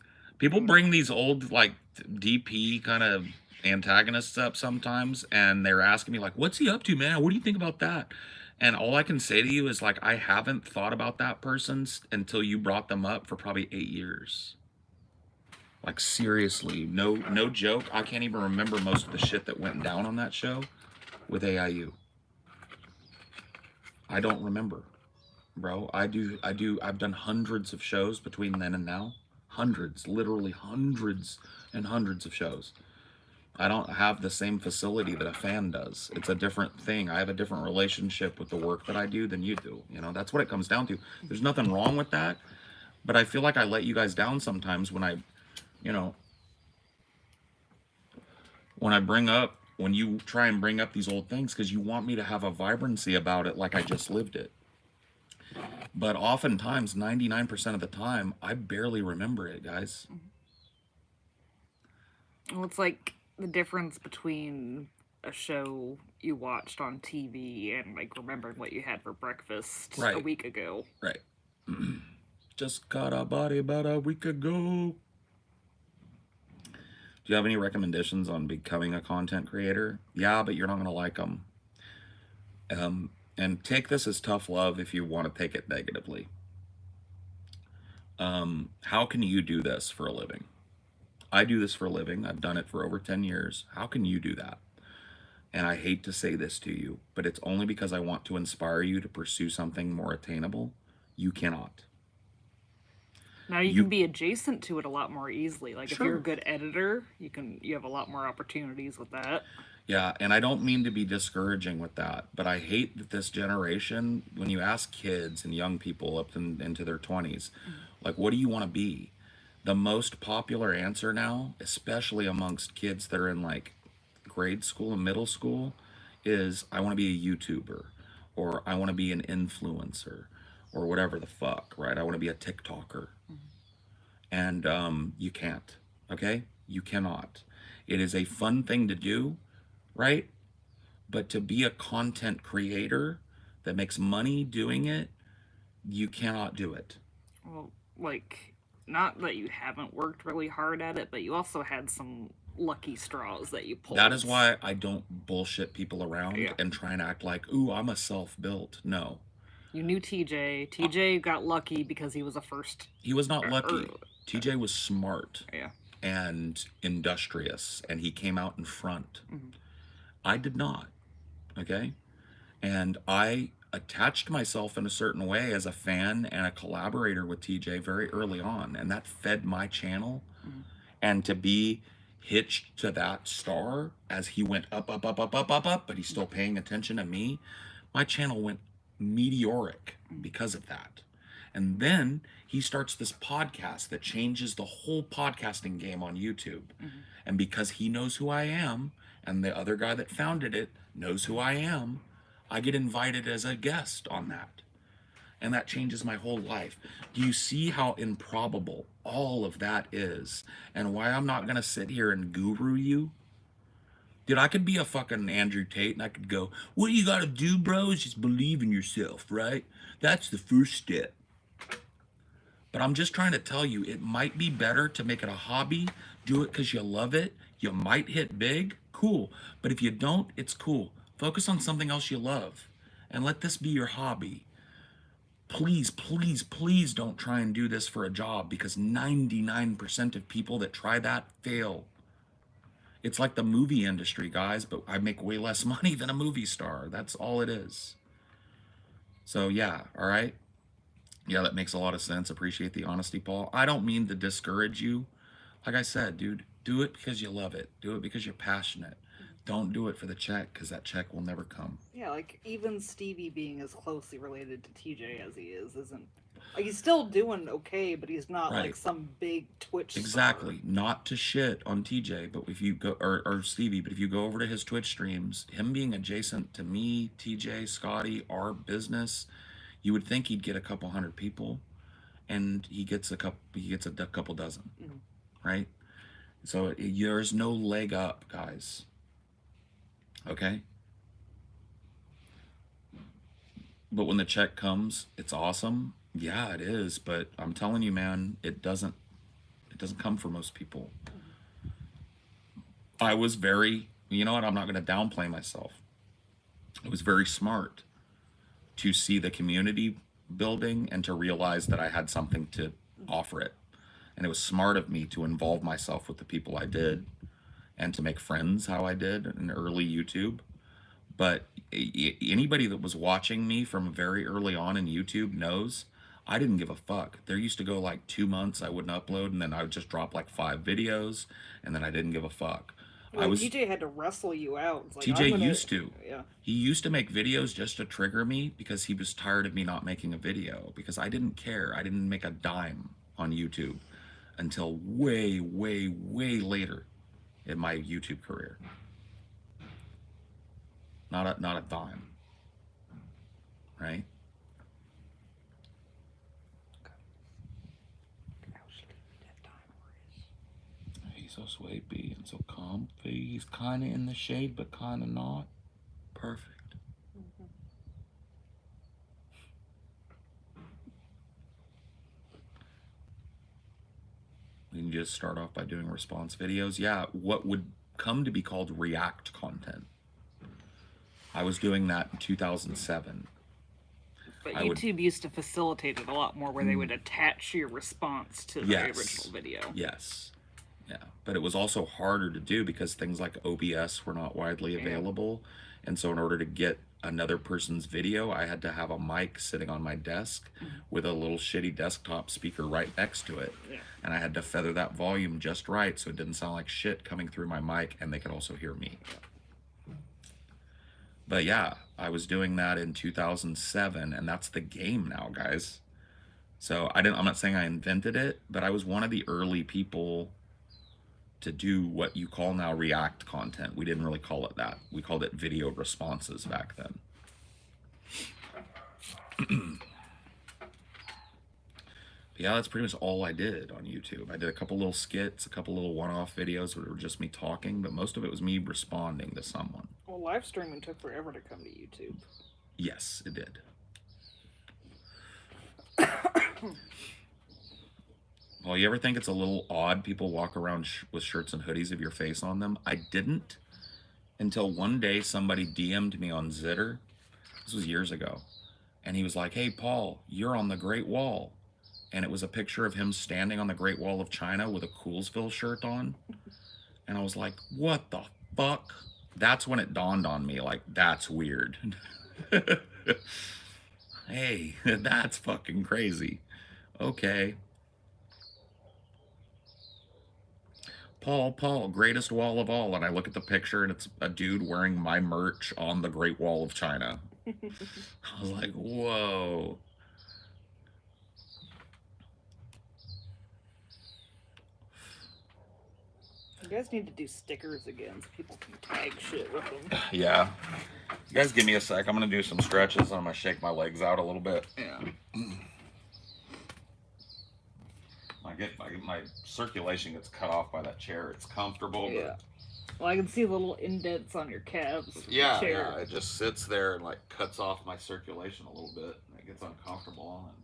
People bring these old like DP kind of antagonists up sometimes, and they're asking me like, "What's he up to, man? What do you think about that?" And all I can say to you is like, I haven't thought about that person until you brought them up for probably 8 years. Like seriously, no joke. I can't even remember most of the shit that went down on that show with AIU. I don't remember, bro. I've done hundreds of shows between then and now. Hundreds, literally hundreds and hundreds of shows. I don't have the same facility that a fan does. It's a different thing. I have a different relationship with the work that I do than you do. That's what it comes down to. There's nothing wrong with that, but I feel like I let you guys down sometimes when when you try and bring up these old things because you want me to have a vibrancy about it like I just lived it. But oftentimes, 99% of the time, I barely remember it, guys. well, it's like the difference between a show you watched on TV and like remembering what you had for breakfast a Right. week ago. Right. Just got a body about a week ago. Do you have any recommendations on becoming a content creator? Yeah, but you're not going to like them. And take this as tough love if you want to take it negatively. How can you do this for a living? I do this for a living. I've done it for over 10 years. How can you do that? And I hate to say this to you, but it's only because I want to inspire you to pursue something more attainable. You cannot. Now you can be adjacent to it a lot more easily. Like if you're Sure. a good editor, you have a lot more opportunities with that. Yeah, and I don't mean to be discouraging with that, but I hate that this generation, when you ask kids and young people up into their 20s, like, what do you want to be? The most popular answer now, especially amongst kids that are in like grade school and middle school, is I want to be a YouTuber, or I want to be an influencer, or whatever the fuck, right? I want to be a TikToker. And you can't, okay? You cannot. It is a fun thing to do, right? But to be a content creator that makes money doing it, you cannot do it. Well, like, not that you haven't worked really hard at it, but you also had some lucky straws that you pulled. That is why I don't bullshit people around Yeah. and try and act like, ooh, I'm a self-built. No. You knew TJ. TJ got lucky because he was a first. He was not lucky. TJ was smart Yeah. and industrious, and he came out in front. I did not, okay? And I attached myself in a certain way as a fan and a collaborator with TJ very early on, and that fed my channel. And to be hitched to that star as he went up, up, up, up, up, up, up, but he's still paying attention to me, my channel went meteoric because of that. And then he starts this podcast that changes the whole podcasting game on YouTube. And because he knows who I am, and the other guy that founded it knows who I am, I get invited as a guest on that. And that changes my whole life. Do you see how improbable all of that is? And why I'm not going to sit here and guru you? Dude, I could be a fucking Andrew Tate and I could go, what you got to do, bro, is just believe in yourself, right? That's the first step. But I'm just trying to tell you, it might be better to make it a hobby, do it because you love it. You might hit big, cool. But if you don't, it's cool. Focus on something else you love and let this be your hobby. Please, please, please don't try and do this for a job, because 99% of people that try that fail. It's like the movie industry, guys, but I make way less money than a movie star. That's all it is. So yeah, all right? Yeah, that makes a lot of sense. Appreciate the honesty, Paul. I don't mean to discourage you. Like I said, dude, do it because you love it. Do it because you're passionate. Don't do it for the check, because that check will never come. Yeah, like, even Stevie being as closely related to TJ as he is isn't... Like, he's still doing okay, but he's not, Right. like, some big Twitch star. Exactly. Not to shit on TJ, but if you go, or Stevie, but if you go over to his Twitch streams, him being adjacent to me, TJ, Scotty, our business, you would think he'd get a couple hundred people, and he gets a couple dozen, right? So there's no leg up, guys. Okay? But when the check comes, it's awesome. Yeah, it is, but I'm telling you, man, it doesn't come for most people. I was very, you know what, I'm not going to downplay myself. It was very smart to see the community building and to realize that I had something to offer it. And it was smart of me to involve myself with the people I did and to make friends how I did in early YouTube. But anybody that was watching me from very early on in YouTube knows I didn't give a fuck. There used to go like 2 months I wouldn't upload, and then I would just drop like 5 videos, and then I didn't give a fuck. Well, TJ had to wrestle you out. It's like, TJ used to. Yeah. He used to make videos just to trigger me because he was tired of me not making a video, because I didn't care. I didn't make a dime on YouTube until way, way, way later in my YouTube career. Not a dime, right? He's so sleepy and so comfy. He's kind of in the shade, but kind of not. Perfect. We can just start off by doing response videos. Yeah, what would come to be called react content. I was doing that in 2007. But YouTube used to facilitate it a lot more, where they would attach your response to the original video. Yes. Yeah. But it was also harder to do because things like OBS were not widely available. And so in order to get another person's video, I had to have a mic sitting on my desk with a little shitty desktop speaker right next to it. Yeah. And I had to feather that volume just right so it didn't sound like shit coming through my mic, and they could also hear me. But yeah, I was doing that in 2007, and that's the game now, guys. So I'm not saying I invented it, but I was one of the early people to do what you call now React content. We didn't really call it that. We called it video responses back then. Yeah, that's pretty much all I did on YouTube. I did a couple little skits, a couple little one-off videos where it were just me talking, but most of it was me responding to someone. Well, live streaming took forever to come to YouTube. Yes, it did. Well, you ever think it's a little odd people walk around with shirts and hoodies of your face on them? I didn't until one day somebody DM'd me on Zitter. This was years ago. And he was like, "Hey, Paul, you're on the Great Wall." And it was a picture of him standing on the Great Wall of China with a Coolsville shirt on. And I was like, what the fuck? That's when it dawned on me, like, that's weird. Hey, that's fucking crazy. Okay. Paul, greatest wall of all. And I look at the picture and it's a dude wearing my merch on the Great Wall of China. I was like, whoa. You guys need to do stickers again so people can tag shit with them. Yeah. You guys give me a sec. I'm going to do some stretches. I'm going to shake my legs out a little bit. Yeah. My circulation gets cut off by that chair. It's comfortable. Yeah. Well, I can see the little indents on your calves. Yeah, yeah. It just sits there and like cuts off my circulation a little bit. And it gets uncomfortable. And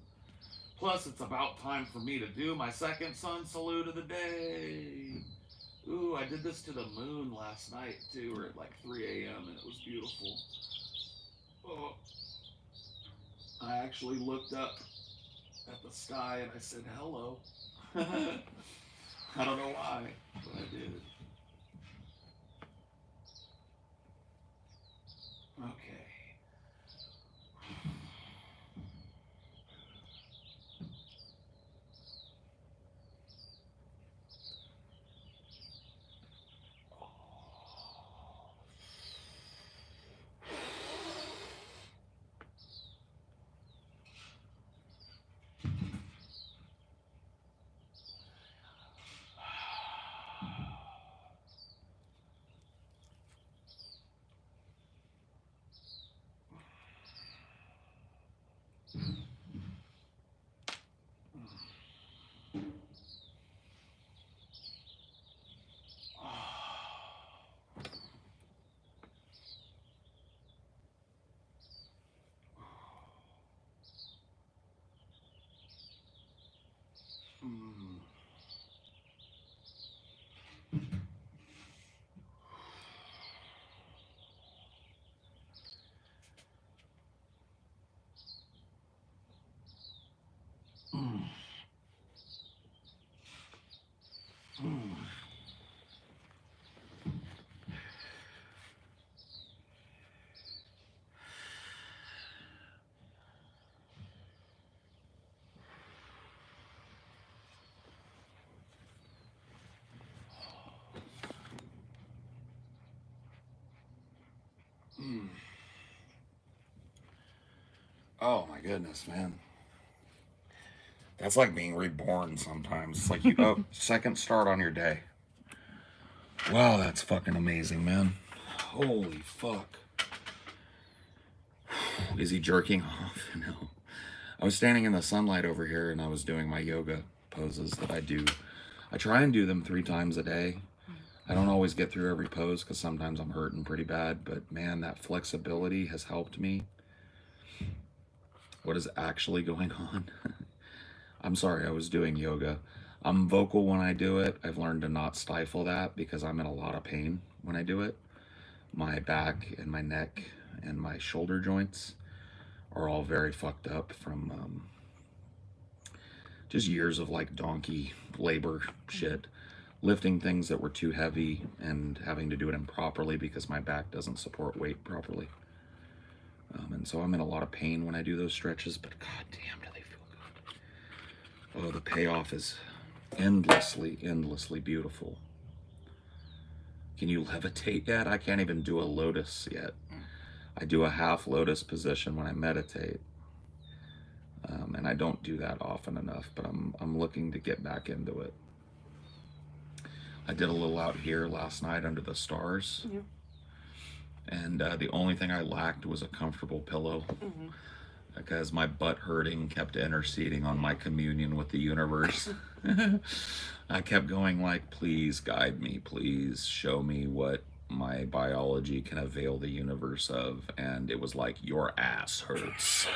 plus, it's about time for me to do my second sun salute of the day. Ooh, I did this to the moon last night too, or at like 3 a.m. and it was beautiful. Oh, I actually looked up at the sky and I said hello. I don't know why, but I did. Okay. Oh my goodness, man. That's like being reborn sometimes. It's like you second start on your day. Wow, that's fucking amazing, man. Holy fuck. Is he jerking off? No. I was standing in the sunlight over here and I was doing my yoga poses that I do. I try and do them 3 times a day. I don't always get through every pose because sometimes I'm hurting pretty bad, but man, that flexibility has helped me. What is actually going on? I'm sorry, I was doing yoga. I'm vocal when I do it. I've learned to not stifle that because I'm in a lot of pain when I do it. My back and my neck and my shoulder joints are all very fucked up from just years of like donkey labor shit. Lifting things that were too heavy and having to do it improperly because my back doesn't support weight properly. And so I'm in a lot of pain when I do those stretches, but god damn, do they feel good. Oh, the payoff is endlessly, endlessly beautiful. Can you levitate yet? I can't even do a lotus yet. I do a half lotus position when I meditate. And I don't do that often enough, but I'm looking to get back into it. I did a little out here last night under the stars. Yeah. And the only thing I lacked was a comfortable pillow. Because my butt hurting kept interceding on my communion with the universe. I kept going like, please guide me, please show me what my biology can avail the universe of. And it was like, your ass hurts.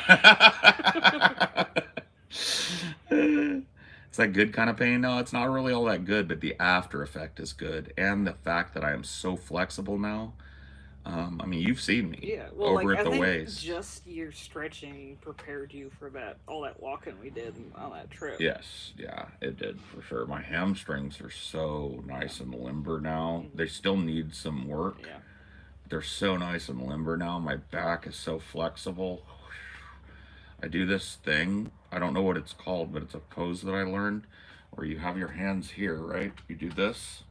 It's that good kind of pain? No, it's not really all that good, but the after effect is good. And the fact that I am so flexible now. I mean, you've seen me Yeah, well, over like, at I the think waist. just your stretching prepared you for all that walking we did on that trip. Yes, yeah, it did for sure. My hamstrings are so nice and limber now. They still need some work. Yeah. They're so nice and limber now. My back is so flexible. I do this thing. I don't know what it's called, but it's a pose that I learned where you have your hands here, right? You do this,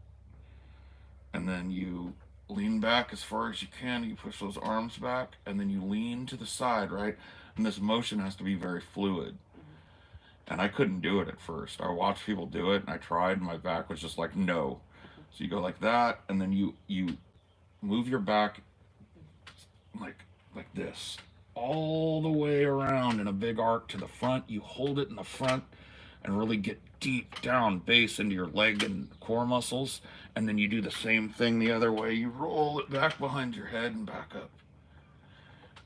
and then you lean back as far as you can. You push those arms back, and then you lean to the side, right? And this motion has to be very fluid. And I couldn't do it at first. I watched people do it, and I tried, and my back was just like, no. So you go like that, and then you move your back like this, all the way around in a big arc to the front. You hold it in the front and really get deep down base into your leg and core muscles, and then you do the same thing the other way. You roll it back behind your head and back up.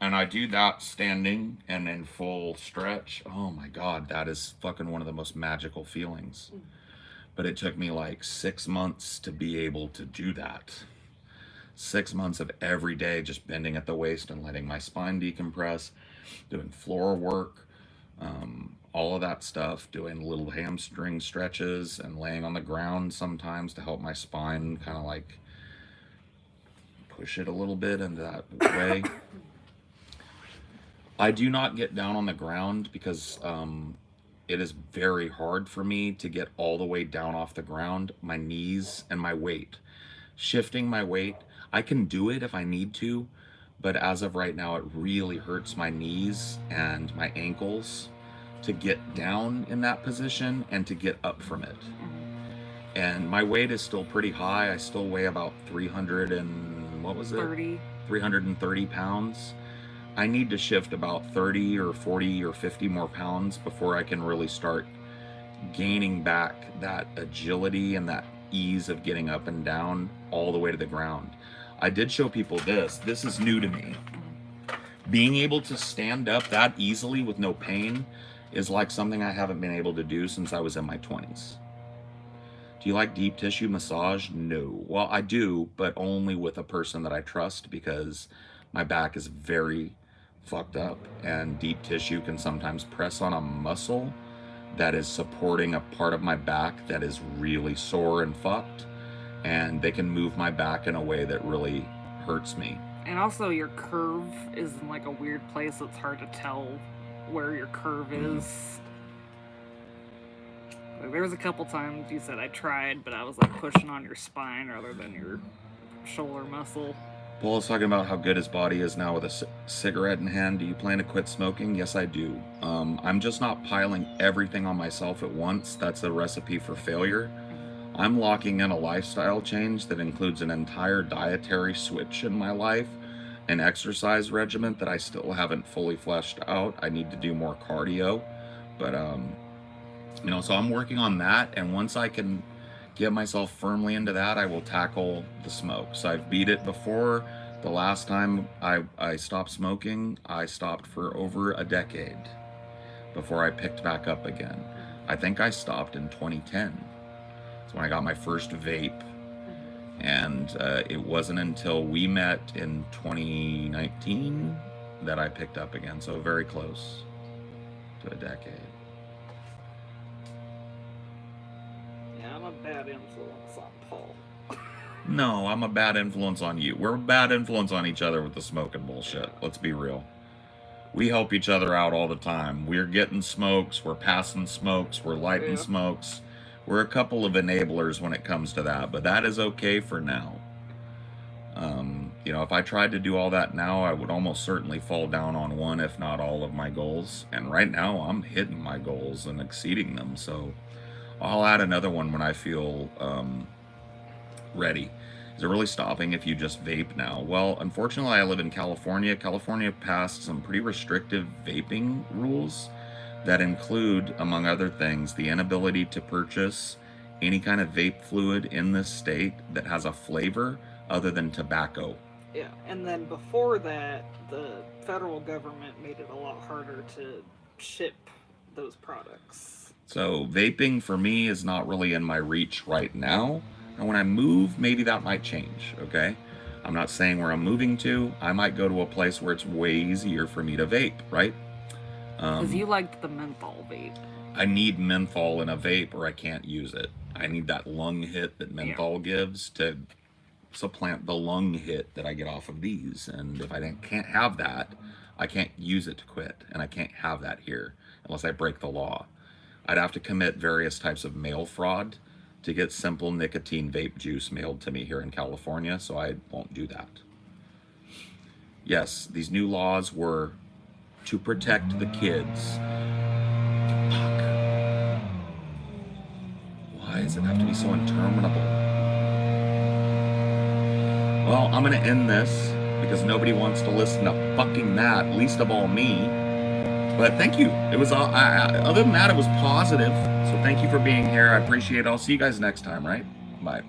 And I do that standing and in full stretch. Oh my God, that is fucking one of the most magical feelings. But it took me like 6 months to be able to do that. 6 months of every day just bending at the waist and letting my spine decompress, doing floor work, all of that stuff, doing little hamstring stretches and laying on the ground sometimes to help my spine kind of like push it a little bit into that way. I do not get down on the ground because it is very hard for me to get all the way down off the ground. My knees and my weight. Shifting my weight, I can do it if I need to, but as of right now, it really hurts my knees and my ankles to get down in that position and to get up from it. And my weight is still pretty high. I still weigh about 300 and what was it? 330 pounds. I need to shift about 30 or 40 or 50 more pounds before I can really start gaining back that agility and that ease of getting up and down all the way to the ground. I did show people this. This is new to me. Being able to stand up that easily with no pain is like something I haven't been able to do since I was in my 20s. Do you like deep tissue massage? No. Well, I do, but only with a person that I trust because my back is very fucked up and deep tissue can sometimes press on a muscle that is supporting a part of my back that is really sore and fucked, and they can move my back in a way that really hurts me. And also your curve is in like a weird place, so it's hard to tell where your curve is. Like, there was a couple times you said I tried, but I was like pushing on your spine rather than your shoulder muscle. Paul is talking about how good his body is now with a cigarette in hand. Do you plan to quit smoking? Yes, I do. I'm just not piling everything on myself at once. That's a recipe for failure. I'm locking in a lifestyle change that includes an entire dietary switch in my life, an exercise regimen that I still haven't fully fleshed out. I need to do more cardio, but so I'm working on that, and once I can get myself firmly into that, I will tackle the smoke. So I've beat it before. The last time I stopped smoking, I stopped for over a decade before I picked back up again. I think I stopped in 2010. That's when I got my first vape. And it wasn't until we met in 2019 that I picked up again. So very close to a decade. I'm a bad influence on Paul. No, I'm a bad influence on you. We're a bad influence on each other with the smoking bullshit. Let's be real. We help each other out all the time. We're getting smokes, we're passing smokes, we're lighting smokes. We're a couple of enablers when it comes to that, but that is okay for now. If I tried to do all that now, I would almost certainly fall down on one, if not all of my goals. And right now, I'm hitting my goals and exceeding them. So I'll add another one when I feel ready. Is it really stopping if you just vape now? Well, unfortunately, I live in California. California passed some pretty restrictive vaping rules that include, among other things, the inability to purchase any kind of vape fluid in this state that has a flavor other than tobacco. Yeah, and then before that, the federal government made it a lot harder to ship those products. So vaping for me is not really in my reach right now. And when I move, maybe that might change, okay? I'm not saying where I'm moving to. I might go to a place where it's way easier for me to vape, right? Because you liked the menthol vape. I need menthol in a vape or I can't use it. I need that lung hit that menthol gives to supplant the lung hit that I get off of these. And if I can't have that, I can't use it to quit. And I can't have that here unless I break the law. I'd have to commit various types of mail fraud to get simple nicotine vape juice mailed to me here in California, so I won't do that. Yes, these new laws were to protect the kids. Fuck. Why does it have to be so interminable? Well, I'm gonna end this because nobody wants to listen to fucking that, least of all me. But thank you. It was other than that, it was positive. So thank you for being here. I appreciate it. I'll see you guys next time, right? Bye.